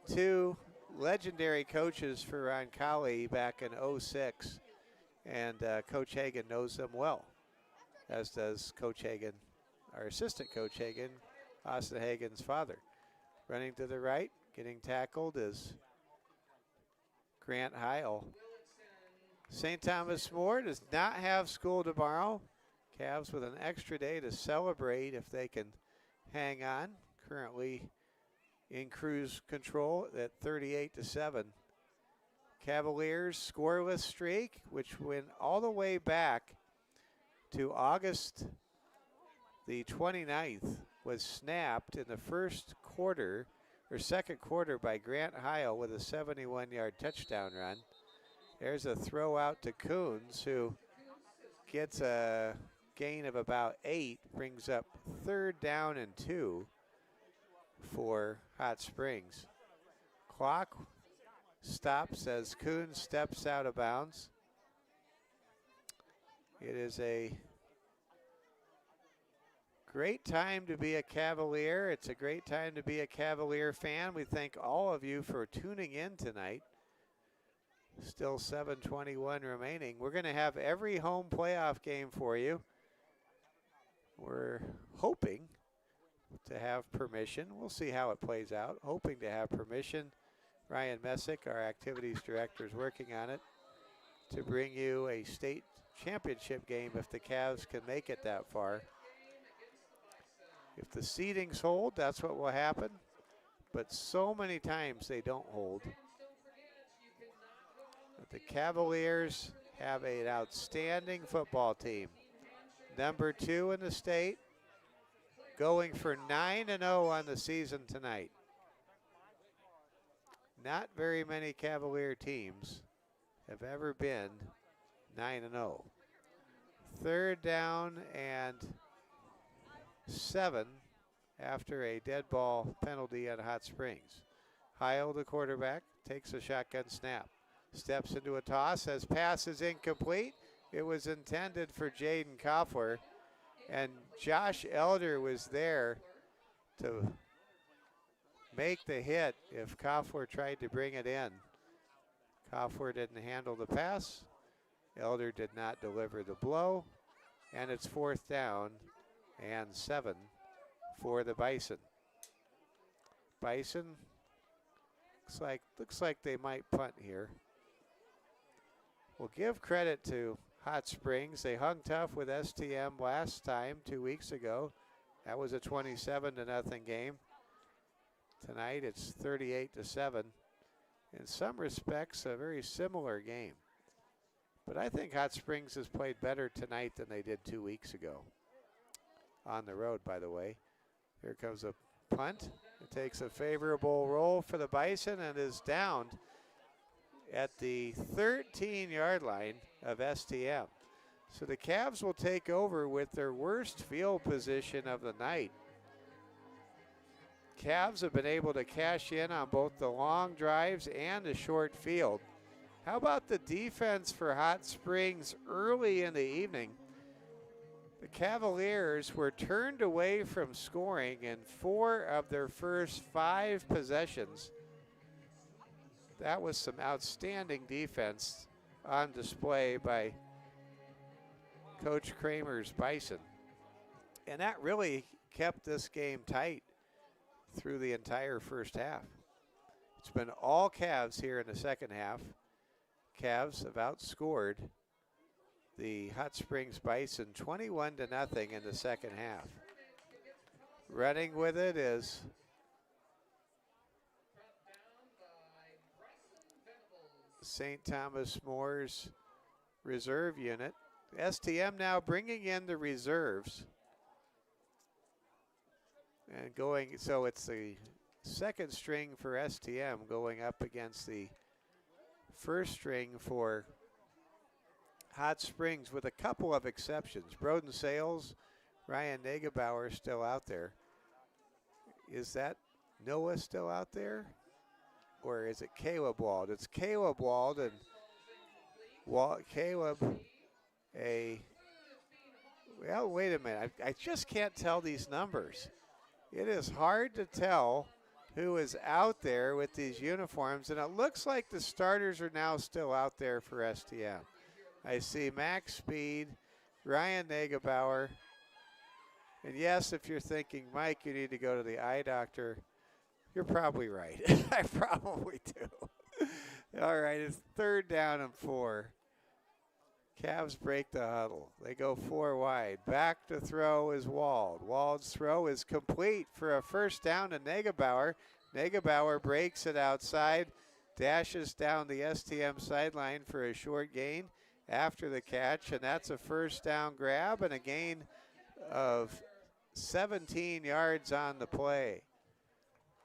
two legendary coaches for Roncalli back in '06, and Coach Hagan knows them well, as does Coach Hagan, our assistant Coach Hagan, Austin Hagan's father. Running to the right, getting tackled is Grant Heil. St. Thomas More does not have school tomorrow. Cavs with an extra day to celebrate if they can hang on. Currently in cruise control at 38-7. Cavaliers scoreless streak, which went all the way back to August the 29th, was snapped in the first quarter or second quarter by Grant Heil with a 71-yard touchdown run. There's a throw out to Coons, who gets a gain of about 8, brings up 3rd down and 2 for Hot Springs. Clock stops as Coons steps out of bounds. It is a great time to be a Cavalier. It's a great time to be a Cavalier fan. We thank all of you for tuning in tonight. Still 7:21 remaining. We're going to have every home playoff game for you. We're hoping to have permission. We'll see how it plays out. Hoping to have permission. Ryan Messick, our activities director, is working on it to bring you a state championship game if the Cavs can make it that far. If the seedings hold, that's what will happen. But so many times they don't hold. But the Cavaliers have an outstanding football team. Number 2 in the state, going for 9-0 on the season tonight. Not very many Cavalier teams have ever been 9-0. 3rd down and 7 after a dead ball penalty at Hot Springs. Heil, the quarterback, takes a shotgun snap. Steps into a toss as pass is incomplete. It was intended for Jaden Koffler, and Josh Elder was there to make the hit if Koffler tried to bring it in. Koffler didn't handle the pass. Elder did not deliver the blow, and it's 4th down and 7 for the Bison. Bison looks like they might punt here. We'll give credit to Hot Springs. They hung tough with STM last time, 2 weeks ago. That was a 27-0 game. Tonight it's 38-7. In some respects, a very similar game. But I think Hot Springs has played better tonight than they did 2 weeks ago. On the road, by the way. Here comes a punt. It takes a favorable roll for the Bison and is downed at the 13-yard line of STM. So the Cavs will take over with their worst field position of the night. Cavs have been able to cash in on both the long drives and the short field. How about the defense for Hot Springs early in the evening? The Cavaliers were turned away from scoring in 4 of their first 5 possessions. That was some outstanding defense on display by Coach Kramer's Bison. And that really kept this game tight through the entire first half. It's been all Cavs here in the second half. Cavs have outscored the Hot Springs Bison 21-0 in the second half. Running with it is St. Thomas More's reserve unit. STM now bringing in the reserves. And going, so it's the second string for STM going up against the first string for Hot Springs, with a couple of exceptions. Broden Sales, Ryan Negebauer still out there. Is that Noah still out there? Or is it Caleb Wald? It's Caleb Wald, and Caleb, well, wait a minute. I just can't tell these numbers. It is hard to tell who is out there with these uniforms, and it looks like the starters are now still out there for STM. I see Max Speed, Ryan Negebauer, and yes, if you're thinking, Mike, you need to go to the eye doctor, you're probably right. I probably do. All right, it's 3rd down and 4. Cavs break the huddle. They go 4 wide. Back to throw is Wald. Wald's throw is complete for a first down to Negebauer. Negebauer breaks it outside, dashes down the STM sideline for a short gain after the catch, and that's a first down grab and a gain of 17 yards on the play.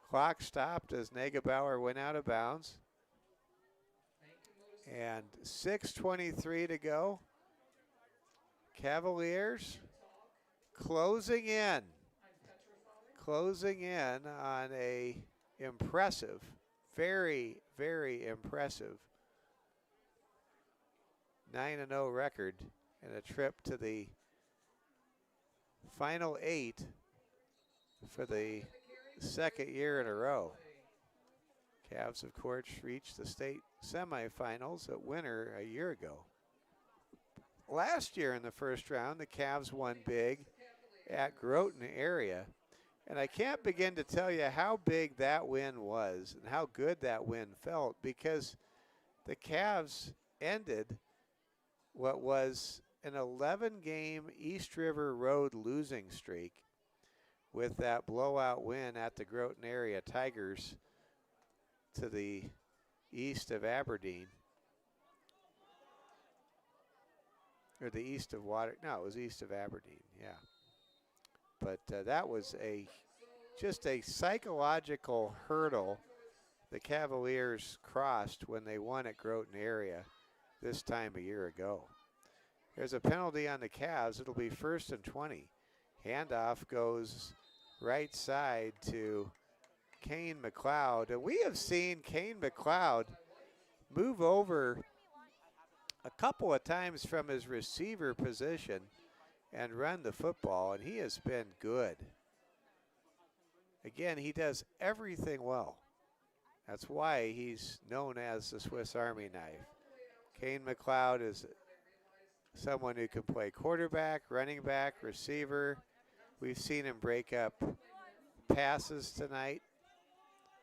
Clock stopped as Negebauer went out of bounds. And 6:23 to go. Cavaliers closing in on a impressive, very, very impressive 9-0 record and a trip to the Final 8 for the second year in a row. Cavs, of course, reached the state semifinals at Winter a year ago. Last year in the first round, the Cavs won big at Groton area. And I can't begin to tell you how big that win was and how good that win felt, because the Cavs ended what was an 11-game East River Road losing streak with that blowout win at the Groton area Tigers to the east of Aberdeen. Or the east of it was east of Aberdeen, yeah. But that was just a psychological hurdle the Cavaliers crossed when they won at Groton area this time a year ago. There's a penalty on the Cavs. It'll be 1st and 20. Handoff goes right side to Kane McLeod. And we have seen Kane McLeod move over a couple of times from his receiver position and run the football, and he has been good. Again, he does everything well. That's why he's known as the Swiss Army knife. Kane McLeod is someone who can play quarterback, running back, receiver. We've seen him break up passes tonight,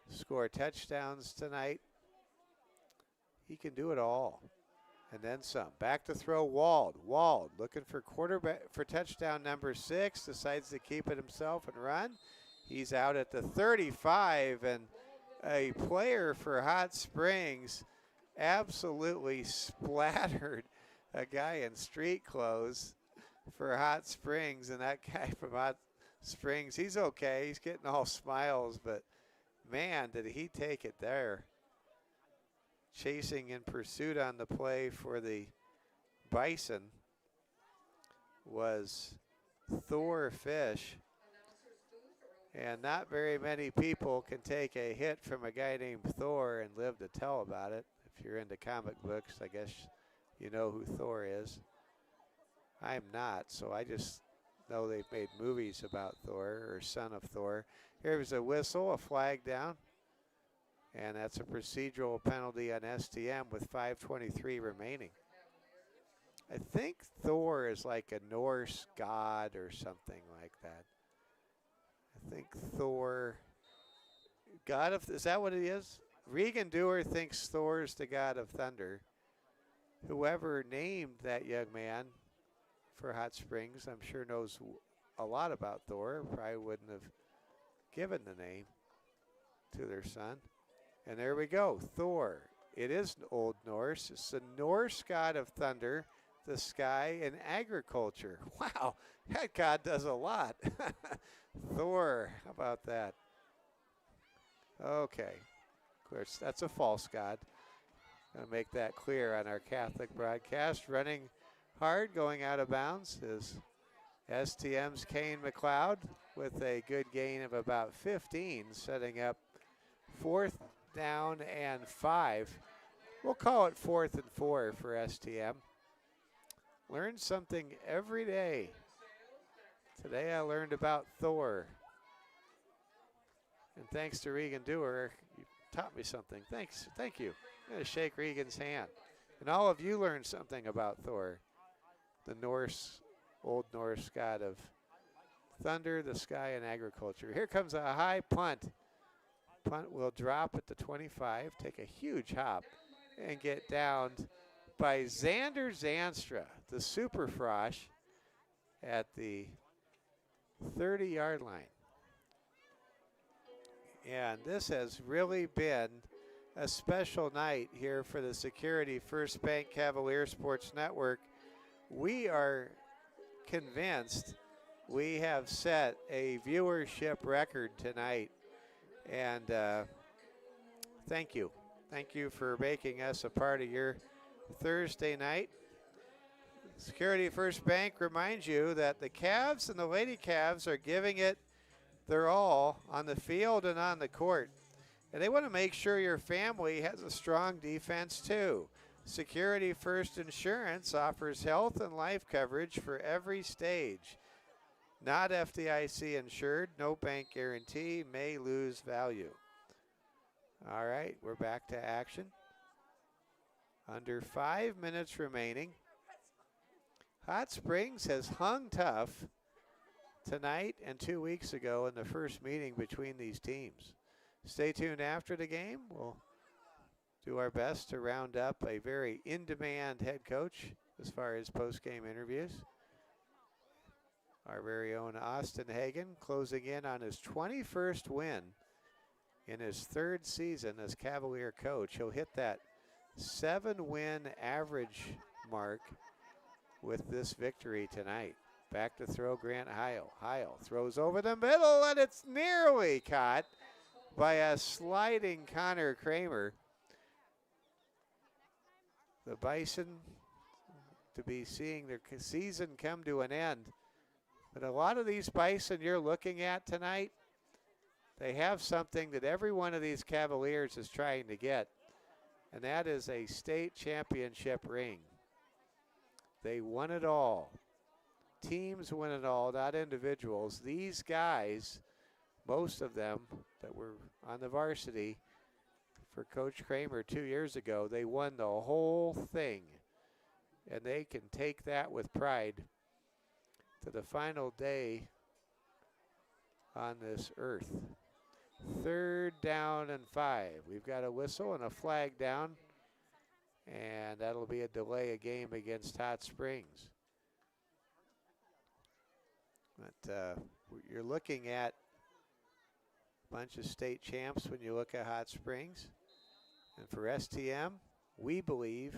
score touchdowns tonight. He can do it all. And then some. Back to throw, Wald. Wald looking for touchdown number 6. Decides to keep it himself and run. He's out at the 35, and a player for Hot Springs absolutely splattered a guy in street clothes for Hot Springs, and that guy from Hot Springs, he's okay. He's getting all smiles, but man, did he take it there. Chasing in pursuit on the play for the Bison was Thor Fish. And not very many people can take a hit from a guy named Thor and live to tell about it. If you're into comic books, I guess you know who Thor is. I'm not, so I just know they've made movies about Thor, or son of Thor. Here's a whistle, a flag down. And that's a procedural penalty on STM with 5:23 remaining. I think Thor is like a Norse god or something like that. I think Thor, god of, is that what it is? Regan Dewar thinks Thor is the god of thunder. Whoever named that young man for Hot Springs, I'm sure knows a lot about Thor. Probably wouldn't have given the name to their son. And there we go. Thor It is Old Norse. It's the Norse god of thunder, the sky, and agriculture. Wow, that god does a lot. Thor, how about that? Okay, of course, that's a false god. Gonna make that clear on our Catholic broadcast. Running hard, going out of bounds is STM's Kane McLeod with a good gain of about 15, setting up 4th down and 5. We'll call it 4th and 4 for STM. Learn something every day. Today I learned about Thor. And thanks to Regan Dewar, you taught me something. Thanks, thank you. I'm gonna shake Regan's hand. And all of you learned something about Thor, the Norse, Old Norse god of thunder, the sky, and agriculture. Here comes a high punt. Punt will drop at the 25, take a huge hop, and get downed by Xander Zanstra, the Super Frosh, at the 30-yard line. And this has really been a special night here for the Security First Bank Cavalier Sports Network. We are convinced we have set a viewership record tonight. And thank you. Thank you for making us a part of your Thursday night. Security First Bank reminds you that the Cavs and the Lady Cavs are giving it their all on the field and on the court. And they want to make sure your family has a strong defense too. Security First Insurance offers health and life coverage for every stage. Not FDIC insured, no bank guarantee, may lose value. All right, we're back to action. Under 5 minutes remaining. Hot Springs has hung tough tonight and 2 weeks ago in the first meeting between these teams. Stay tuned after the game. We'll do our best to round up a very in-demand head coach as far as post-game interviews. Our very own Austin Hagen closing in on his 21st win in his 3rd season as Cavalier coach. He'll hit that 7-win average mark with this victory tonight. Back to throw Grant Heil. Heil throws over the middle, and it's nearly caught by a sliding Connor Kramer. The Bison to be seeing their season come to an end. But a lot of these Bison you're looking at tonight, they have something that every one of these Cavaliers is trying to get, and that is a state championship ring. They won it all. Teams win it all, not individuals. These guys, most of them that were on the varsity for Coach Kramer 2 years ago, they won the whole thing. And they can take that with pride to the final day on this earth. 3rd down and 5. We've got a whistle and a flag down, and that'll be a delay of game against Hot Springs. But you're looking at a bunch of state champs when you look at Hot Springs. And for STM, we believe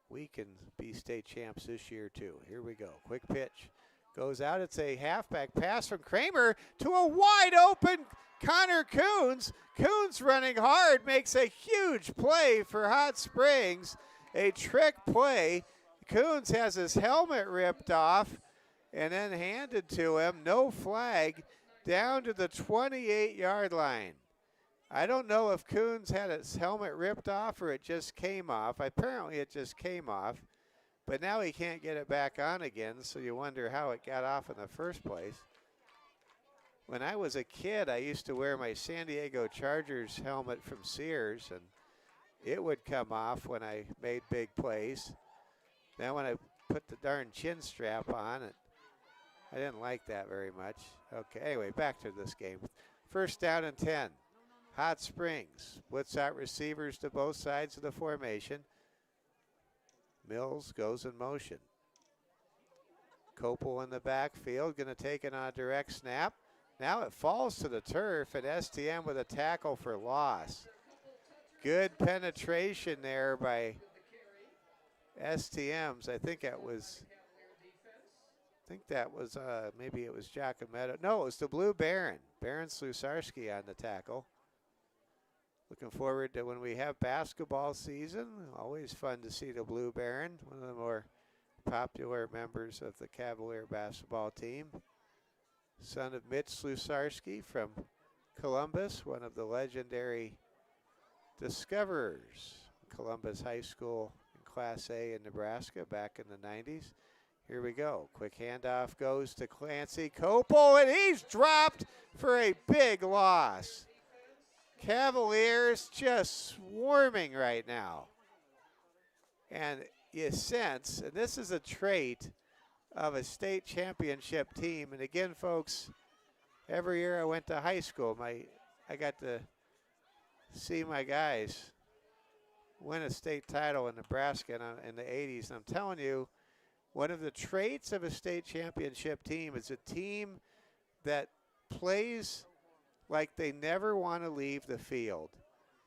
we can be state champs this year too. Here we go. Quick pitch. Goes out. It's a halfback pass from Kramer to a wide open Connor Coons. Coons running hard makes a huge play for Hot Springs. A trick play. Coons has his helmet ripped off and then handed to him. No flag, down to the 28-yard line. I don't know if Coons had his helmet ripped off or it just came off. Apparently it just came off. But now he can't get it back on again, so you wonder how it got off in the first place. When I was a kid, I used to wear my San Diego Chargers helmet from Sears, and it would come off when I made big plays. Then when I put the darn chin strap on it, I didn't like that very much. Okay, anyway, back to this game. 1st down and 10. Hot Springs splits out receivers to both sides of the formation. Mills goes in motion. Copel in the backfield, going to take it on a direct snap. Now it falls to the turf, and STM with a tackle for loss. Good penetration there by STMs. I think that was maybe it was Giacometto. No, it was the Blue Baron. Baron Slusarski on the tackle. Looking forward to when we have basketball season. Always fun to see the Blue Baron, one of the more popular members of the Cavalier basketball team. Son of Mitch Slusarski from Columbus, one of the legendary discoverers. Columbus High School in Class A in Nebraska back in the 90s. Here we go. Quick handoff goes to Clancy Copel, and he's dropped for a big loss. Cavaliers just swarming right now. And you sense, and this is a trait of a state championship team. And again, folks, every year I went to high school, I got to see my guys win a state title in Nebraska in the 80s. And I'm telling you, one of the traits of a state championship team is a team that plays like they never want to leave the field.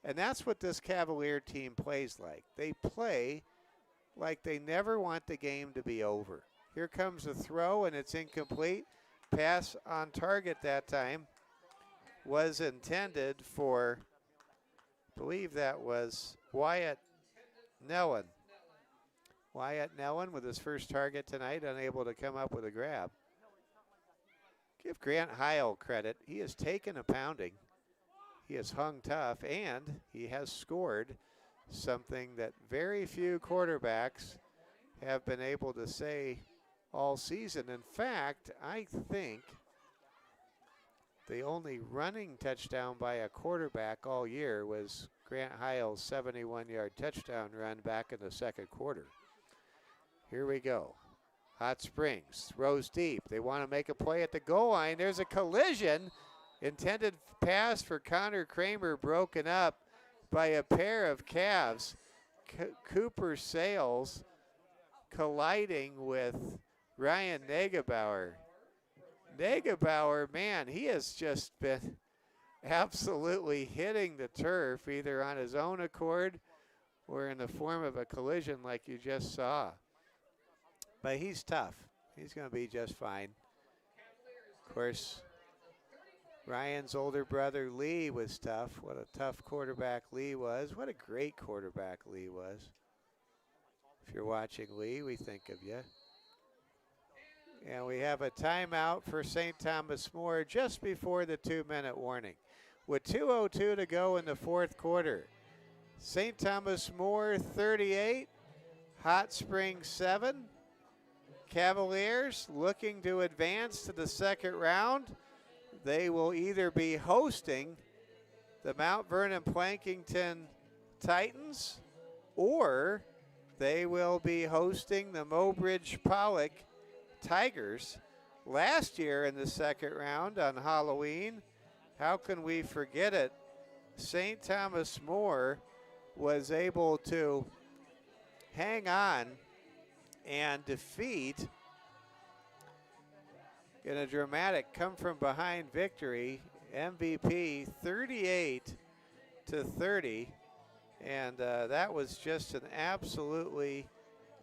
And that's what this Cavalier team plays like. They play like they never want the game to be over. Here comes a throw, and it's incomplete. Pass on target that time was intended for, I believe that was Wyatt Nellen. Wyatt Nellen with his first target tonight, unable to come up with a grab. Give Grant Heil credit. He has taken a pounding. He has hung tough, and he has scored something that very few quarterbacks have been able to say all season. In fact, I think the only running touchdown by a quarterback all year was Grant Heil's 71-yard touchdown run back in the second quarter. Here we go. Hot Springs throws deep. They want to make a play at the goal line. There's a collision. Intended pass for Connor Kramer broken up by a pair of Cavs. Cooper Sales colliding with Ryan Negebauer. Negebauer, man, he has just been absolutely hitting the turf either on his own accord or in the form of a collision like you just saw. But he's tough. He's going to be just fine. Of course, Ryan's older brother Lee was tough. What a tough quarterback Lee was. What a great quarterback Lee was. If you're watching Lee, we think of you. And we have a timeout for St. Thomas More just before the 2-minute warning. With 2:02 to go in the fourth quarter. St. Thomas More 38, Hot Springs 7. Cavaliers looking to advance to the second round. They will either be hosting the Mount Vernon Plankington Titans, or they will be hosting the Mobridge Pollock Tigers. Last year in the second round on Halloween, how can we forget it? St. Thomas More was able to hang on and defeat in a dramatic come-from-behind victory, MVP 38-30, and that was just an absolutely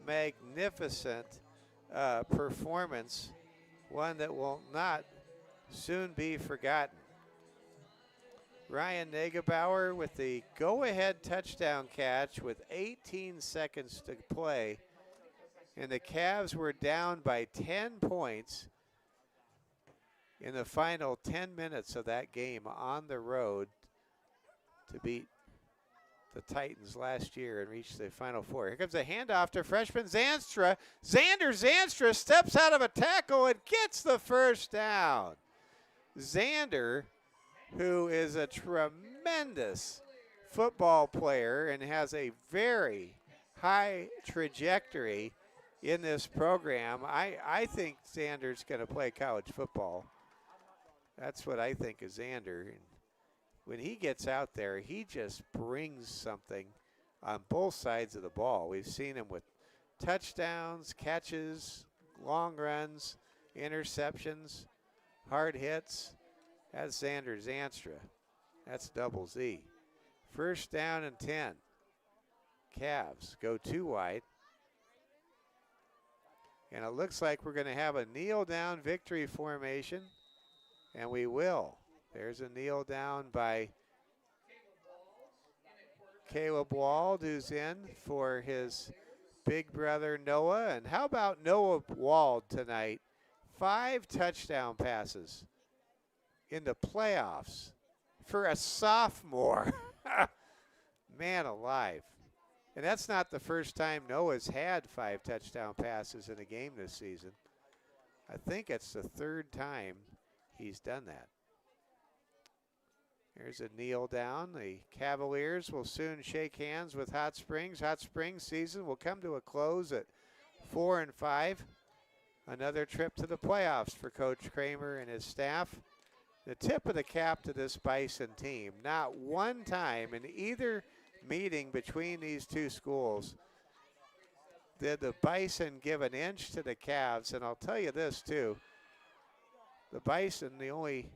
magnificent performance, one that will not soon be forgotten. Ryan Negebauer with the go-ahead touchdown catch with 18 seconds to play, and the Cavs were down by 10 points in the final 10 minutes of that game on the road to beat the Titans last year and reach the Final Four. Here comes a handoff to freshman Zanstra. Xander Zanstra steps out of a tackle and gets the first down. Xander, who is a tremendous football player and has a very high trajectory in this program. I think Xander's going to play college football. That's what I think of Xander. And when he gets out there, he just brings something on both sides of the ball. We've seen him with touchdowns, catches, long runs, interceptions, hard hits. That's Xander Zanstra. That's double Z. First down and 10. Cavs go 2 wide. And it looks like we're going to have a kneel down victory formation. And we will. There's a kneel down by Caleb Wald, who's in for his big brother Noah. And how about Noah Wald tonight? 5 touchdown passes in the playoffs for a sophomore. Man alive. And that's not the first time Noah's had 5 touchdown passes in a game this season. I think it's the 3rd time he's done that. Here's a kneel down. The Cavaliers will soon shake hands with Hot Springs. Hot Springs season will come to a close at 4-5. Another trip to the playoffs for Coach Kramer and his staff. The tip of the cap to this Bison team. Not one time in either meeting between these two schools did the Bison give an inch to the Cavs. And I'll tell you this too, the Bison, the only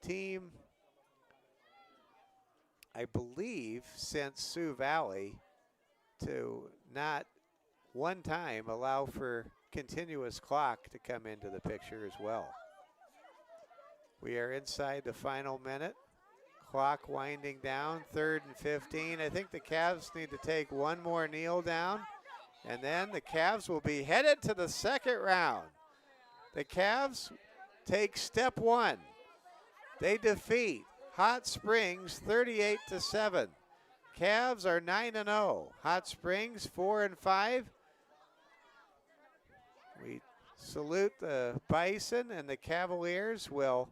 team, I believe, since Sioux Valley to not one time allow for continuous clock to come into the picture as well. We are inside the final minute. Clock winding down, 3rd and 15. I think the Cavs need to take one more kneel down, and then the Cavs will be headed to the 2nd round. The Cavs take step 1. They defeat Hot Springs 38-7. Cavs are 9-0. Hot Springs 4-5. We salute the Bison, and the Cavaliers will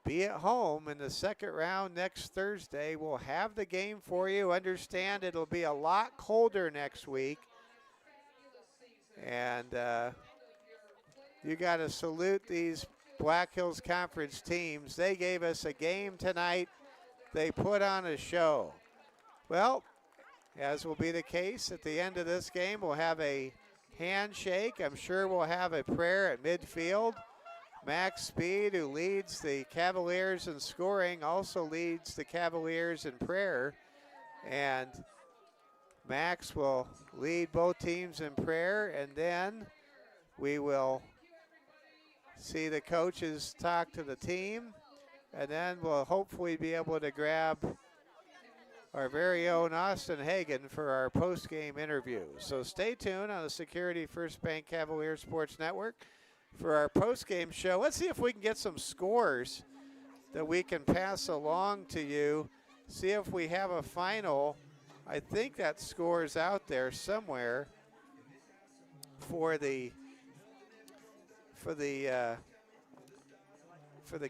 be at home in the 2nd round next Thursday. We'll have the game for you. Understand it'll be a lot colder next week. And you got to salute these Black Hills Conference teams. They gave us a game tonight. They put on a show. Well, as will be the case at the end of this game, we'll have a handshake. I'm sure we'll have a prayer at midfield. Max Speed, who leads the Cavaliers in scoring, also leads the Cavaliers in prayer. And Max will lead both teams in prayer, and then we will see the coaches talk to the team, and then we'll hopefully be able to grab our very own Austin Hagen for our post-game interview. So stay tuned on the Security First Bank Cavalier Sports Network for our post-game show. Let's see if we can get some scores that we can pass along to you. See if we have a final. I think that score is out there somewhere for the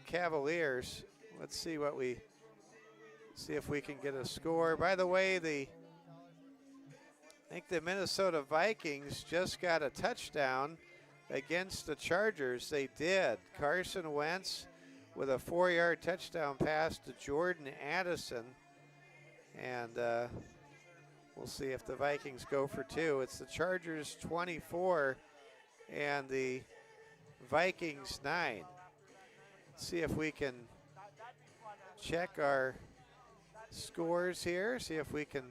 Cavaliers. Let's see if we can get a score. By the way, I think the Minnesota Vikings just got a touchdown against the Chargers. They did. Carson Wentz with a 4-yard touchdown pass to Jordan Addison. And we'll see if the Vikings go for 2. It's the Chargers 24 and the Vikings 9. Let's see if we can check our scores here, see if we can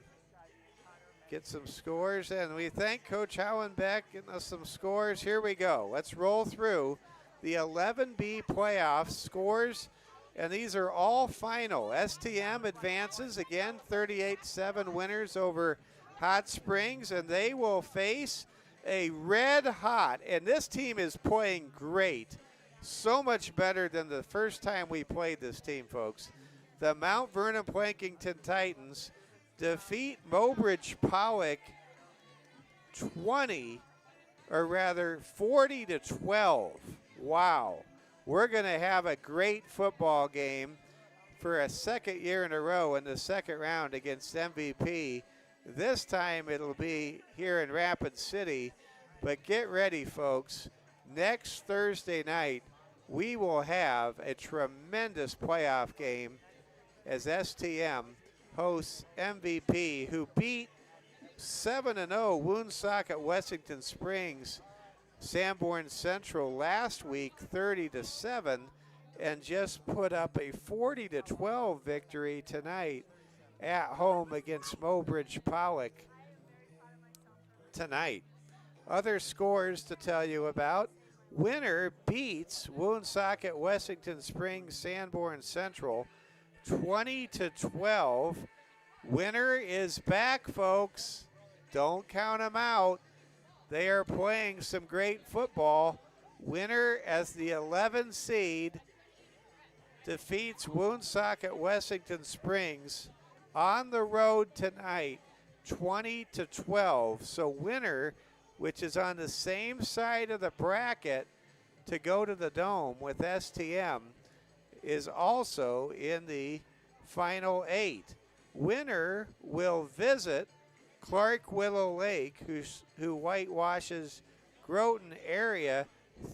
get some scores. And we thank Coach Howenbeck getting us some scores. Here we go. Let's roll through the 11B playoff scores, and these are all final. STM advances again, 38-7 winners over Hot Springs, and they will face a red hot, and this team is playing great. So much better than the first time we played this team, folks. The Mount Vernon Plankington Titans defeat Mobridge Pollock 40-12. Wow. We're going to have a great football game for a 2nd year in a row in the 2nd round against MVP. This time it'll be here in Rapid City. But get ready, folks. Next Thursday night, we will have a tremendous playoff game as STM hosts MVP, who beat 7-0 Woonsocket Wessington Springs Sanborn Central last week 30-7, and just put up a 40-12 victory tonight at home against Mobridge Pollock tonight. Other scores to tell you about. Winner beats Woonsocket Wessington Springs Sanborn Central 20-12. Winner is back, folks. Don't count them out. They are playing some great football. Winner, as the 11 seed, defeats Woonsocket Wessington Springs on the road tonight 20-12. So winner, which is on the same side of the bracket to go to the Dome with STM, is also in the final 8. Winner will visit Clark Willow Lake, who whitewashes Groton area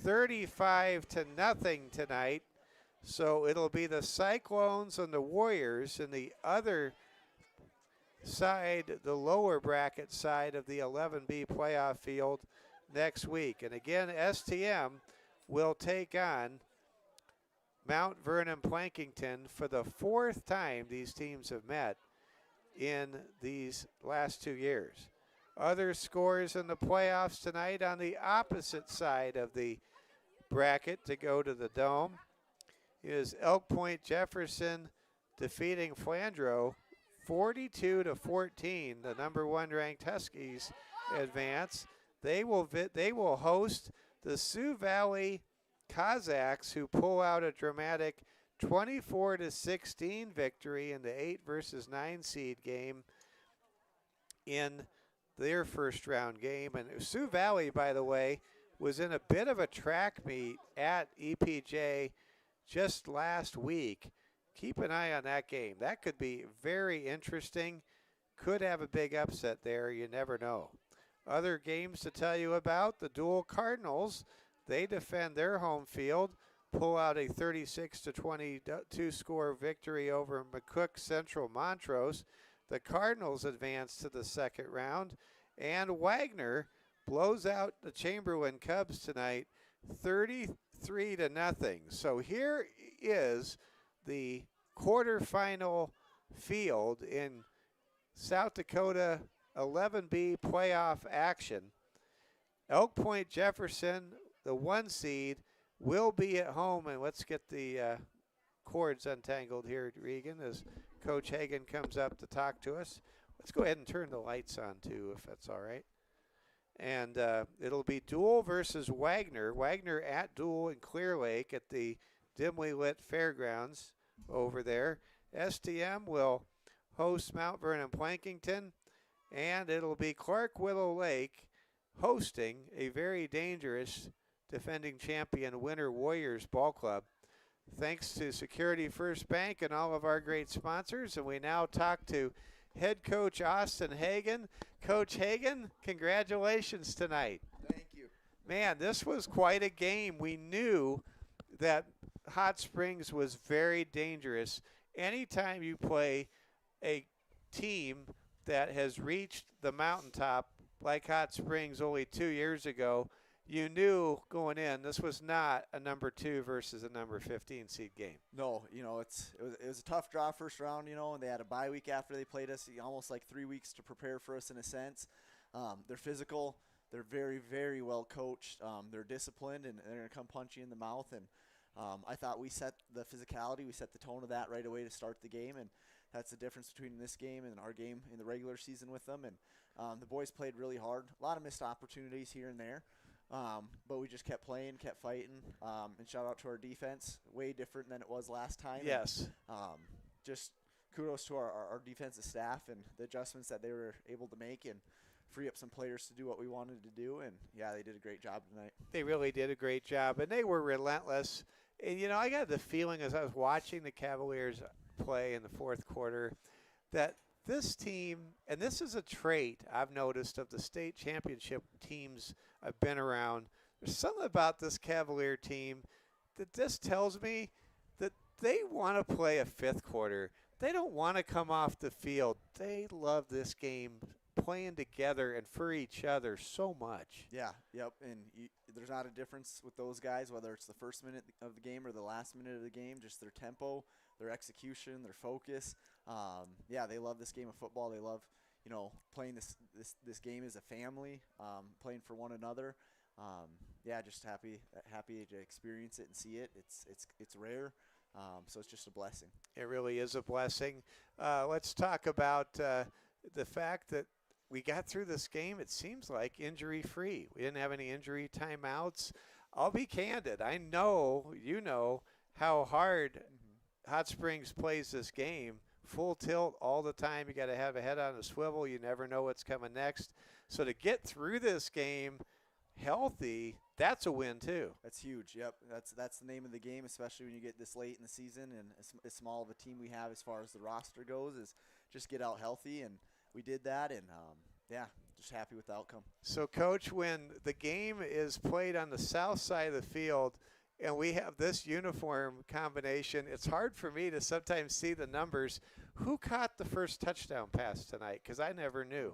35-0 tonight. So it'll be the Cyclones and the Warriors in the other side, the lower bracket side of the 11B playoff field next week. And again, STM will take on Mount Vernon Plankington for the 4th time these teams have met in these last 2 years. Other scores in the playoffs tonight on the opposite side of the bracket to go to the Dome is Elk Point Jefferson defeating Flandreau 42-14. The number 1 ranked Huskies advance. They will host the Sioux Valley Cossacks, who pull out a dramatic 24-16 victory in the 8 versus 9 seed game in their first round game. And Sioux Valley, by the way, was in a bit of a track meet at EPJ just last week. Keep an eye on that game. That could be very interesting. Could have a big upset there. You never know. Other games to tell you about. The Dual Cardinals, they defend their home field, pull out a 36-22 score victory over McCook Central Montrose. The Cardinals advance to the second round. And Wagner blows out the Chamberlain Cubs tonight 33-0. So here is the quarterfinal field in South Dakota 11B playoff action. Elk Point Jefferson, the 1 seed, will be at home. And let's get the cords untangled here, Regan, as Coach Hagan comes up to talk to us. Let's go ahead and turn the lights on, too, if that's all right. And it'll be Dual versus Wagner. Wagner at Dual in Clear Lake at the dimly lit fairgrounds over there. STM will host Mount Vernon Plankington, and it'll be Clark Willow Lake hosting a very dangerous defending champion Winter Warriors Ball Club. Thanks to Security First Bank and all of our great sponsors. And we now talk to head coach Austin Hagan. Coach Hagan, congratulations tonight. Thank you. Man, this was quite a game. We knew that Hot Springs was very dangerous. Anytime you play a team that has reached the mountaintop like Hot Springs only 2 years ago, you knew going in this was not a number 2 versus a number 15 seed game. No, it was a tough draw first round, and they had a bye week after they played us, almost like 3 weeks to prepare for us in a sense. They're physical. They're very, very well coached. They're disciplined, and they're going to come punch you in the mouth. And I thought we set the physicality, we set the tone of that right away to start the game, and that's the difference between this game and our game in the regular season with them. And the boys played really hard. A lot of missed opportunities here and there. But we just kept playing, kept fighting, and shout out to our defense. Way different than it was last time. Yes. And, just kudos to our defensive staff and the adjustments that they were able to make and free up some players to do what we wanted to do. And, yeah, they did a great job tonight. They really did a great job, and they were relentless. And, I got the feeling as I was watching the Cavaliers play in the fourth quarter that this team, and this is a trait I've noticed of the state championship teams I've been around, there's something about this Cavalier team that just tells me that they want to play a fifth quarter. They don't want to come off the field. They love this game, playing together and for each other so much. Yeah, yep, and there's not a difference with those guys, whether it's the first minute of the game or the last minute of the game. Just their tempo, their execution, their focus. Yeah, they love this game of football. They love, playing this game as a family, playing for one another. Yeah, just happy to experience it and see it. It's rare, so it's just a blessing. It really is a blessing. Let's talk about the fact that we got through this game, it seems like, injury-free. We didn't have any injury timeouts. I'll be candid. I know, how hard Hot Springs plays this game. Full tilt all the time. You got to have a head on a swivel. You never know what's coming next. So to get through this game healthy, that's a win too. That's huge. Yep, that's the name of the game, especially when you get this late in the season and as small of a team we have as far as the roster goes, is just get out healthy, and we did that, and yeah, just happy with the outcome. So, Coach, when the game is played on the south side of the field and we have this uniform combination, it's hard for me to sometimes see the numbers. Who caught the first touchdown pass tonight? Because I never knew.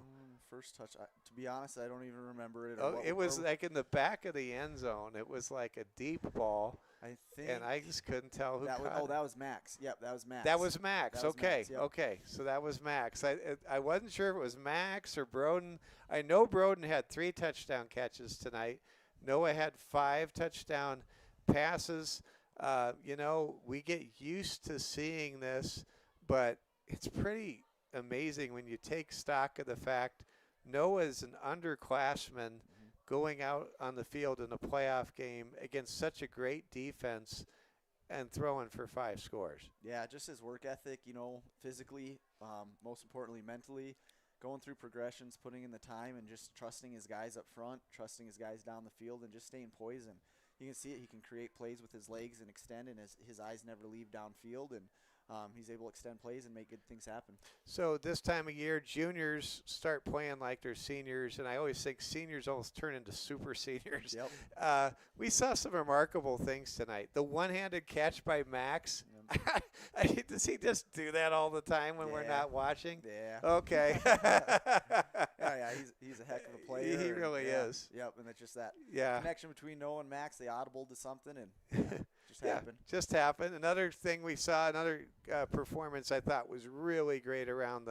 First touch, to be honest, I don't even remember it. Oh, it was like in the back of the end zone. It was like a deep ball. I think. And I just couldn't tell who caught it. Oh, that was Max. Yep, that was Max. That was Max. That was okay, Max, yep. Okay. So that was Max. I wasn't sure if it was Max or Broden. I know Broden had 3 touchdown catches tonight. Noah had 5 touchdown passes. We get used to seeing this, but it's pretty amazing when you take stock of the fact Noah's an underclassman going out on the field in a playoff game against such a great defense and throwing for 5 scores. Yeah, just his work ethic, physically, most importantly mentally, going through progressions, putting in the time, and just trusting his guys up front, trusting his guys down the field, and just staying poised. And you can see it. He can create plays with his legs and extend, and his eyes never leave downfield, and he's able to extend plays and make good things happen. So this time of year, juniors start playing like they're seniors, and I always think seniors almost turn into super seniors. Yep. We saw some remarkable things tonight. The one-handed catch by Max. Yep. Does he just do that all the time when we're not watching? Yeah. Okay. yeah, he's a heck of a player. He really is. Yep, and it's just that Yeah. connection between Noah and Max. They audible to something, and just happened. Another thing we saw, another performance I thought was really great around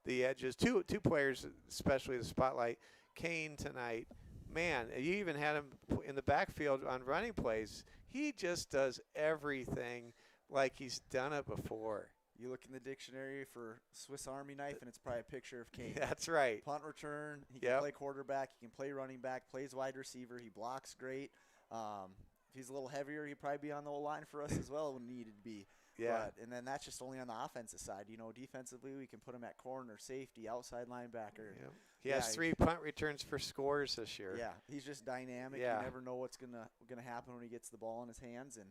the edges. Two players, especially the spotlight. Kane tonight, man, you even had him in the backfield on running plays. He just does everything like he's done it before. You look in the dictionary for Swiss Army knife, and it's probably a picture of Kane. That's right. Punt return. He can play quarterback. He can play running back. Plays wide receiver. He blocks great. If he's a little heavier, he'd probably be on the line for us as well when needed to be. Yeah. And then that's just only on the offensive side. Defensively, we can put him at corner, safety, outside linebacker. Yep. He has 3 punt returns for scores this year. Yeah, he's just dynamic. Yeah. You never know what's gonna happen when he gets the ball in his hands. And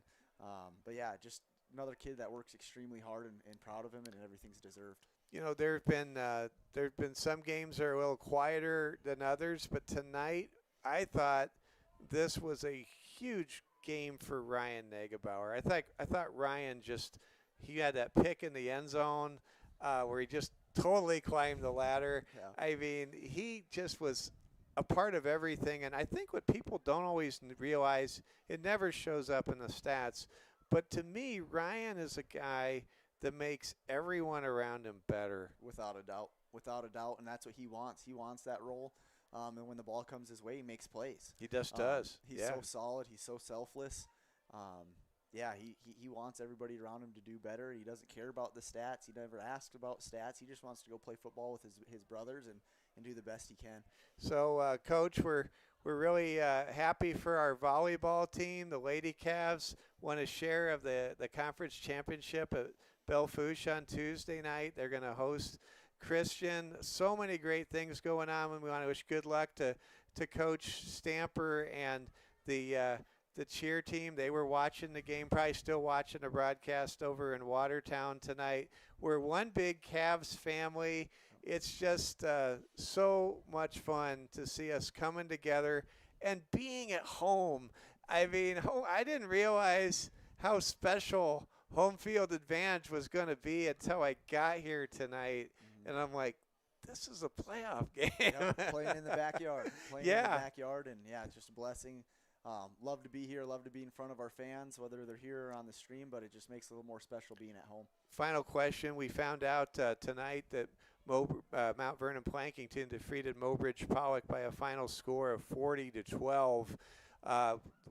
but yeah, just another kid that works extremely hard, and proud of him, and everything's deserved. There've been some games that are a little quieter than others, but tonight I thought this was a huge game for Ryan Negebauer. I thought Ryan he had that pick in the end zone where he just totally climbed the ladder. Yeah. I mean, he just was a part of everything, and I think what people don't always realize, it never shows up in the stats, but to me, Ryan is a guy that makes everyone around him better. Without a doubt, and that's what he wants. He wants that role. And when the ball comes his way, he makes plays. He just does. He's so solid. He's so selfless. He wants everybody around him to do better. He doesn't care about the stats. He never asks about stats. He just wants to go play football with his brothers and do the best he can. So, Coach, we're really happy for our volleyball team. The Lady Cavs won a share of the conference championship at Bellefouche on Tuesday night. They're going to host Christian. So many great things going on, and we want to wish good luck to Coach Stamper and the cheer team. They were watching the game, probably still watching the broadcast over in Watertown tonight. We're one big Cavs family. It's just so much fun to see us coming together and being at home. I mean, I didn't realize how special home field advantage was going to be until I got here tonight. And I'm like, this is a playoff game. Playing in the backyard. And it's just a blessing. Love to be here, love to be in front of our fans, whether they're here or on the stream, but it just makes it a little more special being at home. Final question. We found out tonight that Mount Vernon Plankington defeated Mobridge Pollock by a final score of 40-12.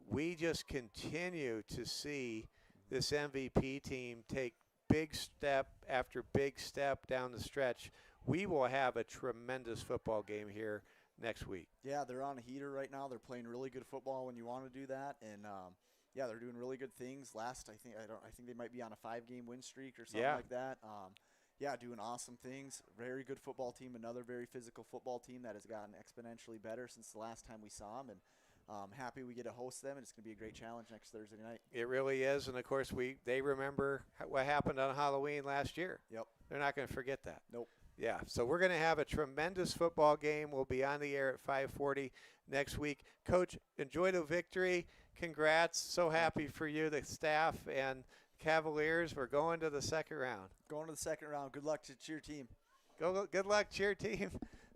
We just continue to see this MVP team take big step after big step down the stretch. We will have a tremendous football game here next week. Yeah, they're on a heater right now. They're playing really good football when you want to do that, and yeah, they're doing really good things. I think they might be on a 5-game win streak or something like that. Yeah, doing awesome things. Very good football team. Another very physical football team that has gotten exponentially better since the last time we saw them, and happy we get to host them, and it's going to be a great challenge next Thursday night. It really is, and of course they remember what happened on Halloween last year. Yep. They're not going to forget that. Nope. Yeah, so we're going to have a tremendous football game. We'll be on the air at 5:40 next week. Coach, enjoy the victory. Congrats. So happy for you, the staff, and Cavaliers. We're going to the second round. Going to the second round. Good luck to your team. Good luck to your team.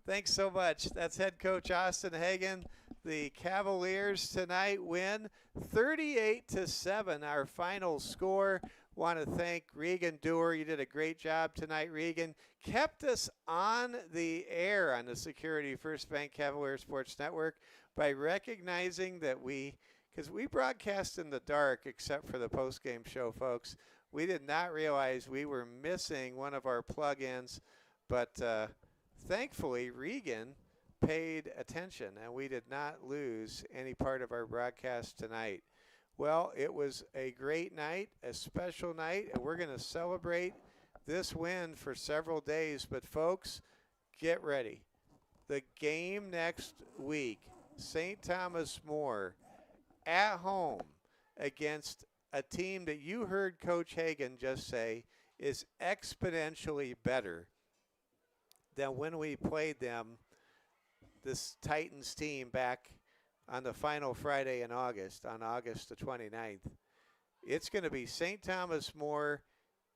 Thanks so much. That's head coach Austin Hagan. The Cavaliers tonight win 38-7, our final score. Want to thank Regan Dewar. You did a great job tonight, Regan. Kept us on the air on the Security First Bank Cavalier Sports Network by recognizing that because we broadcast in the dark except for the postgame show, folks. We did not realize we were missing one of our plugins, but thankfully Regan paid attention and we did not lose any part of our broadcast tonight. Well, it was a great night, a special night, and we're going to celebrate this win for several days. But, folks, get ready. The game next week, St. Thomas More at home against a team that you heard Coach Hagan just say is exponentially better than when we played them, this Titans team, back on the final Friday in August, on August the 29th. It's going to be St. Thomas More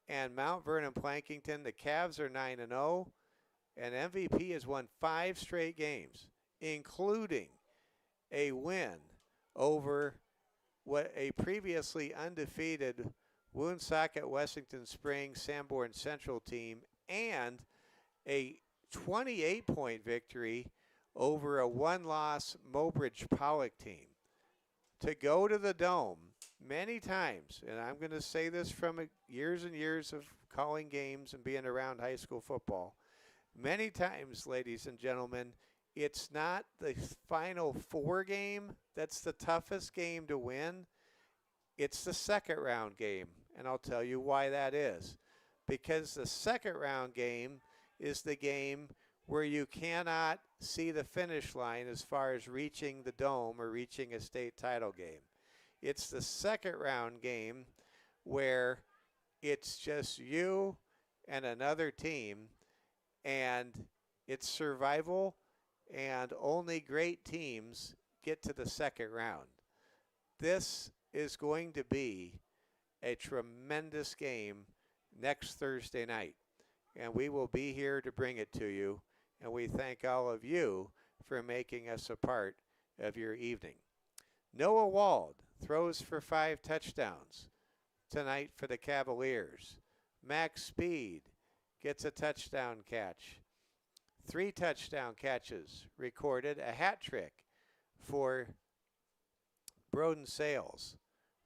and Mount Vernon Plankington. The Cavs are 9-0, and MVP has won 5 straight games, including a win over what a previously undefeated Woonsocket Wessington Springs Sanborn Central team, and a 28-point victory over a 1-loss Mobridge Pollock team. To go to the Dome many times, and I'm going to say this from years and years of calling games and being around high school football, many times, ladies and gentlemen, it's not the Final Four game that's the toughest game to win. It's the second round game, and I'll tell you why that is. Because the second round game is the game where you cannot see the finish line as far as reaching the Dome or reaching a state title game. It's the second round game where it's just you and another team, and it's survival, and only great teams get to the second round. This is going to be a tremendous game next Thursday night, and we will be here to bring it to you. And we thank all of you for making us a part of your evening. Noah Wald throws for 5 touchdowns tonight for the Cavaliers. Max Speed gets a touchdown catch. 3 touchdown catches recorded, a hat trick for Broden Sales.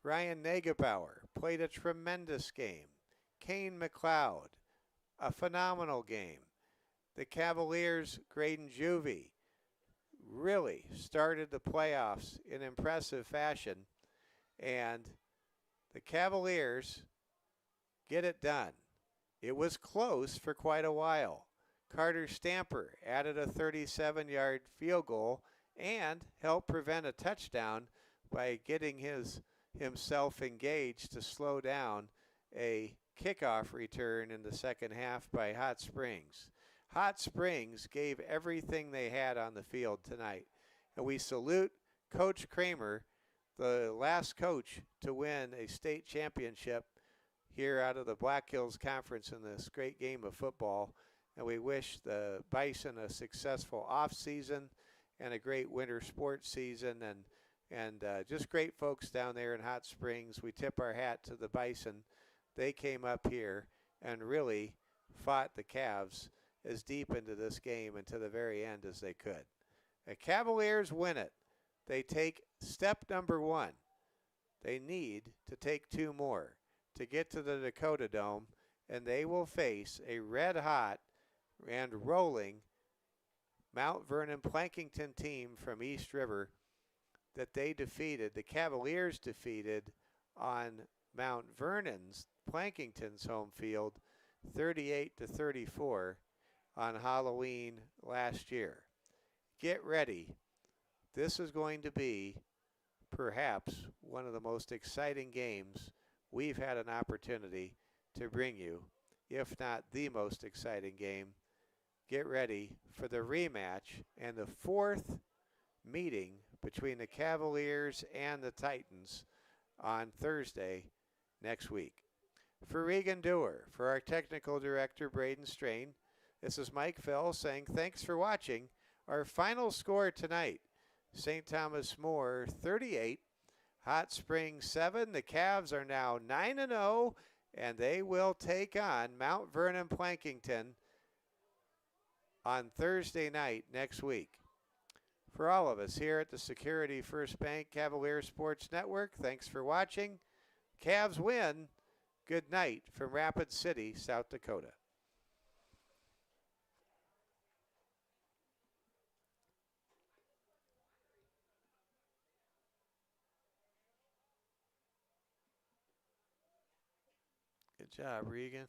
Ryan Negebauer played a tremendous game. Kane McLeod, a phenomenal game. The Cavaliers, Graydon Juvie, really started the playoffs in impressive fashion, and the Cavaliers get it done. It was close for quite a while. Carter Stamper added a 37-yard field goal and helped prevent a touchdown by getting himself engaged to slow down a kickoff return in the second half by Hot Springs. Hot Springs gave everything they had on the field tonight. And we salute Coach Kramer, the last coach to win a state championship here out of the Black Hills Conference in this great game of football. And we wish the Bison a successful off season and a great winter sports season. And just great folks down there in Hot Springs. We tip our hat to the Bison. They came up here and really fought the Cavs as deep into this game and to the very end as they could. The Cavaliers win it. They take step number 1. They need to take 2 more to get to the Dakota Dome, and they will face a red-hot and rolling Mount Vernon Plankington team from East River that they defeated. The Cavaliers defeated on Mount Vernon's, Plankington's home field, 38-34 on Halloween last year. Get ready. This is going to be perhaps one of the most exciting games we've had an opportunity to bring you, if not the most exciting game. Get ready for the rematch and the 4th meeting between the Cavaliers and the Titans on Thursday next week. For Regan Dewar, for our technical director, Braden Strain, this is Mike Fell saying thanks for watching. Our final score tonight, St. Thomas More 38, Hot Springs 7. The Cavs are now 9-0, and they will take on Mount Vernon Plankington on Thursday night next week. For all of us here at the Security First Bank Cavalier Sports Network, thanks for watching. Cavs win. Good night from Rapid City, South Dakota. Good job, Regan.